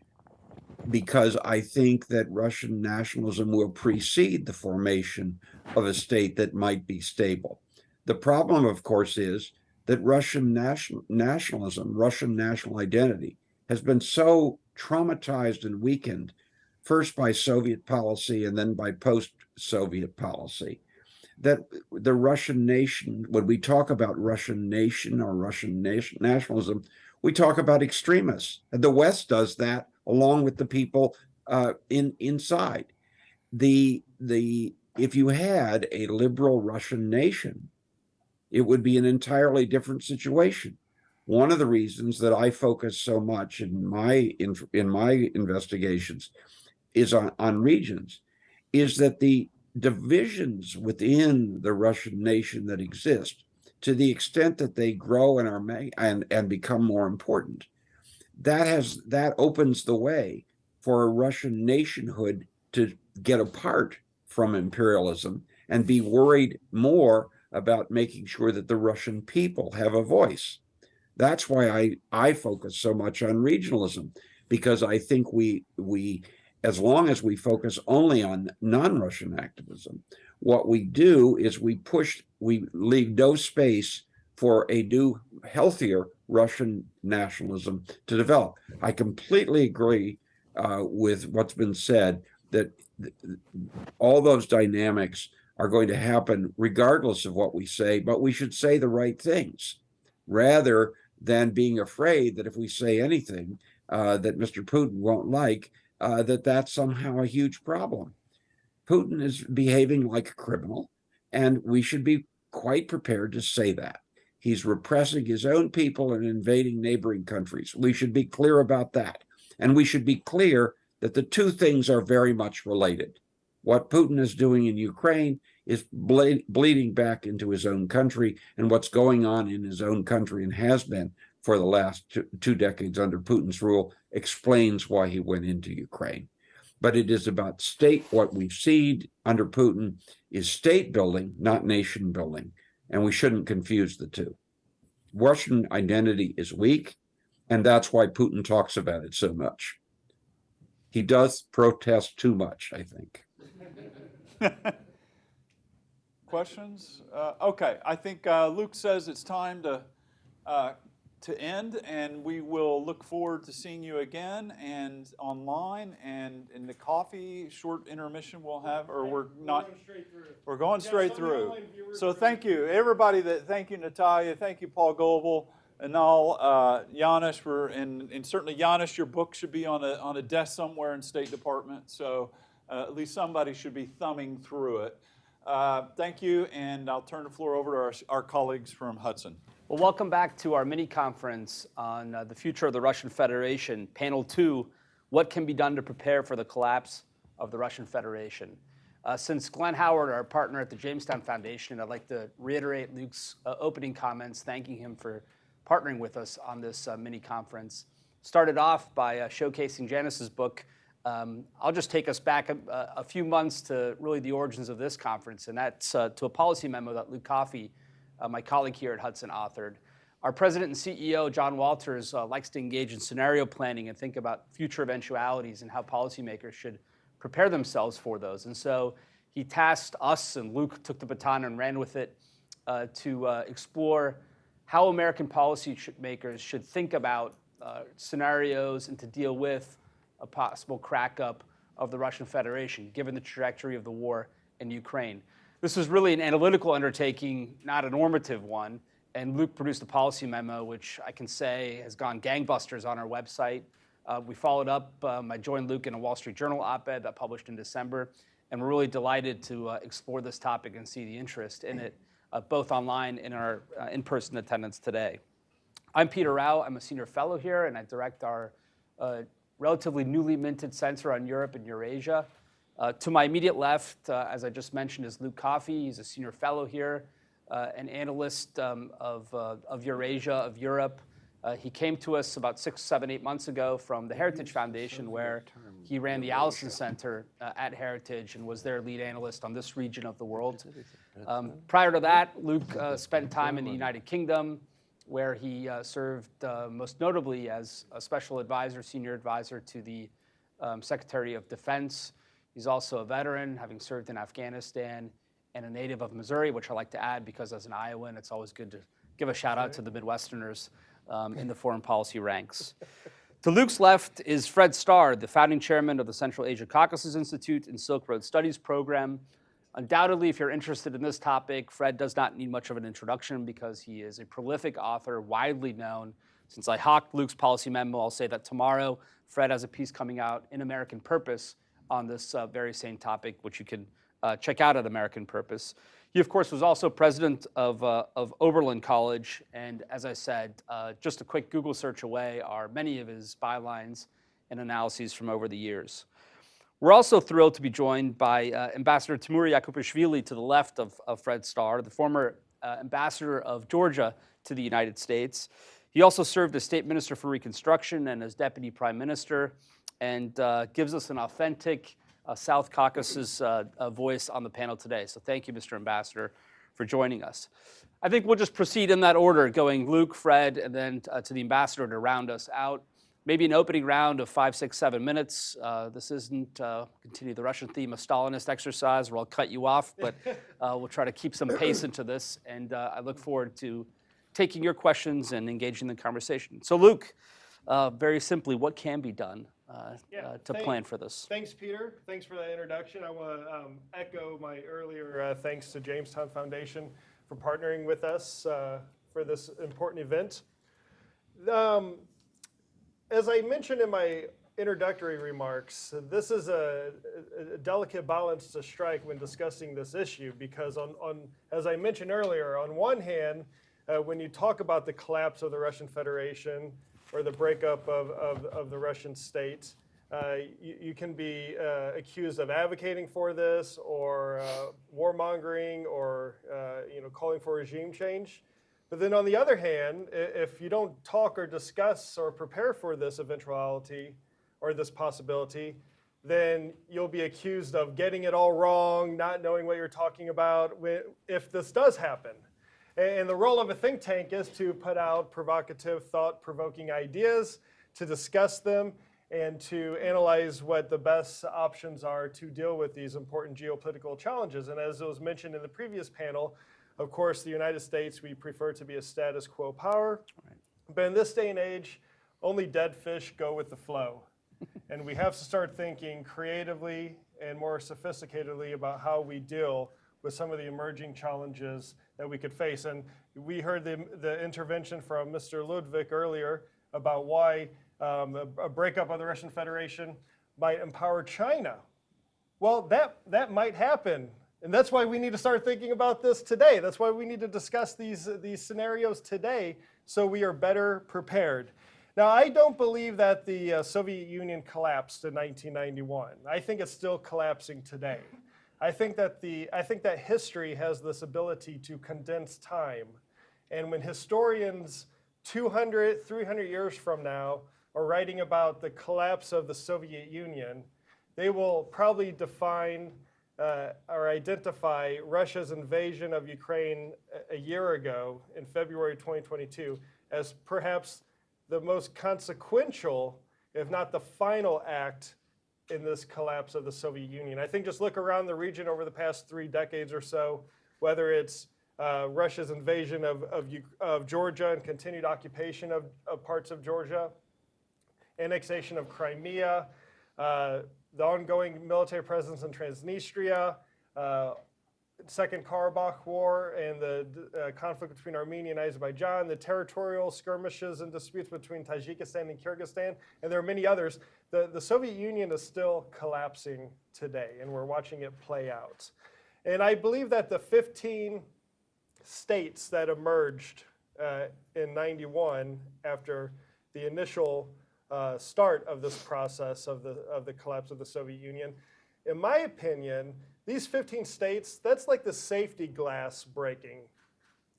because I think that Russian nationalism will precede the formation of a state that might be stable. The problem, of course, is that Russian nationalism, Russian national identity, has been so traumatized and weakened, first by Soviet policy and then by post-Soviet policy, that the Russian nation, when we talk about Russian nation or Russian nationalism, we talk about extremists. And the West does that along with the people inside. If you had a liberal Russian nation, it would be an entirely different situation. One of the reasons that I focus so much in my investigations is on regions, is that the divisions within the Russian nation that exist, to the extent that they grow and become more important, that opens the way for a Russian nationhood to get apart from imperialism and be worried more about making sure that the Russian people have a voice. That's why I focus so much on regionalism, because I think we as long as we focus only on non-Russian activism, what we do is we leave no space for a new, healthier Russian nationalism to develop. I completely agree with what's been said, that all those dynamics are going to happen regardless of what we say, but we should say the right things, rather than being afraid that if we say anything that Mr. Putin won't like, that's somehow a huge problem. Putin is behaving like a criminal, and we should be quite prepared to say that. He's repressing his own people and invading neighboring countries. We should be clear about that. And we should be clear that the two things are very much related. What Putin is doing in Ukraine is bleeding back into his own country, and what's going on in his own country and has been for the last two decades under Putin's rule explains why he went into Ukraine. But it is about what we've seen under Putin is state building, not nation building, and we shouldn't confuse the two. Russian identity is weak, and that's why Putin talks about it so much. He does protest too much, I think. Questions? Okay, I think Luke says it's time to end, and we will look forward to seeing you again and online and in the coffee short intermission we'll have, or we're not. We're going straight through. So thank you, everybody. Thank you, Natalia. Thank you, Paul Goebel, Anal, Janusz. And certainly Janusz, your book should be on a desk somewhere in State Department. So at least somebody should be thumbing through it. Thank you, and I'll turn the floor over to our colleagues from Hudson. Well, welcome back to our mini-conference on the future of the Russian Federation, Panel 2, What Can Be Done to Prepare for the Collapse of the Russian Federation. Since Glenn Howard, our partner at the Jamestown Foundation, I'd like to reiterate Luke's opening comments, thanking him for partnering with us on this mini-conference. Started off by showcasing Janice's book. I'll just take us back a few months to really the origins of this conference, and that's to a policy memo that Luke Coffey, my colleague here at Hudson, authored. Our president and CEO, John Walters, likes to engage in scenario planning and think about future eventualities and how policymakers should prepare themselves for those. And so he tasked us, and Luke took the baton and ran with it, to explore how American policymakers should think about scenarios and to deal with a possible crack up of the Russian Federation, given the trajectory of the war in Ukraine. This was really an analytical undertaking, not a normative one. And Luke produced a policy memo, which I can say has gone gangbusters on our website. We followed up. I joined Luke in a Wall Street Journal op-ed that published in December. And we're really delighted to explore this topic and see the interest in it, both online and our in-person attendance today. I'm Peter Rao. I'm a senior fellow here, and I direct our relatively newly minted Center on Europe and Eurasia. To my immediate left, as I just mentioned, is Luke Coffey. He's a senior fellow here, an analyst of Eurasia, of Europe. He came to us about 6, 7, 8 months ago from the Heritage Foundation, where he ran the Allison Center at Heritage and was their lead analyst on this region of the world. Prior to that, Luke spent time in the United Kingdom, where he served most notably as a special advisor, senior advisor to the Secretary of Defense. He's also a veteran, having served in Afghanistan, and a native of Missouri, which I like to add because as an Iowan, it's always good to give a shout out to the Midwesterners in the foreign policy ranks. To Luke's left is Fred Starr, the founding chairman of the Central Asia Caucasus Institute and Silk Road Studies program. Undoubtedly, if you're interested in this topic, Fred does not need much of an introduction because he is a prolific author, widely known. Since I hawked Luke's policy memo, I'll say that tomorrow, Fred has a piece coming out in American Purpose on this very same topic, which you can check out at American Purpose. He, of course, was also president of Oberlin College, and as I said, just a quick Google search away are many of his bylines and analyses from over the years. We're also thrilled to be joined by Ambassador Timur Yakubishvili to the left of Fred Starr, the former ambassador of Georgia to the United States. He also served as State Minister for Reconstruction and as Deputy Prime Minister, and gives us an authentic South Caucasus voice on the panel today. So thank you, Mr. Ambassador, for joining us. I think we'll just proceed in that order, going Luke, Fred, and then to the ambassador to round us out. Maybe an opening round of 5, 6, 7 minutes. This isn't continue the Russian theme of Stalinist exercise where I'll cut you off, but we'll try to keep some pace into this. And I look forward to taking your questions and engaging in the conversation. So Luke, very simply, what can be done to plan for this? Thanks, Peter. Thanks for that introduction. I want to echo my earlier thanks to Jamestown Foundation for partnering with us for this important event. As I mentioned in my introductory remarks, this is a delicate balance to strike when discussing this issue because as I mentioned earlier, on one hand, when you talk about the collapse of the Russian Federation or the breakup of the Russian state, you can be accused of advocating for this or warmongering or calling for regime change. But then on the other hand, if you don't talk or discuss or prepare for this eventuality or this possibility, then you'll be accused of getting it all wrong, not knowing what you're talking about if this does happen. And the role of a think tank is to put out provocative, thought-provoking ideas, to discuss them, and to analyze what the best options are to deal with these important geopolitical challenges. And as was mentioned in the previous panel, of course, the United States, we prefer to be a status quo power. Right. But in this day and age, only dead fish go with the flow. And we have to start thinking creatively and more sophisticatedly about how we deal with some of the emerging challenges that we could face. And we heard the intervention from Mr. Ludwig earlier about why a breakup of the Russian Federation might empower China. Well, that might happen. And that's why we need to start thinking about this today. That's why we need to discuss these scenarios today so we are better prepared. Now, I don't believe that the Soviet Union collapsed in 1991. I think it's still collapsing today. I think that history has this ability to condense time. And when historians 200, 300 years from now are writing about the collapse of the Soviet Union, they will probably define or identify Russia's invasion of Ukraine a year ago in February 2022 as perhaps the most consequential, if not the final act in this collapse of the Soviet Union. I think just look around the region over the past 3 decades or so, whether it's Russia's invasion of Georgia and continued occupation of parts of Georgia, annexation of Crimea, the ongoing military presence in Transnistria, Second Karabakh War and the conflict between Armenia and Azerbaijan, the territorial skirmishes and disputes between Tajikistan and Kyrgyzstan, and there are many others. The Soviet Union is still collapsing today, and we're watching it play out. And I believe that the 15 states that emerged in '91 after the initial start of this process of the collapse of the Soviet Union, in my opinion, these 15 states, that's like the safety glass breaking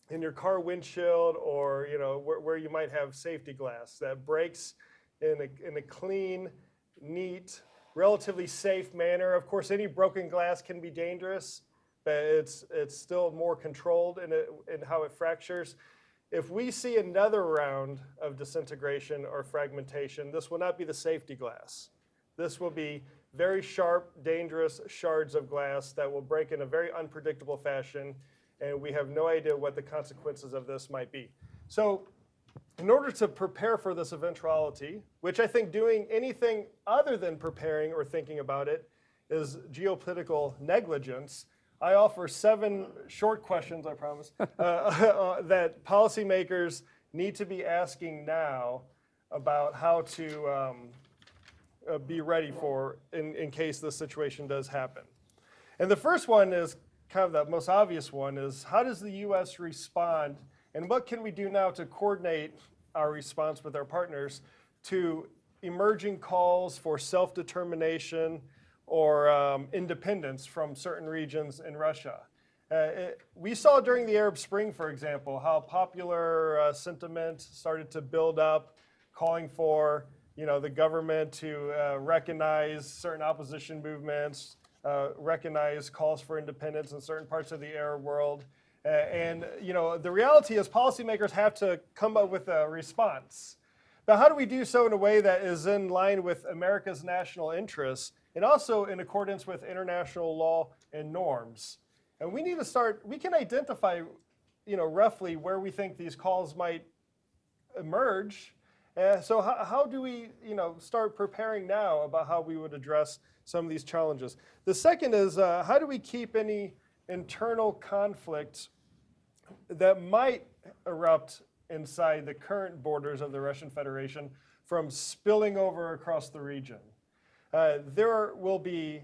in your car windshield, or where you might have safety glass that breaks in a clean, neat, relatively safe manner. Of course, any broken glass can be dangerous, but it's still more controlled in how it fractures. If we see another round of disintegration or fragmentation, this will not be the safety glass. This will be very sharp, dangerous shards of glass that will break in a very unpredictable fashion, and we have no idea what the consequences of this might be. So in order to prepare for this eventuality, which I think doing anything other than preparing or thinking about it is geopolitical negligence, I offer 7 short questions, I promise, that policymakers need to be asking now about how to be ready for in case this situation does happen. And the first one is kind of the most obvious one, is how does the U.S. respond, and what can we do now to coordinate our response with our partners to emerging calls for self-determination or independence from certain regions in Russia? We saw during the Arab Spring, for example, how popular sentiment started to build up, calling for the government to recognize certain opposition movements, recognize calls for independence in certain parts of the Arab world. And the reality is policymakers have to come up with a response. But how do we do so in a way that is in line with America's national interests and also in accordance with international law and norms? And we need to start, we can identify roughly where we think these calls might emerge. So how do we start preparing now about how we would address some of these challenges? The second is how do we keep any internal conflict that might erupt inside the current borders of the Russian Federation from spilling over across the region? There will be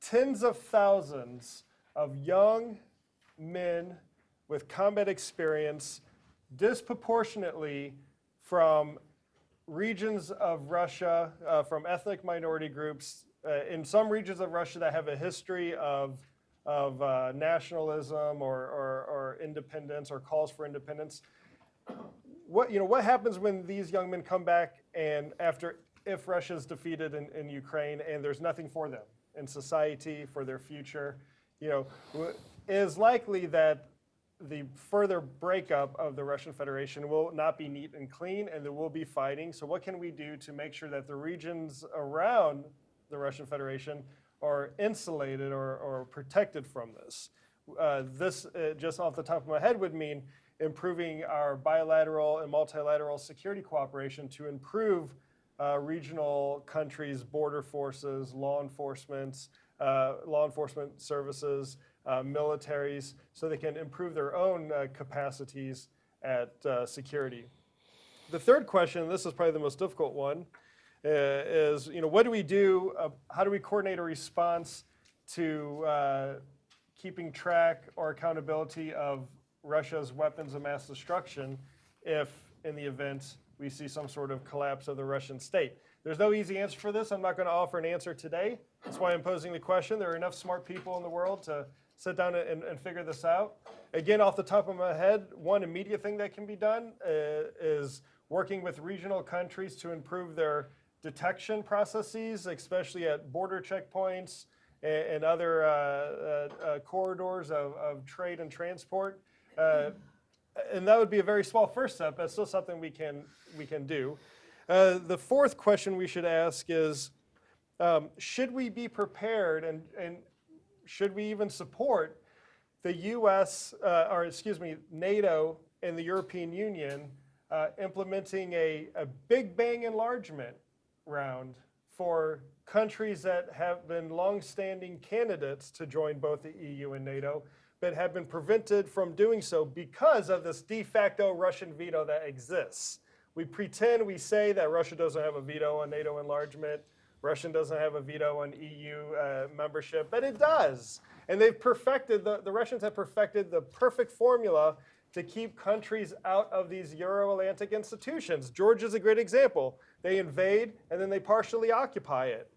tens of thousands of young men with combat experience disproportionately from regions of Russia, from ethnic minority groups, in some regions of Russia that have a history of nationalism or independence or calls for independence. What happens when these young men come back and if Russia is defeated in Ukraine and there's nothing for them in society for their future? It is likely that the further breakup of the Russian Federation will not be neat and clean, and there will be fighting. So what can we do to make sure that the regions around the Russian Federation are insulated or protected from this? This, just off the top of my head, would mean improving our bilateral and multilateral security cooperation to improve regional countries' border forces, law enforcement services, militaries, so they can improve their own capacities at security. The third question, this is probably the most difficult one, is what do we do? How do we coordinate a response to keeping track or accountability of Russia's weapons of mass destruction if, in the event, we see some sort of collapse of the Russian state? There's no easy answer for this. I'm not going to offer an answer today. That's why I'm posing the question. There are enough smart people in the world to sit down and figure this out. Again, off the top of my head, one immediate thing that can be done is working with regional countries to improve their detection processes, especially at border checkpoints and other corridors of trade and transport. And that would be a very small first step, but still something we can do. The fourth question we should ask is, should we be prepared and should we even support the U.S., NATO and the European Union implementing a big bang enlargement round for countries that have been longstanding candidates to join both the EU and NATO, but have been prevented from doing so because of this de facto Russian veto that exists. We pretend, we say that Russia doesn't have a veto on NATO enlargement, Russia doesn't have a veto on EU membership, but it does. And they've perfected, the Russians have perfected the perfect formula to keep countries out of these Euro-Atlantic institutions. Georgia's a great example. They invade and then they partially occupy it.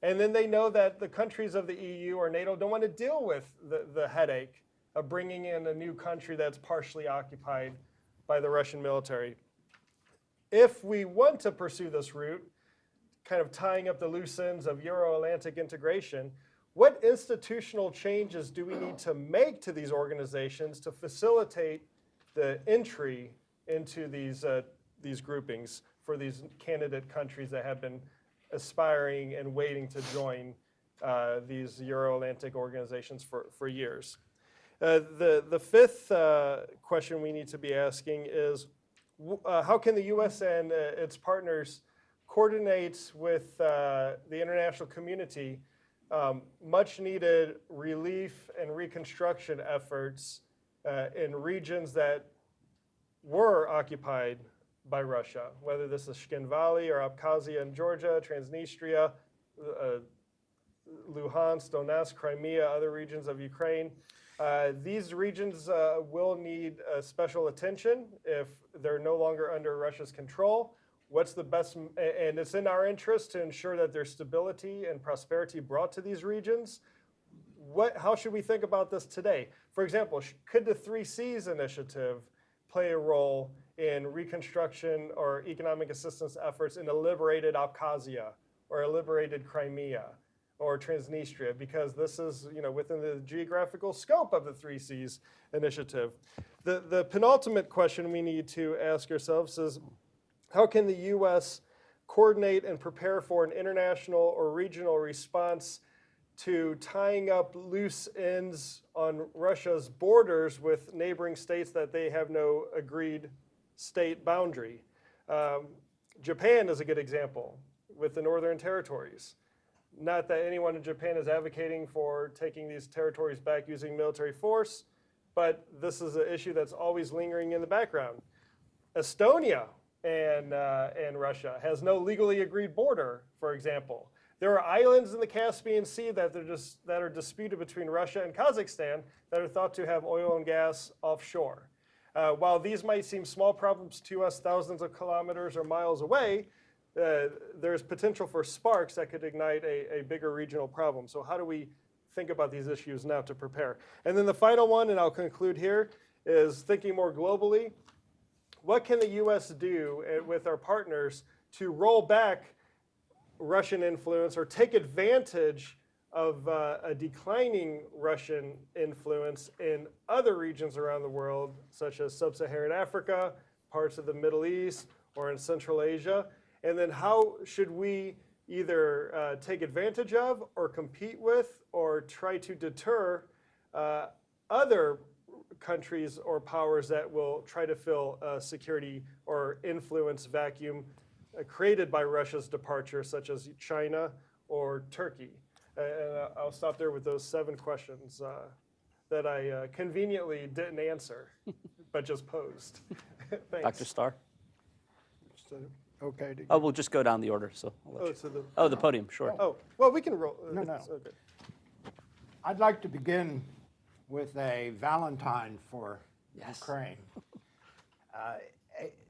And then they know that the countries of the EU or NATO don't want to deal with the headache of bringing in a new country that's partially occupied by the Russian military. If we want to pursue this route, kind of tying up the loose ends of Euro-Atlantic integration, what institutional changes do we need to make to these organizations to facilitate the entry into these groupings for these candidate countries that have been aspiring and waiting to join these Euro-Atlantic organizations for years? The fifth question we need to be asking is, how can the U.S. and its partners coordinate with the international community much needed relief and reconstruction efforts in regions that were occupied by Russia, whether this is Shkin Valley or Abkhazia and Georgia, Transnistria, Luhansk, Donetsk, Crimea, other regions of Ukraine. These regions will need special attention if they're no longer under Russia's control. What's the best, and it's in our interest to ensure that there's stability and prosperity brought to these regions. How should we think about this today? For example, could the 3Cs initiative play a role in reconstruction or economic assistance efforts in a liberated Abkhazia or a liberated Crimea or Transnistria? Because this is, within the geographical scope of the 3Cs initiative. The penultimate question we need to ask ourselves is, how can the U.S. coordinate and prepare for an international or regional response to tying up loose ends on Russia's borders with neighboring states that they have no agreed state boundary? Japan is a good example with the Northern Territories. Not that anyone in Japan is advocating for taking these territories back using military force, but this is an issue that's always lingering in the background. Estonia and Russia has no legally agreed border, for example. There are islands in the Caspian Sea that are disputed between Russia and Kazakhstan that are thought to have oil and gas offshore. While these might seem small problems to us thousands of kilometers or miles away, there's potential for sparks that could ignite a bigger regional problem. So how do we think about these issues now to prepare? And then the final one, and I'll conclude here, is thinking more globally. What can the U.S. do with our partners to roll back Russian influence or take advantage of a declining Russian influence in other regions around the world, such as sub-Saharan Africa, parts of the Middle East, or in Central Asia? And then how should we either take advantage of or compete with or try to deter other countries or powers that will try to fill a security or influence vacuum created by Russia's departure, such as China or Turkey? And I'll stop there with those 7 questions that I conveniently didn't answer, but just posed. Thanks. Dr. Starr? Okay. Oh, we'll just go down the order. So I'll let you. The podium, sure. Oh, well, we can roll. No. Okay. I'd like to begin with a Valentine for Ukraine.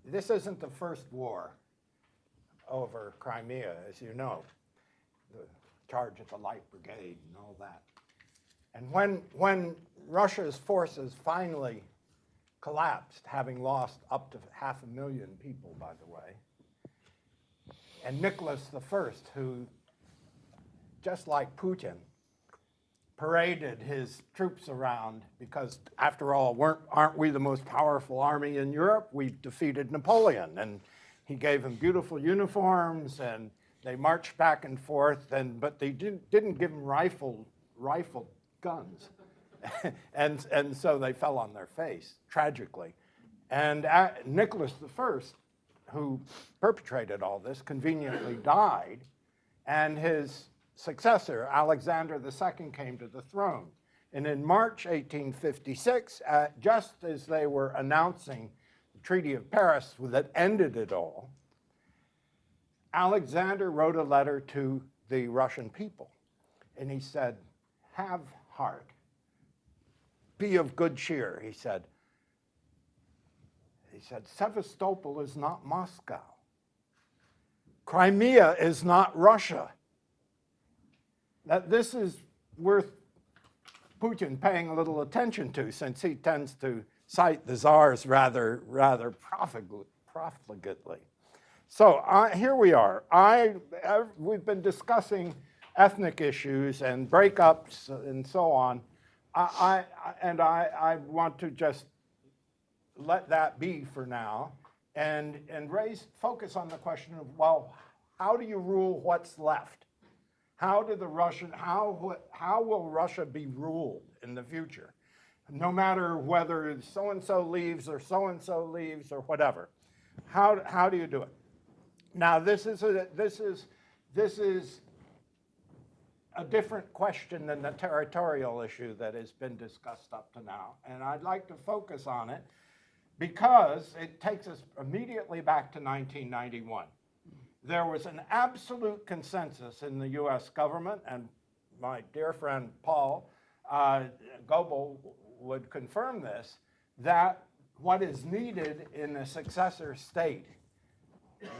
This isn't the first war over Crimea, as you know, the charge of the Light Brigade and all that. And when Russia's forces finally collapsed, having lost up to 500,000 people, by the way, and Nicholas I, who, just like Putin, paraded his troops around because, after all, aren't we the most powerful army in Europe? We defeated Napoleon, and he gave them beautiful uniforms, and they marched back and forth, but they didn't give them rifle guns, and so they fell on their face tragically. And Nicholas I, who perpetrated all this, conveniently died and his successor, Alexander II, came to the throne. And in March 1856, just as they were announcing the Treaty of Paris that ended it all, Alexander wrote a letter to the Russian people. And he said, have heart. Be of good cheer, he said. He said, Sevastopol is not Moscow. Crimea is not Russia. That this is worth Putin paying a little attention to, since he tends to cite the czars rather profligately. So here we are. We've been discussing ethnic issues and breakups and so on. I want to just let that be for now and focus on the question of, well, how do you rule what's left? How will Russia be ruled in the future? No matter whether so-and-so leaves or so-and-so leaves or whatever. How do you do it? Now, this is a different question than the territorial issue that has been discussed up to now. And I'd like to focus on it because it takes us immediately back to 1991. There was an absolute consensus in the US government, and my dear friend Paul Goebel would confirm this, that what is needed in a successor state,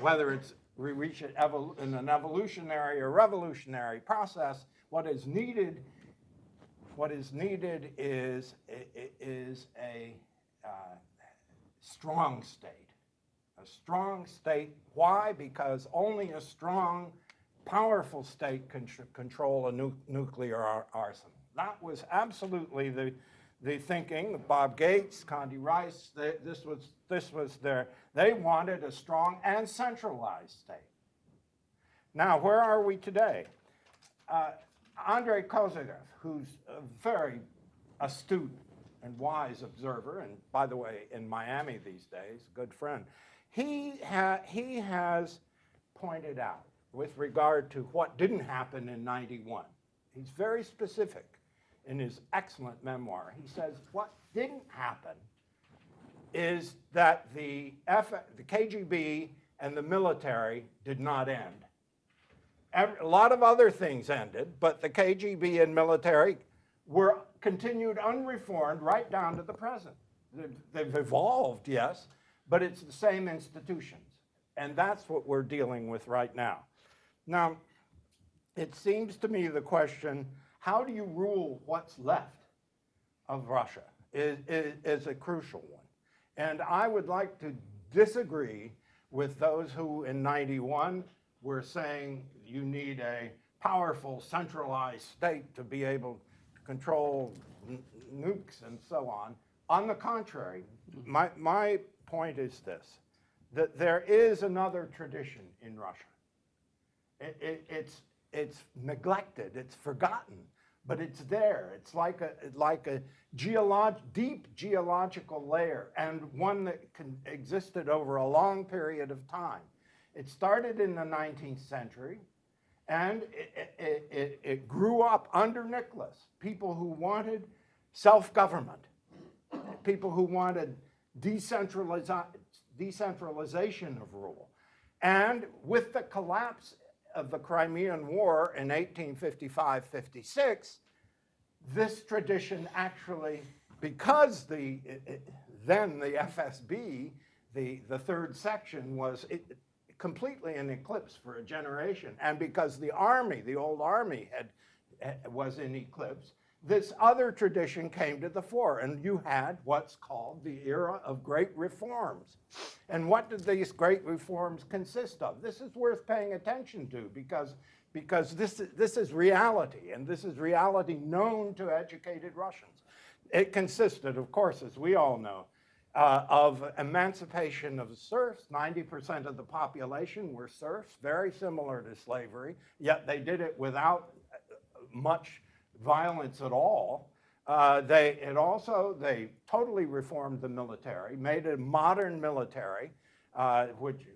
whether it's we reach it in an evolutionary or revolutionary process, what is needed is a strong state. A strong state. Why? Because only a strong, powerful state can control a nuclear arsenal. That was absolutely the thinking of Bob Gates, Condi Rice. This was they wanted a strong and centralized state. Now, where are we today? Andrei Kozyrev, who's a very astute and wise observer, and by the way, in Miami these days, good friend, he has pointed out with regard to what didn't happen in '91. He's very specific in his excellent memoir. He says what didn't happen is that the KGB and the military did not end. A lot of other things ended, but the KGB and military were continued unreformed right down to the present. They've evolved, yes, but it's the same institutions. And that's what we're dealing with right now. Now, it seems to me the question, how do you rule what's left of Russia is a crucial one. And I would like to disagree with those who in '91 were saying you need a powerful centralized state to be able to control nukes and so on. On the contrary, my point is this, that there is another tradition in Russia. It's neglected, it's forgotten, but it's there. It's like a deep geological layer, and one that existed over a long period of time. It started in the 19th century, and it grew up under Nicholas. People who wanted self-government, people who wanted decentralization of rule. And with the collapse of the Crimean War in 1855-56, this tradition actually, because then the FSB, the third section, was completely in eclipse for a generation, and because the army, the old army, was in eclipse, this other tradition came to the fore, and you had what's called the era of great reforms. And what did these great reforms consist of? This is worth paying attention to because this is reality, and this is reality known to educated Russians. It consisted, of course, as we all know, of emancipation of the serfs. 90% of the population were serfs, very similar to slavery, yet they did it without much violence at all. They totally reformed the military, made a modern military, which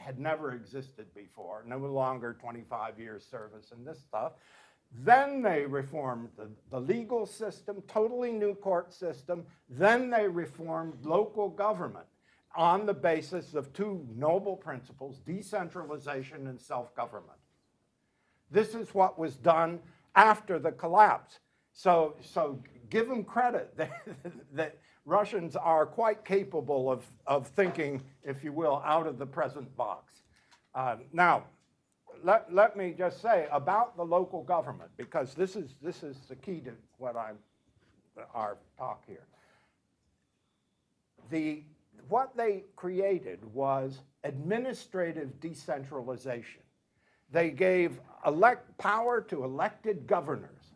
had never existed before, no longer 25 years service and this stuff. Then they reformed the legal system, totally new court system. Then they reformed local government on the basis of two noble principles, decentralization and self-government. This is what was done after the collapse. So give them credit that Russians are quite capable of thinking, if you will, out of the present box. Now, let me just say about the local government, because this is the key to our talk here. What they created was administrative decentralization. They gave power to elected governors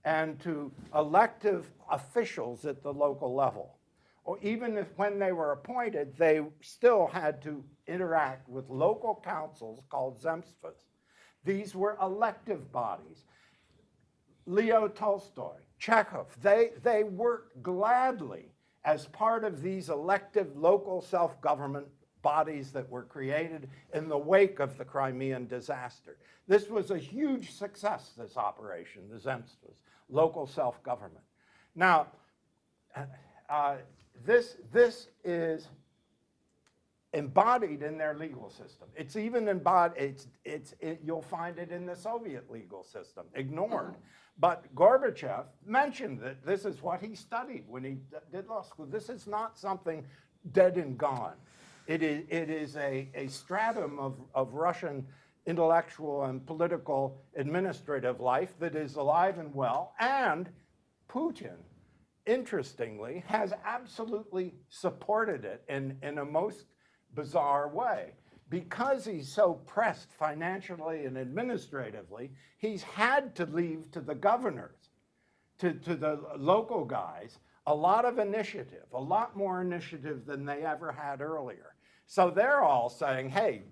and to elective officials at the local level. Or even if when they were appointed, they still had to interact with local councils called zemstvos. These were elective bodies. Leo Tolstoy, Chekhov, they worked gladly as part of these elective local self-government bodies that were created in the wake of the Crimean disaster. This was a huge success, this operation, the zemstvos, local self-government. Now, this is embodied in their legal system. It's even embodied, you'll find it in the Soviet legal system, ignored. But Gorbachev mentioned that this is what he studied when he did law school. This is not something dead and gone. It is a stratum of Russian intellectual and political administrative life that is alive and well. And Putin, interestingly, has absolutely supported it in a most bizarre way. Because he's so pressed financially and administratively, he's had to leave to the governors, to the local guys, a lot of initiative, a lot more initiative than they ever had earlier. So they're all saying, hey,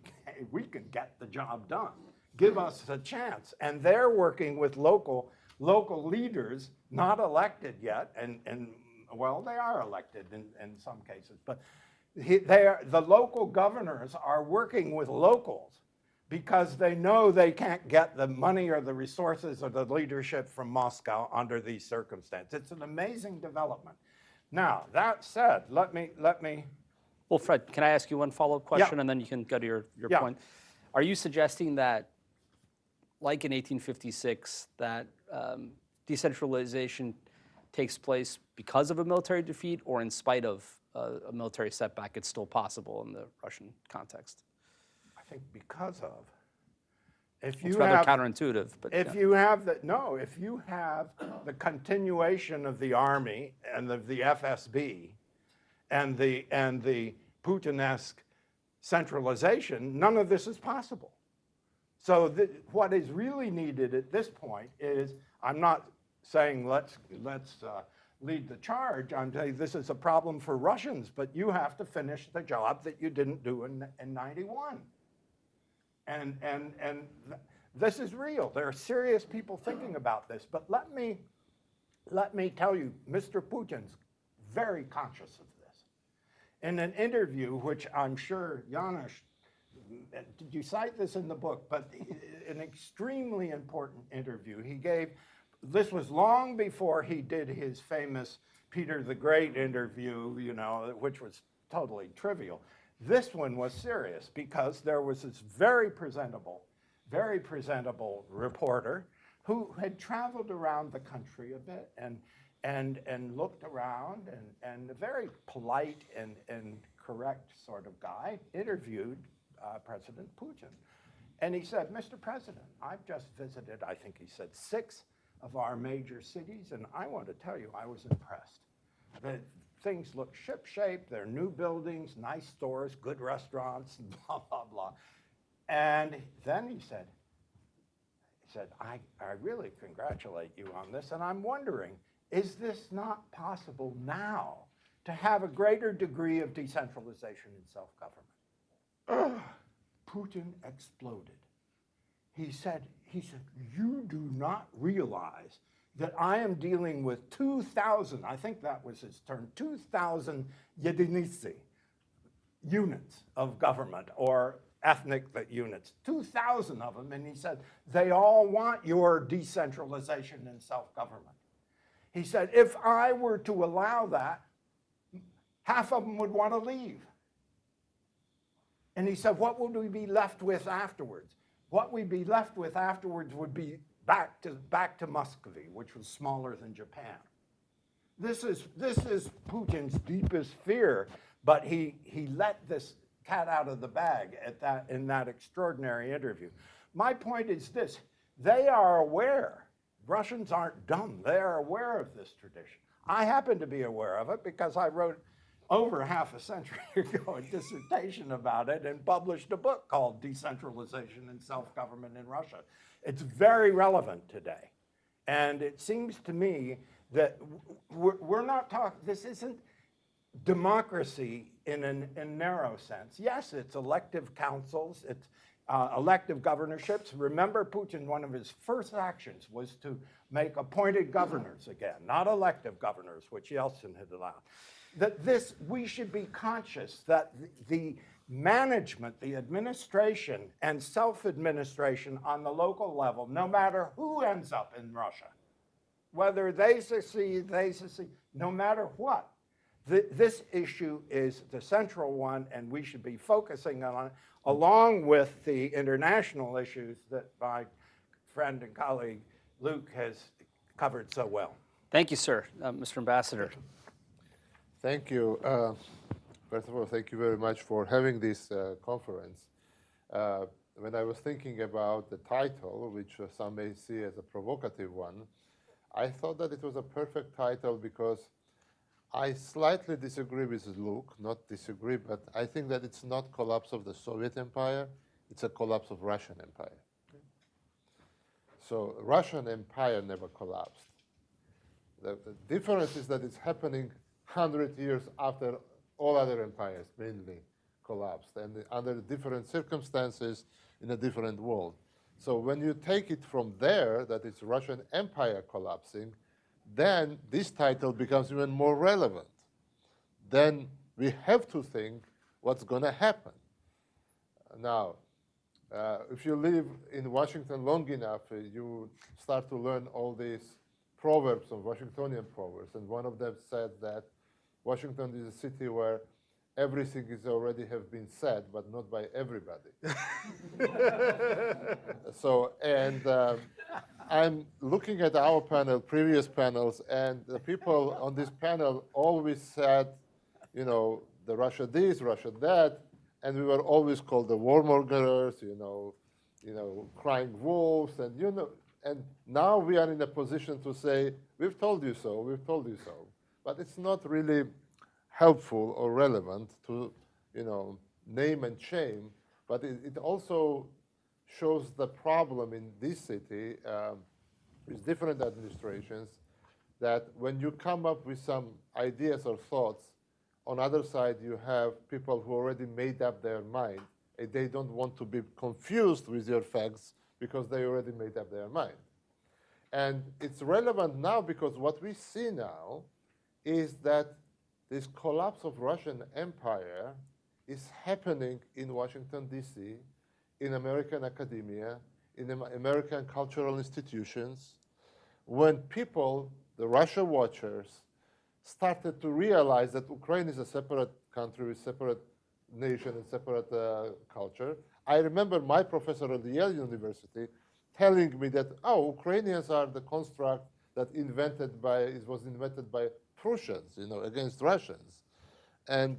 we can get the job done. Give us a chance. And they're working with local leaders, not elected yet, and well, they are elected in some cases, but the local governors are working with locals because they know they can't get the money or the resources or the leadership from Moscow under these circumstances. It's an amazing development. Now, that said, let me. Well, Fred, can I ask you one follow-up question, Yeah. and then you can go to your Yeah. point? Are you suggesting that, like in 1856, that decentralization takes place because of a military defeat, or in spite of a military setback, it's still possible in the Russian context? I think because of. It's rather counterintuitive, but if you have the continuation of the army and the FSB and the Putin-esque centralization, none of this is possible. So what is really needed at this point is, I'm not saying let's lead the charge. I'm saying this is a problem for Russians, but you have to finish the job that you didn't do in 91. And this is real. There are serious people thinking about this. But let me tell you, Mr. Putin's very conscious of this. In an interview, which I'm sure Janusz, did you cite this in the book? But an extremely important interview he gave. This was long before he did his famous Peter the Great interview, which was totally trivial. This one was serious because there was this very presentable reporter who had traveled around the country a bit and looked around and a very polite and correct sort of guy interviewed President Putin. And he said, Mr. President, I've just visited, I think he said, 6 of our major cities, and I want to tell you, I was impressed. The things look ship-shape, they're new buildings, nice stores, good restaurants, blah, blah, blah. And then he said, I really congratulate you on this, and I'm wondering, is this not possible now to have a greater degree of decentralization and self-government? Putin exploded. He said, you do not realize that I am dealing with 2,000, I think that was his term, 2,000 единицы, units of government, or ethnic units, 2,000 of them, and he said, they all want your decentralization and self-government. He said, if I were to allow that, half of them would want to leave. And he said, what would we be left with afterwards? What we'd be left with afterwards would be back to Muscovy, which was smaller than Japan. This is Putin's deepest fear, but he let this cat out of the bag in that extraordinary interview. My point is this: they are aware. Russians aren't dumb. They are aware of this tradition. I happen to be aware of it because I wrote over half a century ago a dissertation about it and published a book called Decentralization and Self-Government in Russia. It's very relevant today. And it seems to me that we're not talking, this isn't democracy in a narrow sense. Yes, it's elective councils, it's elective governorships. Remember, Putin, one of his first actions was to make appointed governors again, not elective governors, which Yeltsin had allowed. That this, we should be conscious that the management, the administration, and self-administration on the local level, no matter who ends up in Russia, whether they succeed, no matter what, this issue is the central one, and we should be focusing on it, along with the international issues that my friend and colleague Luke has covered so well. Thank you, sir. Mr. Ambassador. Thank you. First of all, thank you very much for having this conference. When I was thinking about the title, which some may see as a provocative one, I thought that it was a perfect title because I slightly disagree with Luke, not disagree, but I think that it's not collapse of the Soviet Empire, it's a collapse of Russian Empire. So Russian Empire never collapsed. The difference is that it's happening 100 years after all other empires mainly collapsed and under different circumstances in a different world. So when you take it from there, that it's Russian Empire collapsing, then this title becomes even more relevant. Then we have to think what's going to happen. Now, if you live in Washington long enough, you start to learn all these proverbs of Washingtonian proverbs, and one of them said that Washington is a city where everything is already have been said, but not by everybody. So, and I'm looking at our panel, previous panels, and the people on this panel always said, you know, the Russia this, Russia that, and we were always called the warmongers, you know, crying wolves, and and now we are in a position to say, we've told you so, we've told you so. But it's not really helpful or relevant to, you know, name and shame, but it also shows the problem in this city with different administrations, that when you come up with some ideas or thoughts, on other side you have people who already made up their mind, and they don't want to be confused with your facts because they already made up their mind. And it's relevant now because what we see now is that this collapse of Russian Empire is happening in Washington, D.C., in American academia, in American cultural institutions, when people, the Russia watchers, started to realize that Ukraine is a separate country with separate nation and separate culture. I remember my professor at the Yale University telling me that, oh, Ukrainians are the construct that was invented by Prussians, you know, against Russians. And,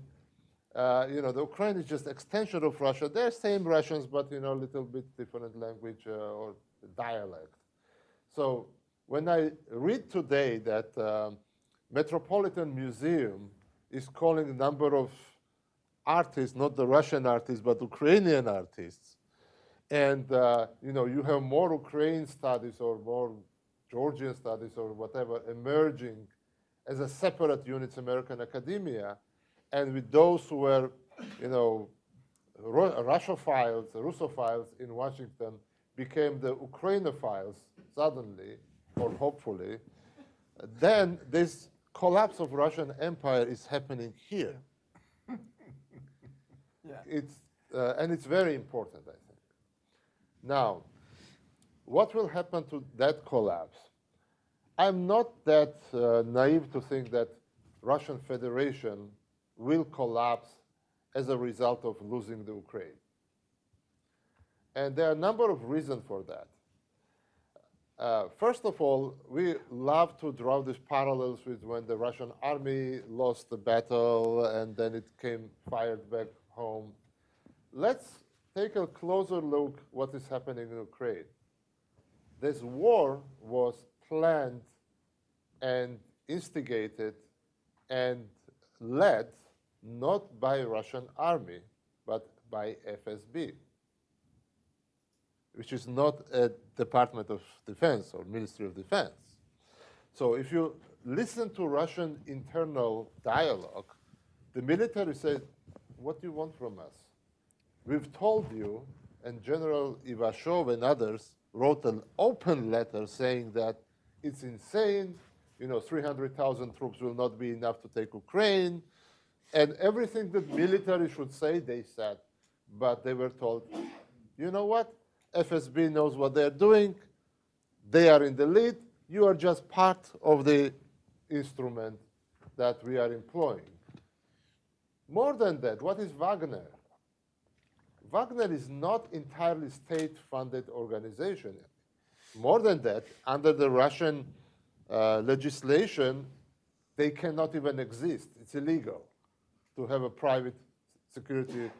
you know, the Ukraine is just extension of Russia. They're same Russians, but, you know, a little bit different language or dialect. So when I read today that Metropolitan Museum is calling a number of artists, not the Russian artists, but Ukrainian artists, and, you know, you have more Ukrainian studies or more Georgian studies or whatever emerging as a separate units American academia, and with those who were, you know, Russophiles in Washington became the Ukrainophiles suddenly, or hopefully, then this collapse of Russian Empire is happening here. Yeah. It's and it's very important, I think. Now, what will happen to that collapse? I'm not that naive to think that Russian Federation will collapse as a result of losing the Ukraine. And there are a number of reasons for that. First of all, we love to draw these parallels with when the Russian army lost the battle and then it came fired back home. Let's take a closer look what is happening in Ukraine. This war was planned and instigated and led not by Russian army, but by FSB, which is not a Department of Defense or Ministry of Defense. So if you listen to Russian internal dialogue, the military said, what do you want from us? We've told you, and General Ivashov and others wrote an open letter saying that it's insane, 300,000 troops will not be enough to take Ukraine, and everything that military should say, they said. But they were told, you know what? FSB knows what they're doing. They are in the lead. You are just part of the instrument that we are employing. More than that, what is Wagner? Wagner is not entirely state-funded organization. More than that, under the Russian legislation, they cannot even exist. It's illegal to have a private security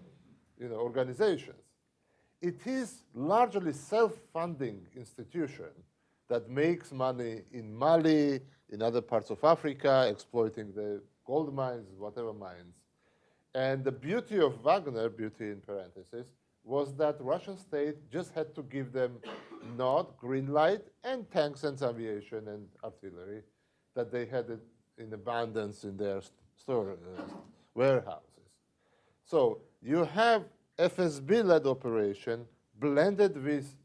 organizations. It is largely self-funding institution that makes money in Mali, in other parts of Africa, exploiting the gold mines, whatever mines. And the beauty of Wagner, beauty in parentheses, was that Russian state just had to give them nod, green light, and tanks and aviation and artillery that they had it in abundance in their warehouses. So you have FSB-led operation blended with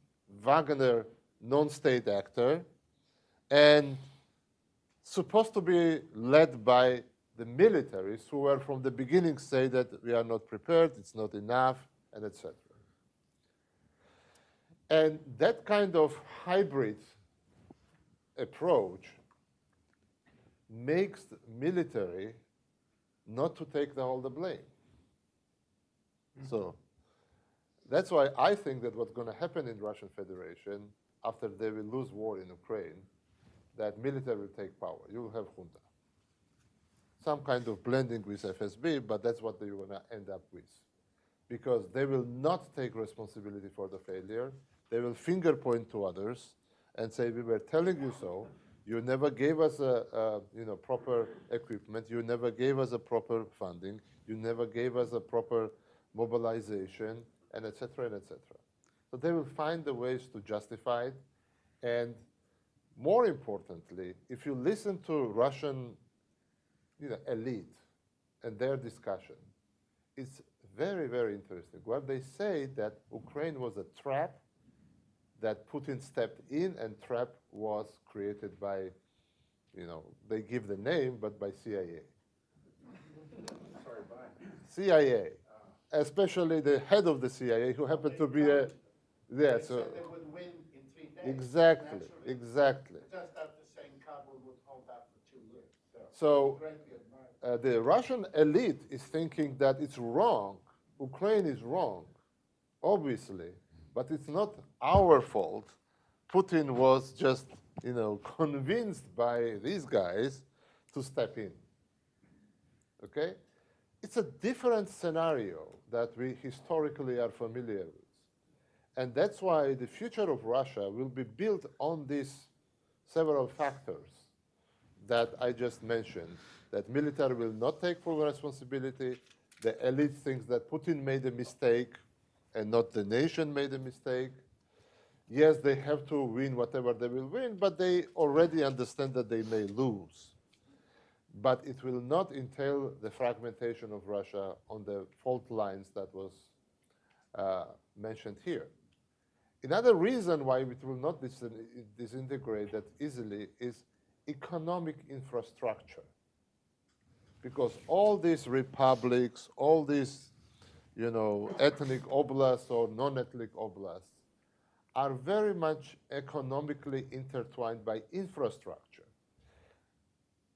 Wagner non-state actor and supposed to be led by the militaries who were from the beginning say that we are not prepared, it's not enough, and etc. And that kind of hybrid approach makes the military not to take all the blame. So that's why I think that what's going to happen in Russian Federation after they will lose war in Ukraine, that military will take power. You will have junta. Some kind of blending with FSB, but that's what they're going to end up with. Because they will not take responsibility for the failure. They will finger point to others and say, we were telling you so. You never gave us a proper equipment. You never gave us a proper funding. You never gave us a proper mobilization, and et cetera, and et cetera. So they will find the ways to justify it. And more importantly, if you listen to Russian elite and their discussion, it's very, very interesting. Well, they say that Ukraine was a trap, that Putin stepped in, and trap was created by, they give the name, but by CIA. CIA. Especially the head of the CIA, who happened to be a, yeah, so. They would win in 3 days. Exactly, naturally. exactly. Just after saying Kabul would hold out for 2 years. So greatly admired. the Russian elite is thinking that it's wrong. Ukraine is wrong, obviously, but it's not our fault. Putin was just, convinced by these guys to step in. Okay? It's a different scenario that we historically are familiar with. And that's why the future of Russia will be built on these several factors that I just mentioned, that military will not take full responsibility, the elite thinks that Putin made a mistake and not the nation made a mistake. Yes, they have to win whatever they will win, but they already understand that they may lose. But it will not entail the fragmentation of Russia on the fault lines that was mentioned here. Another reason why it will not disintegrate that easily is economic infrastructure. Because all these republics, all these ethnic oblasts or non-ethnic oblasts, are very much economically intertwined by infrastructure.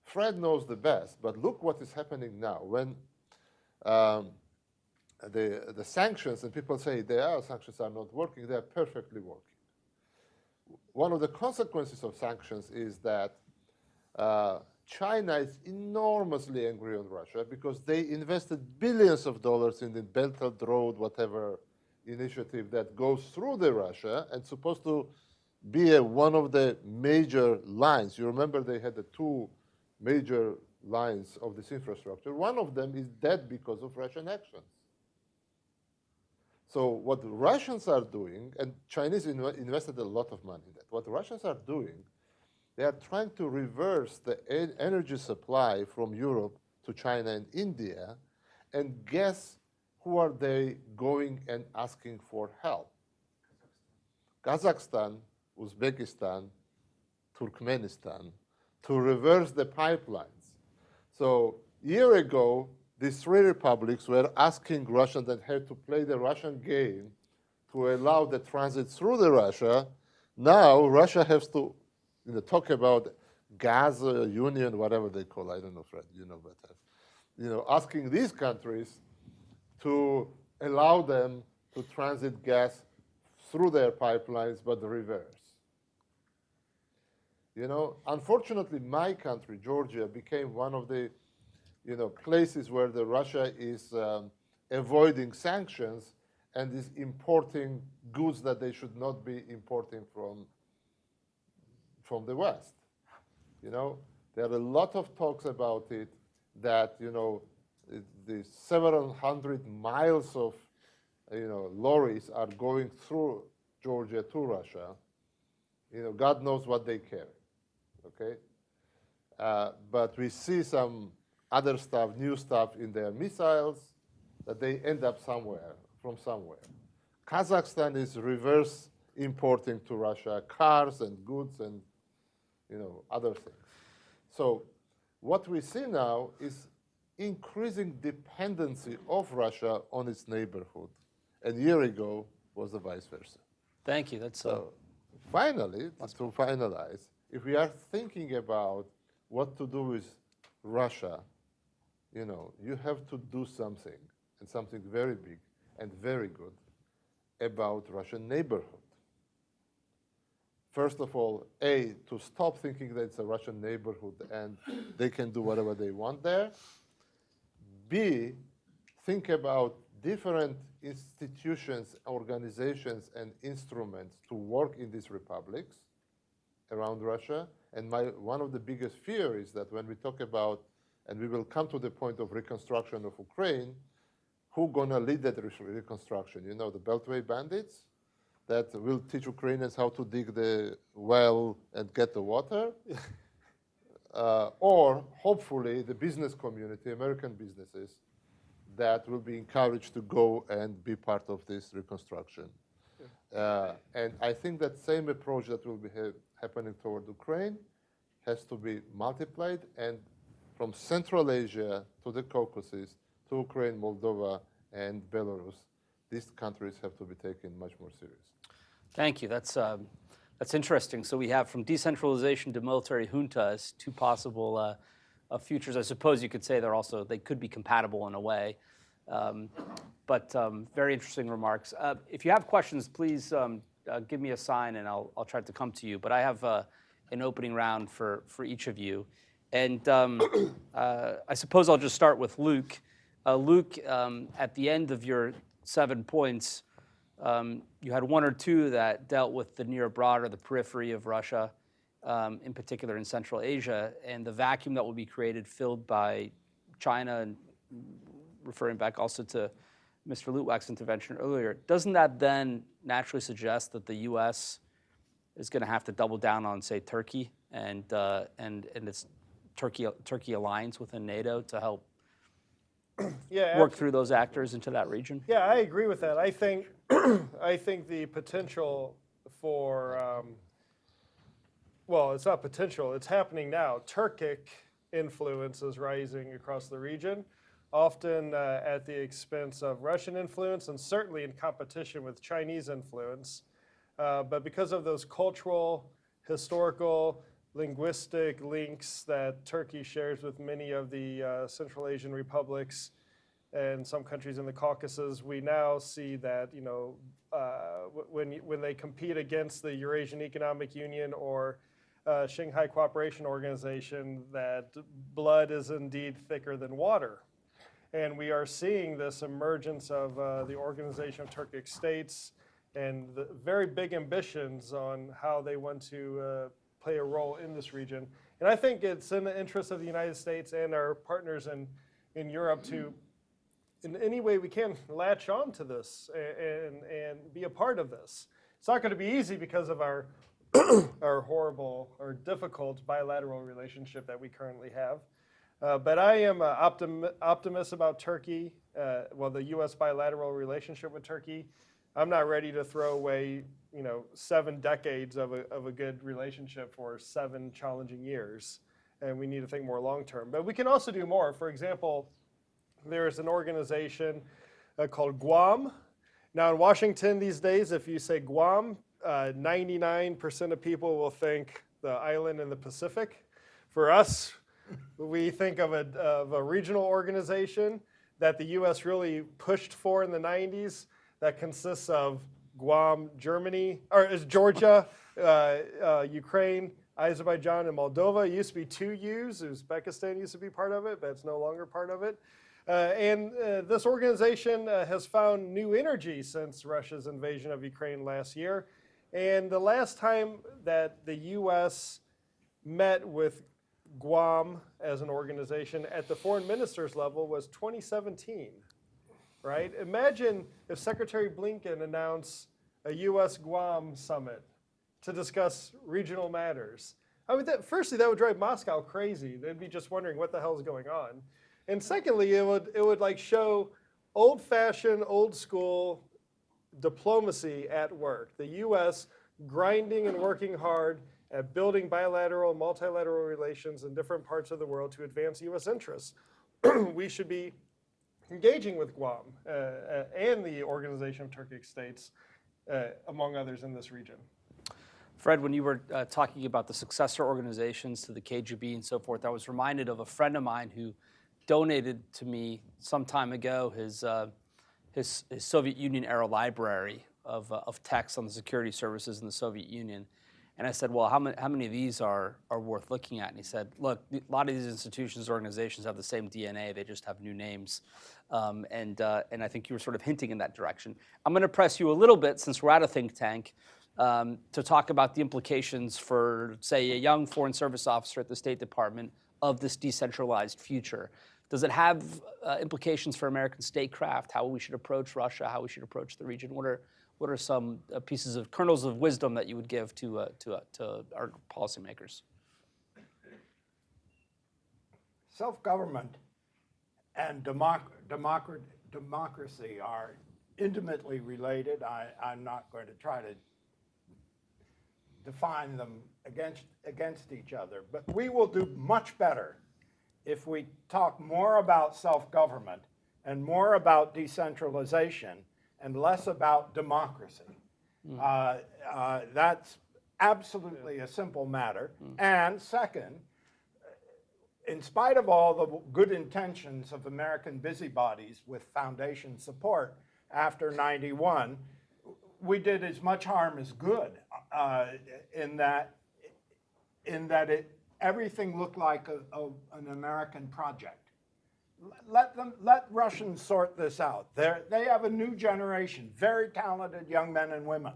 Fred knows the best, but look what is happening now. When the sanctions, and people say sanctions are not working, they are perfectly working. One of the consequences of sanctions is that China is enormously angry on Russia because they invested billions of dollars in the Belt and Road, whatever initiative that goes through the Russia and supposed to be one of the major lines. You remember they had the two major lines of this infrastructure. One of them is dead because of Russian actions. So what the Russians are doing, and Chinese invested a lot of money in that, what the Russians are doing, they are trying to reverse the energy supply from Europe to China and India, and guess who are they going and asking for help? Kazakhstan, Uzbekistan, Turkmenistan, to reverse the pipelines. So a year ago, these three republics were asking Russians that had to play the Russian game to allow the transit through the Russia. Now Russia has to talk about gas union, whatever they call it. I don't know, Fred, you know better. Asking these countries to allow them to transit gas through their pipelines, but the reverse. Unfortunately, my country, Georgia, became one of the places where the Russia is avoiding sanctions and is importing goods that they should not be importing from the West. There are a lot of talks about it that the several hundred miles of lorries are going through Georgia to Russia. God knows what they carry. Okay, but we see some other stuff, new stuff in their missiles that they end up from somewhere. Kazakhstan is reverse importing to Russia cars and goods and other things. So what we see now is increasing dependency of Russia on its neighborhood. And a year ago was the vice versa. Thank you. That's so. Finally, to finalize, if we are thinking about what to do with Russia, you have to do something, and something very big and very good about Russian neighborhood. First of all, to stop thinking that it's a Russian neighborhood and they can do whatever they want there. B, think about different institutions, organizations, and instruments to work in these republics around Russia. And one of the biggest fears is that when we talk about, and we will come to the point of reconstruction of Ukraine, who's going to lead that reconstruction? The Beltway bandits that will teach Ukrainians how to dig the well and get the water? Or hopefully the business community, American businesses, that will be encouraged to go and be part of this reconstruction. And I think that same approach that will be happening toward Ukraine has to be multiplied, and from Central Asia to the Caucasus to Ukraine, Moldova, and Belarus, these countries have to be taken much more seriously. Thank you. That's interesting. So we have from decentralization to military juntas, two possible futures. I suppose you could say they could be compatible in a way. But very interesting remarks. If you have questions, please give me a sign and I'll try to come to you. But I have an opening round for each of you. And I suppose I'll just start with Luke. Luke, at the end of your 7 points, you had one or two that dealt with the near abroad or the periphery of Russia, in particular in Central Asia, and the vacuum that will be created filled by China, and referring back also to Mr. Lutwak's intervention earlier. Doesn't that then naturally suggest that the U.S. is going to have to double down on, say, Turkey and its Turkey alliance within NATO to help work through those actors into that region? Yeah, I agree with that. I think the potential for, well, it's not potential, it's happening now. Turkic influence is rising across the region, often at the expense of Russian influence and certainly in competition with Chinese influence. But because of those cultural, historical, linguistic links that Turkey shares with many of the Central Asian republics and some countries in the Caucasus, we now see that, you know, when they compete against the Eurasian Economic Union or Shanghai Cooperation Organization, that blood is indeed thicker than water. And we are seeing this emergence of the Organization of Turkic States and the very big ambitions on how they want to play a role in this region. And I think it's in the interest of the United States and our partners in Europe to, in any way we can, latch on to this and be a part of this. It's not going to be easy because of our our horrible or difficult bilateral relationship that we currently have. But I am optimist about Turkey, the U.S. bilateral relationship with Turkey. I'm not ready to throw away, you know, 7 decades of a good relationship for 7 challenging years. And we need to think more long term. But we can also do more. For example, there is an organization called Guam. Now in Washington these days, if you say Guam, 99% of people will think the island in the Pacific. For us, we think of a regional organization that the U.S. really pushed for in the 90s that consists of Guam, Germany, or is Georgia, Ukraine, Azerbaijan, and Moldova. It used to be 2 U's. Uzbekistan used to be part of it, but it's no longer part of it. And this organization has found new energy since Russia's invasion of Ukraine last year. And the last time that the U.S. met with Guam as an organization at the foreign ministers level was 2017, right? Imagine if Secretary Blinken announced a U.S. Guam summit to discuss regional matters. I mean, firstly, that would drive Moscow crazy. They'd be just wondering what the hell is going on. And secondly, it would like show old-fashioned, old-school diplomacy at work. The U.S. grinding and working hard at building bilateral, multilateral relations in different parts of the world to advance U.S. interests. We should be engaging with Guam and the Organization of Turkic States, among others in this region. Fred, when you were talking about the successor organizations to the KGB and so forth, I was reminded of a friend of mine who donated to me some time ago his Soviet Union era library of texts on the security services in the Soviet Union. And I said, well, how many of these are worth looking at? And he said, look, a lot of these institutions, organizations have the same DNA, they just have new names. And I think you were sort of hinting in that direction. I'm going to press you a little bit, since we're at a think tank, to talk about the implications for, say, a young foreign service officer at the State Department of this decentralized future. Does it have implications for American statecraft, how we should approach Russia, how we should approach the region? What are some pieces of kernels of wisdom that you would give to our policymakers? Self-government and democracy are intimately related. I'm not going to try to define them against each other, but we will do much better if we talk more about self-government and more about decentralization and less about democracy. That's absolutely a simple matter. And second, in spite of all the good intentions of American busybodies with foundation support after '91, we did as much harm as good in that everything looked like an American project. Let Russians sort this out. They have a new generation, very talented young men and women,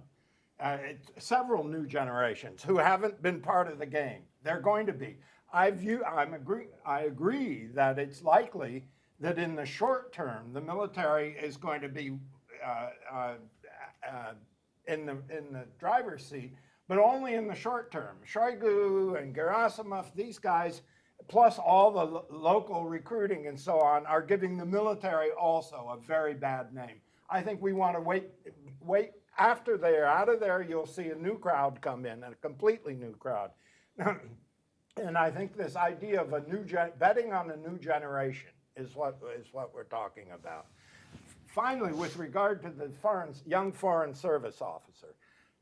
several new generations who haven't been part of the game. They're going to be. I agree that it's likely that in the short term, the military is going to be in the driver's seat, but only in the short term. Shoigu and Gerasimov, these guys, plus all the local recruiting and so on, are giving the military also a very bad name. I think we want to wait. After they're out of there, you'll see a new crowd come in, a completely new crowd. And I think this idea of betting on a new generation is what we're talking about. Finally, with regard to the young foreign service officer,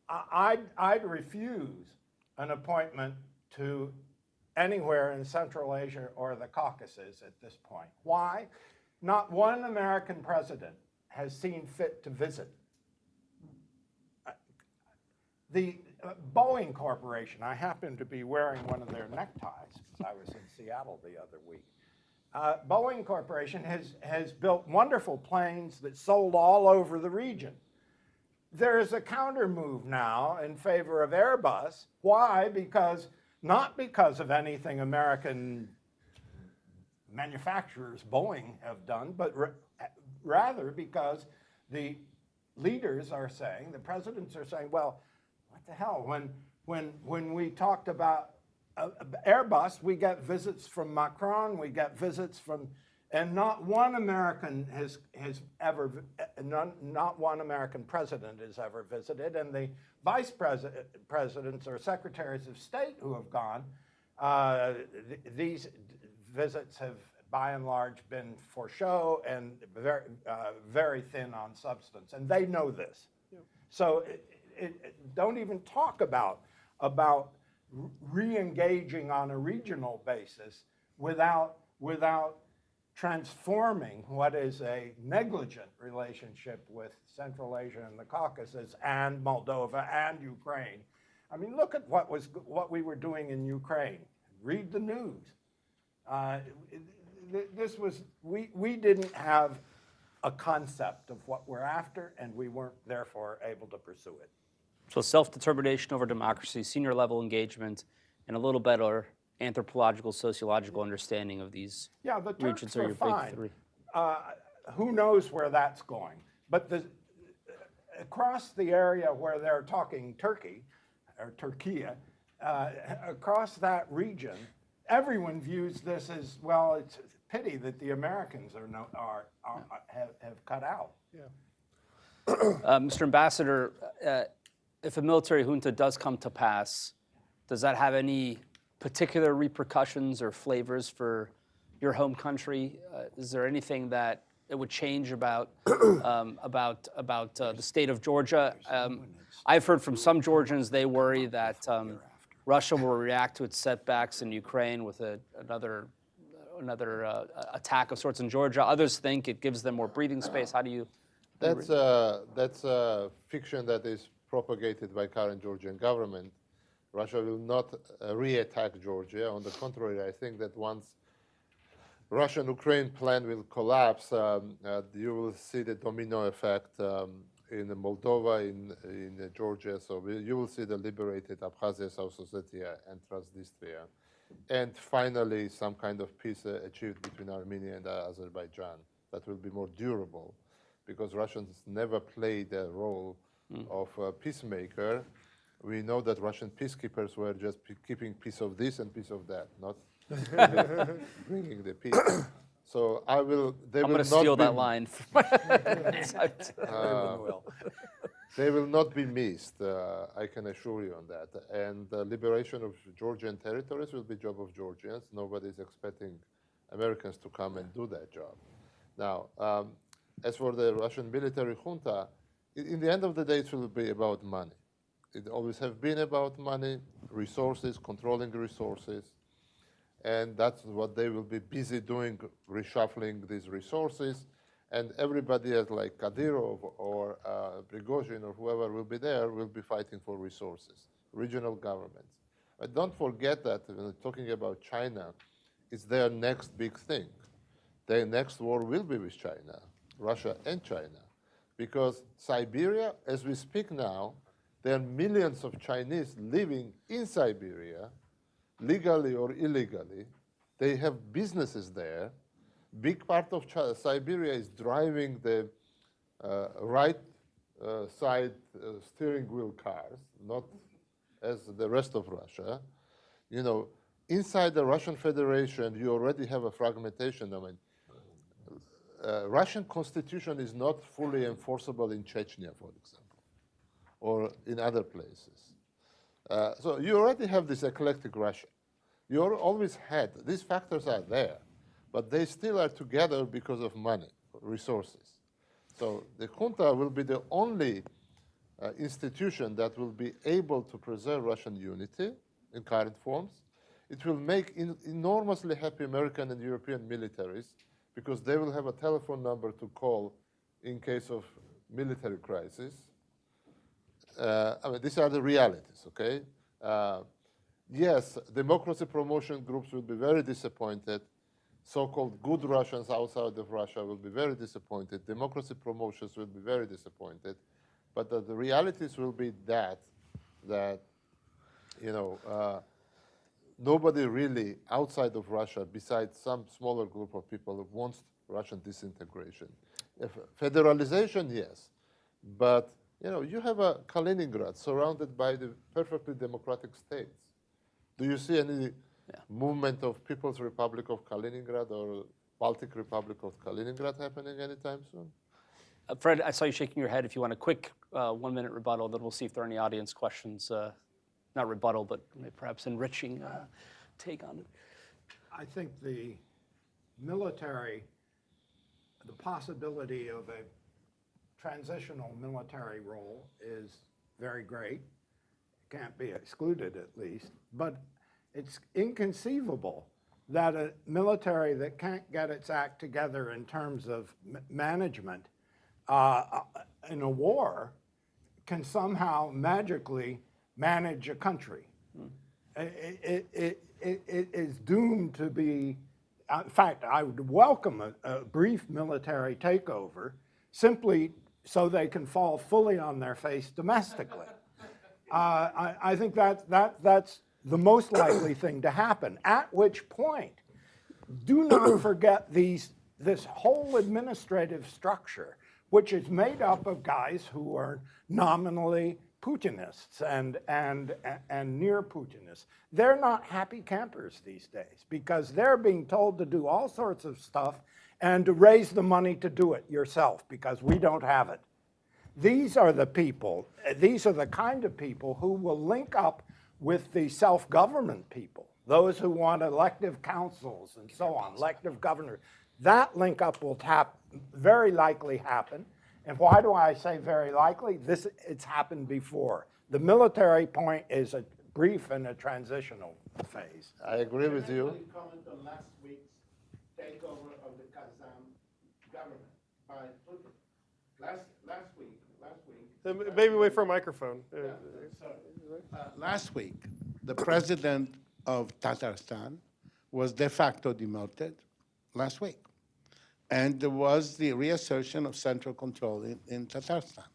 I'd refuse an appointment to anywhere in Central Asia or the Caucasus at this point. Why? Not one American president has seen fit to visit. The Boeing Corporation, I happen to be wearing one of their neckties because I was in Seattle the other week. Boeing Corporation has built wonderful planes that sold all over the region. There is a counter move now in favor of Airbus. Why? Not because of anything American manufacturers, Boeing, have done, but rather because the leaders are saying, the presidents are saying, well, what the hell? When we talked about Airbus, we get visits from Macron, we get visits from, and not one American has ever, not one American president has ever visited, and the vice presidents or secretaries of state who have gone, these visits have by and large been for show and very thin on substance, and they know this. Yeah. So don't even talk about re-engaging on a regional basis without transforming what is a negligent relationship with Central Asia and the Caucasus and Moldova and Ukraine. I mean, look at what we were doing in Ukraine. Read the news. We didn't have a concept of what we're after, and we weren't therefore able to pursue it. So self-determination over democracy, senior level engagement, and a little better anthropological, sociological understanding of these regions are your big three. Who knows where that's going? But across the area where they're talking Turkey, or Turkey, across that region, everyone views this as, well, it's a pity that the Americans have cut out. Yeah. Mr. Ambassador, if a military junta does come to pass, does that have any particular repercussions or flavors for your home country? Is there anything that it would change about the state of Georgia? I've heard from some Georgians they worry that Russia will react to its setbacks in Ukraine with another attack of sorts in Georgia. Others think it gives them more breathing space. How do you? That's a fiction that is propagated by current Georgian government. Russia will not re-attack Georgia. On the contrary, I think that once Russian-Ukraine plan will collapse, you will see the domino effect in Moldova, in Georgia. So you will see the liberated Abkhazia, South Ossetia, and Transnistria. And finally, some kind of peace achieved between Armenia and Azerbaijan that will be more durable, because Russians never played a role of a peacemaker. We know that Russian peacekeepers were just keeping piece of this and piece of that, not bringing the peace. So I'm going to steal that line. They will not be missed, I can assure you on that. And the liberation of Georgian territories will be job of Georgians. Nobody is expecting Americans to come and do that job. Now, as for the Russian military junta, in the end of the day, it will be about money. It always have been about money, resources, controlling resources. And that's what they will be busy doing, reshuffling these resources. And everybody else, like Kadyrov or Prigozhin or whoever will be there, will be fighting for resources, regional governments. But don't forget that when talking about China, it's their next big thing. Their next war will be with China, Russia and China. Because Siberia, as we speak now, there are millions of Chinese living in Siberia, legally or illegally. They have businesses there. Big part of Siberia is driving the right side steering wheel cars, not as the rest of Russia. You know, inside the Russian Federation, you already have a fragmentation. I mean, Russian constitution is not fully enforceable in Chechnya, for example, or in other places. So you already have this eclectic Russia. You always had, these factors are there. but they still are together because of money, resources. So the junta will be the only institution that will be able to preserve Russian unity in current forms. It will make enormously happy American and European militaries because they will have a telephone number to call in case of military crisis. I mean, these are the realities, okay? Yes, democracy promotion groups will be very disappointed. So-called good Russians outside of Russia will be very disappointed. Democracy promotions will be very disappointed. But the realities will be that you know, nobody really outside of Russia, besides some smaller group of people, who wants Russian disintegration. Federalization, yes, but you know, you have a Kaliningrad surrounded by the perfectly democratic states. Do you see any movement of People's Republic of Kaliningrad or Baltic Republic of Kaliningrad happening anytime soon? Fred, I saw you shaking your head. If you want a quick 1-minute rebuttal, then we'll see if there are any audience questions. Not rebuttal, but perhaps enriching take on it. I think the military, the possibility of a transitional military role is very great. Can't be excluded, at least. But it's inconceivable that a military that can't get its act together in terms of management in a war can somehow magically manage a country. It is doomed to be, in fact, I would welcome a brief military takeover simply so they can fall fully on their face domestically. I think that's the most likely thing to happen, at which point, do not forget this whole administrative structure, which is made up of guys who are nominally Putinists and near Putinists. They're not happy campers these days because they're being told to do all sorts of stuff and to raise the money to do it yourself because we don't have it. These are the people, these are the kind of people who will link up with the self-government people, those who want elective councils and so on, elective governors. That link up will very likely happen. And why do I say very likely? It's happened before. The military point is a brief and a transitional phase. I agree with you. Can I comment on last week's takeover of the Kazan government by Putin? Last week. Maybe wait for a microphone. Last week, the president of Tatarstan was de facto demoted last week. And there was the reassertion of central control in Tatarstan.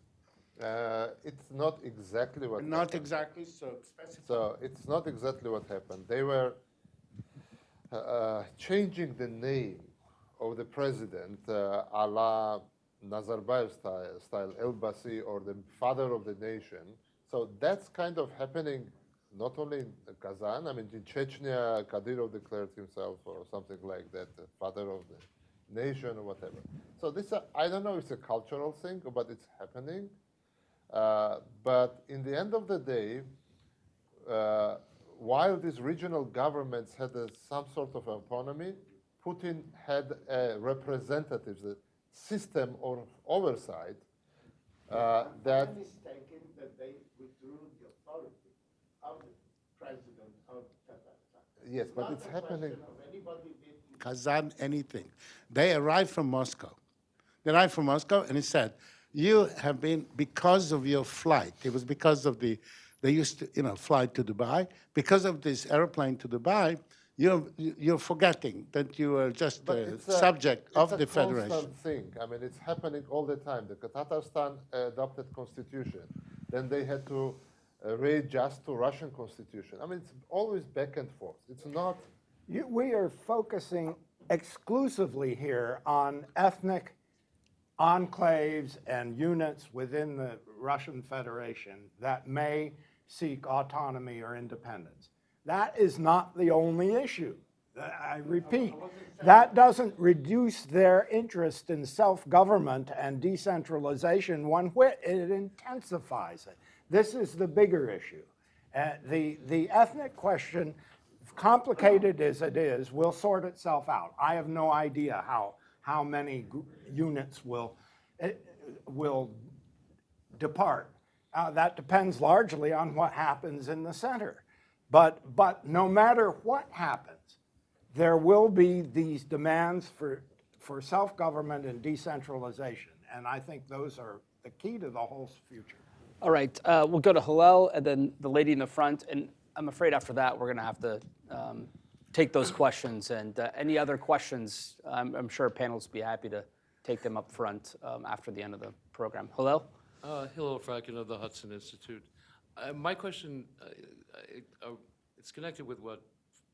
It's not exactly what Not happened. exactly, so specific. So it's not exactly what happened. They were changing the name of the president a la Nazarbayev style, El-Basi, or the father of the nation. So that's kind of happening not only in Kazan, I mean, in Chechnya, Kadyrov declared himself or something like that, the father of the nation or whatever. So this, I don't know if it's a cultural thing, but it's happening. But in the end of the day, while these regional governments had some sort of autonomy, Putin had representatives, a system of oversight that... I'm mistaken that they withdrew the authority of the president of Tatarstan. Yes, but it's happening. Kazan anything. They arrived from Moscow. They arrived from Moscow and he said, you have been, because of your flight, it was because of they used to, fly to Dubai. Because of this airplane to Dubai, you're forgetting that you are just a subject of the federation. It's a constant thing. I mean, it's happening all the time. The Tatarstan adopted constitution. Then they had to readjust to Russian constitution. I mean, it's always back and forth. It's not... We are focusing exclusively here on ethnic enclaves and units within the Russian Federation that may seek autonomy or independence. That is not the only issue. I repeat, that doesn't reduce their interest in self-government and decentralization one whit. It intensifies it. This is the bigger issue. The ethnic question complicated as it is, will sort itself out. I have no idea how many units will depart. That depends largely on what happens in the center. But no matter what happens, there will be these demands for self-government and decentralization. And I think those are the key to the whole future. All right, we'll go to Hillel and then the lady in the front. And I'm afraid after that, we're going to have to take those questions. And any other questions, I'm sure panelists will be happy to take them up front after the end of the program. Hillel? Hillel Fracken of the Hudson Institute. My question, it's connected with what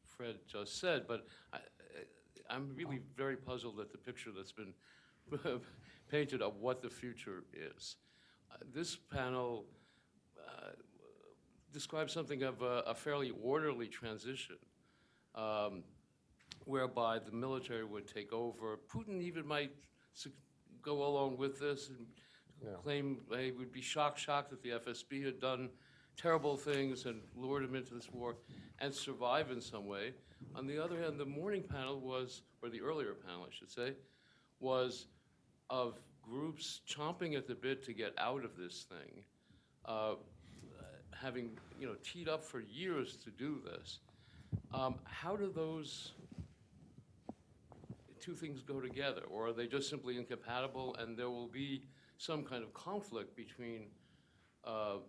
Fred just said, but I'm really very puzzled at the picture that's been painted of what the future is. This panel describes something of a fairly orderly transition, whereby the military would take over. Putin even might go along with this and claim he would be shocked that the FSB had done terrible things and lured him into this war and survive in some way. On the other hand, the morning panel was, or the earlier panel, I should say, was of groups chomping at the bit to get out of this thing, having teed up for years to do this. How do those two things go together, or are they just simply incompatible, and there will be some kind of conflict between a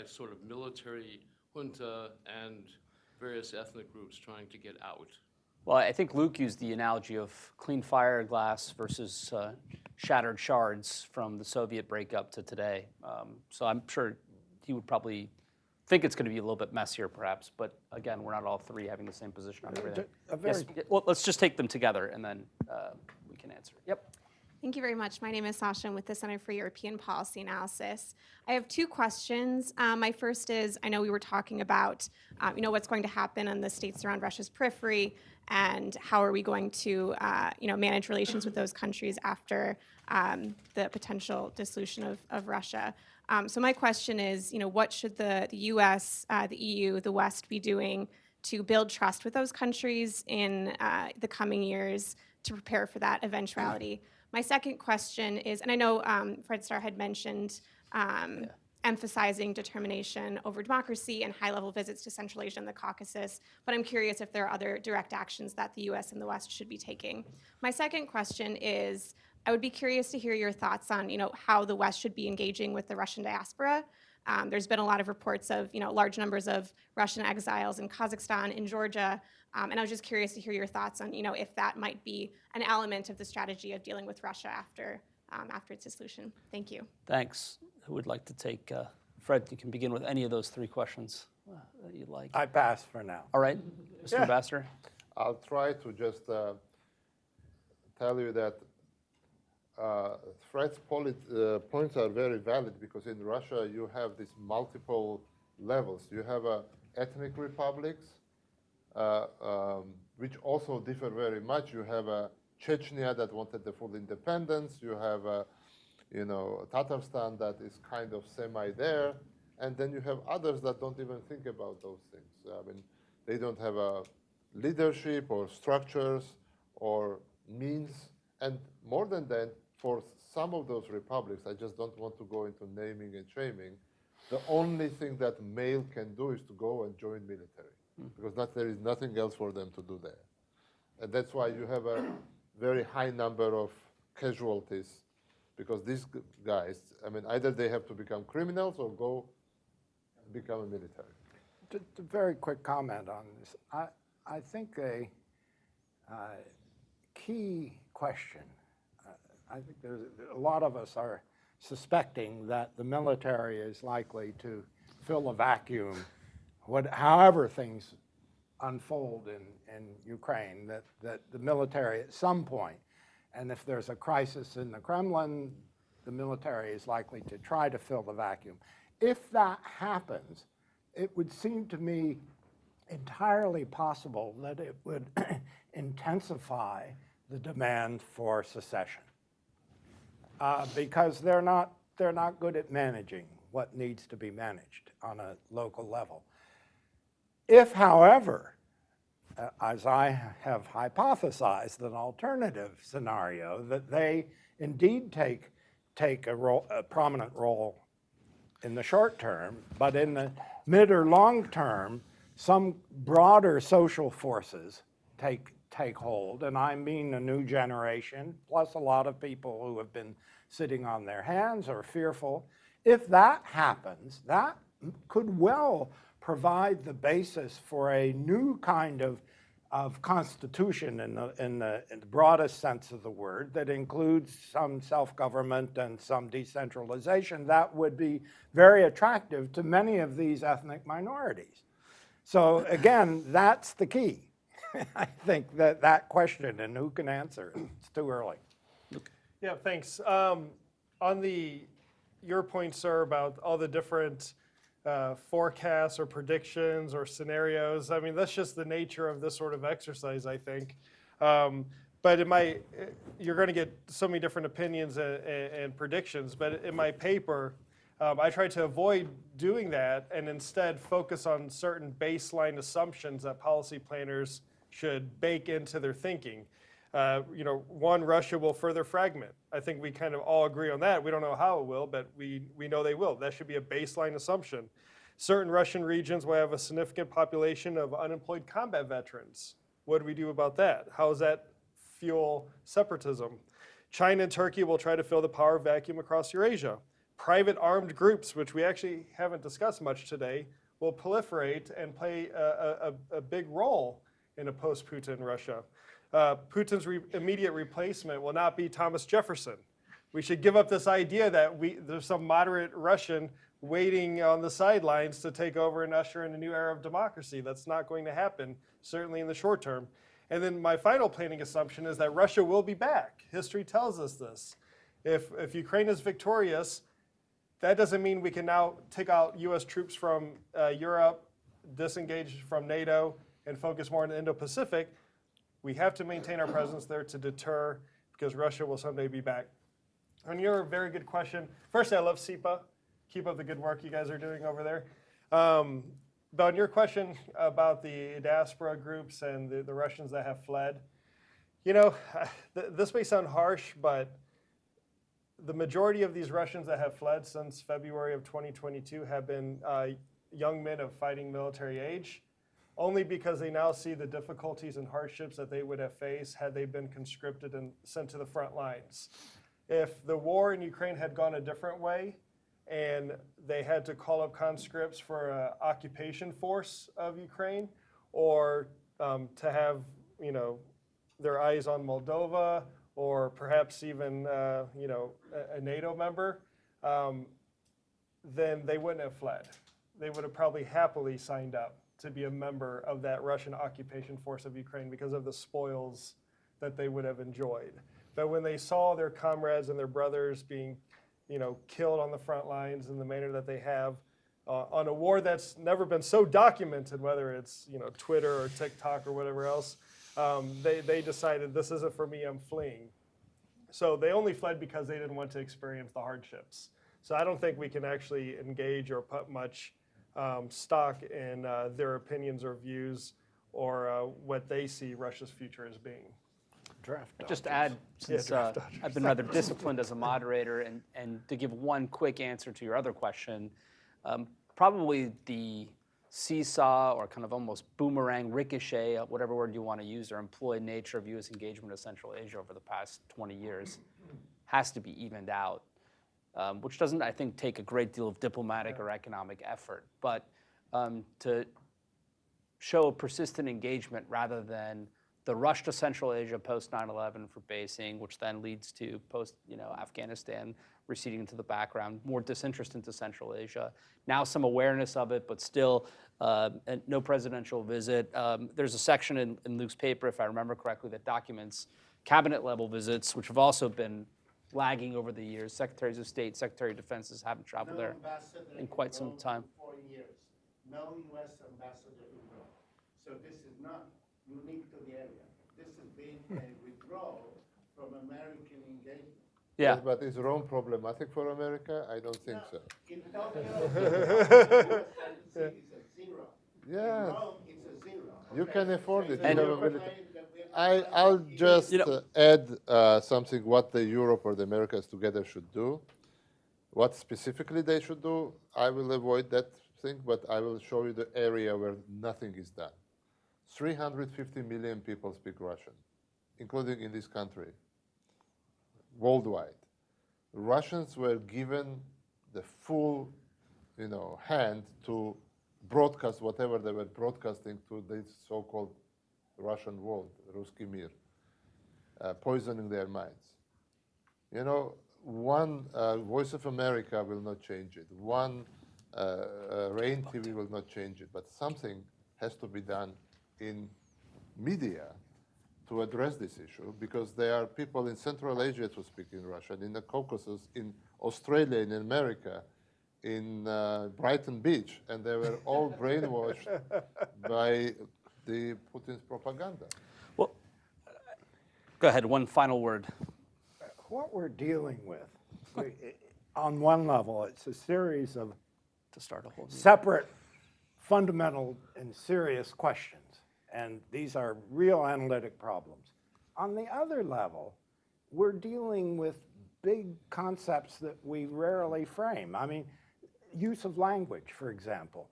sort of military junta and various ethnic groups trying to get out? Well, I think Luke used the analogy of clean fire glass versus shattered shards from the Soviet breakup to today. So I'm sure he would probably think it's going to be a little bit messier, perhaps. But again, we're not all three having the same position on everything. Yes, well, let's just take them together, and then we can answer. Yep. Thank you very much. My name is Sasha. I'm with the Center for European Policy Analysis. I have two questions. My first is, I know we were talking about, what's going to happen in the states around Russia's periphery, and how are we going to, manage relations with those countries after the potential dissolution of Russia. So my question is, what should the U.S., the EU, the West be doing to build trust with those countries in the coming years to prepare for that eventuality? My second question is, and I know Fred Starr had mentioned emphasizing determination over democracy and high-level visits to Central Asia and the Caucasus, but I'm curious if there are other direct actions that the U.S. and the West should be taking. My second question is, I would be curious to hear your thoughts on, how the West should be engaging with the Russian diaspora. There's been a lot of reports of, large numbers of Russian exiles in Kazakhstan, in Georgia, and I was just curious to hear your thoughts on, if that might be an element of the strategy of dealing with Russia after its dissolution. Thank you. Thanks. Who would like to take? Fred, you can begin with any of those three questions that you'd like. I pass for now. All right, Mr. Ambassador. I'll try to just tell you that Fred's points are very valid, because in Russia you have these multiple levels. You have ethnic republics, which also differ very much. You have Chechnya that wanted the full independence. You have Tatarstan that is kind of semi there, and then you have others that don't even think about those things. I mean, they don't have a leadership or structures or means, and more than that, for some of those republics, I just don't want to go into naming and shaming, the only thing that male can do is to go and join military, because there is nothing else for them to do there. And that's why you have a very high number of casualties, because these guys, I mean, either they have to become criminals or go become a military. Just a very quick comment on this. I think a key question, I think there's a lot of us are suspecting that the military is likely to fill a vacuum, however things unfold in Ukraine, that the military at some point, and if there's a crisis in the Kremlin, the military is likely to try to fill the vacuum. If that happens, it would seem to me entirely possible that it would intensify the demand for secession, because they're not good at managing what needs to be managed on a local level. If, however, as I have hypothesized, an alternative scenario, that they indeed take a prominent role in the short term, but in the mid or long term, some broader social forces take hold, and I mean a new generation, plus a lot of people who have been sitting on their hands or fearful. If that happens, that could well provide the basis for a new kind of constitution in the broadest sense of the word, that includes some self-government and some decentralization that would be very attractive to many of these ethnic minorities. So again, that's the key. I think that question, and who can answer it? It's too early. Yeah, thanks. On your point, sir, about all the different forecasts or predictions or scenarios, I mean, that's just the nature of this sort of exercise, I think. But you're going to get so many different opinions and predictions, but in my paper, I tried to avoid doing that and instead focus on certain baseline assumptions that policy planners should bake into their thinking. One, Russia will further fragment. I think we kind of all agree on that. We don't know how it will, but we know they will. That should be a baseline assumption. Certain Russian regions will have a significant population of unemployed combat veterans. What do we do about that? How does that fuel separatism? China and Turkey will try to fill the power vacuum across Eurasia. Private armed groups, which we actually haven't discussed much today, will proliferate and play a big role in a post-Putin Russia. Putin's immediate replacement will not be Thomas Jefferson. We should give up this idea that there's some moderate Russian waiting on the sidelines to take over and usher in a new era of democracy. That's not going to happen, certainly in the short term. And then my final planning assumption is that Russia will be back. History tells us this. If Ukraine is victorious, that doesn't mean we can now take out US troops from Europe, disengage from NATO, and focus more on the Indo-Pacific. We have to maintain our presence there to deter, because Russia will someday be back. On your very good question, first, I love SIPA. Keep up the good work you guys are doing over there. But on your question about the diaspora groups and the Russians that have fled, this may sound harsh, but the majority of these Russians that have fled since February of 2022 have been young men of fighting military age, only because they now see the difficulties and hardships that they would have faced had they been conscripted and sent to the front lines. If the war in Ukraine had gone a different way and they had to call up conscripts for an occupation force of Ukraine, or to have their eyes on Moldova, or perhaps even a NATO member, then they wouldn't have fled. They would have probably happily signed up to be a member of that Russian occupation force of Ukraine because of the spoils that they would have enjoyed. But when they saw their comrades and their brothers being killed on the front lines in the manner that they have, on a war that's never been so documented, whether it's Twitter or TikTok or whatever else, they decided, this isn't for me, I'm fleeing. So they only fled because they didn't want to experience the hardships. So I don't think we can actually engage or put much stock in their opinions or views or what they see Russia's future as being. Just to add, since I've been rather disciplined as a moderator, and to give one quick answer to your other question, probably the seesaw or kind of almost boomerang, ricochet, whatever word you want to use, or employed nature of U.S. engagement in Central Asia over the past 20 years has to be evened out, which doesn't, I think, take a great deal of diplomatic or economic effort. But to show persistent engagement rather than the rush to Central Asia post 9/11 for basing, which then leads to post Afghanistan receding into the background, more disinterest into Central Asia. Now some awareness of it, but still no presidential visit. There's a section in Luke's paper, if I remember correctly, that documents cabinet level visits, which have also been lagging over the years. Secretaries of State, Secretary of Defenses haven't traveled there in quite some time. 4 years. No U.S. ambassador abroad. So this is not unique to the area. This has been a withdrawal from American engagement. Yeah. Yes, but is Rome problematic for America? I don't think so. In Tokyo, the is at zero. Yeah. Rome, it's a zero. You can afford it. So You you're have ability. claiming that we're I'll just You know- add something what the Europe or the Americas together should do. What specifically they should do, I will avoid that thing, but I will show you the area where nothing is done. 350 million people speak Russian, including in this country, worldwide. Russians were given the full, hand to broadcast whatever they were broadcasting to this so-called Russian world, Ruski Mir, poisoning their minds. One Voice of America will not change it. One Rain TV will not change it. But something has to be done in media to address this issue, because there are people in Central Asia who speak in Russian, in the Caucasus, in Australia, in America, in Brighton Beach, and they were all brainwashed by the Putin's propaganda. Well, go ahead, one final word. What we're dealing with, on one level, it's a series of separate, fundamental, and serious questions. And these are real analytic problems. On the other level, we're dealing with big concepts that we rarely frame. I mean, use of language, for example.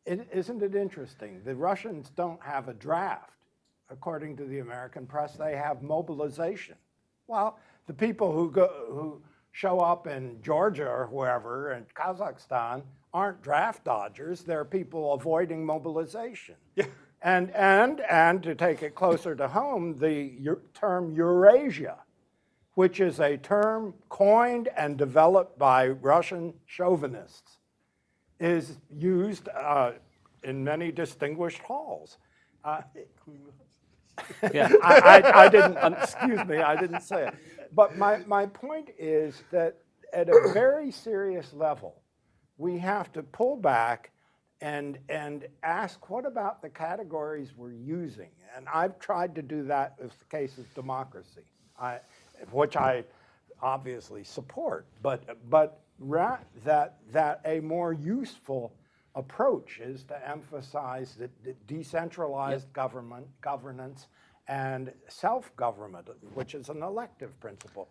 Isn't it interesting? The Russians don't have a draft. According to the American press, they have mobilization. Well, the people who show up in Georgia or wherever, in Kazakhstan, aren't draft dodgers. They're people avoiding mobilization. Yeah. And to take it closer to home, the term Eurasia, which is a term coined and developed by Russian chauvinists, is used in many distinguished halls. Yeah. I didn't, excuse me, I didn't say it. But my point is that at a very serious level, we have to pull back and ask, what about the categories we're using? And I've tried to do that with the case of democracy, which I obviously support, but that a more useful approach is to emphasize that decentralized governance and self-government, which is an elective principle.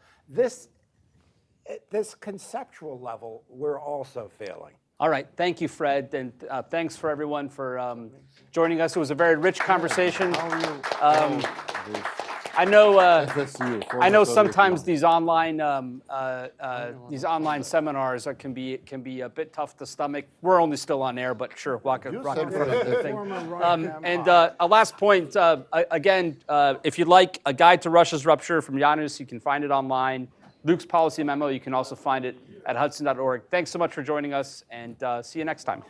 At this conceptual level, we're also failing. All right, thank you, Fred, and thanks for everyone for joining us. It was a very rich conversation. I know sometimes these online seminars can be a bit tough to stomach. We're only still on air, but sure, rocket for the thing. And a last point, again, if you'd like a guide to Russia's rupture from Janusz, you can find it online. Luke's policy memo, you can also find it at hudson.org. Thanks so much for joining us, and see you next time.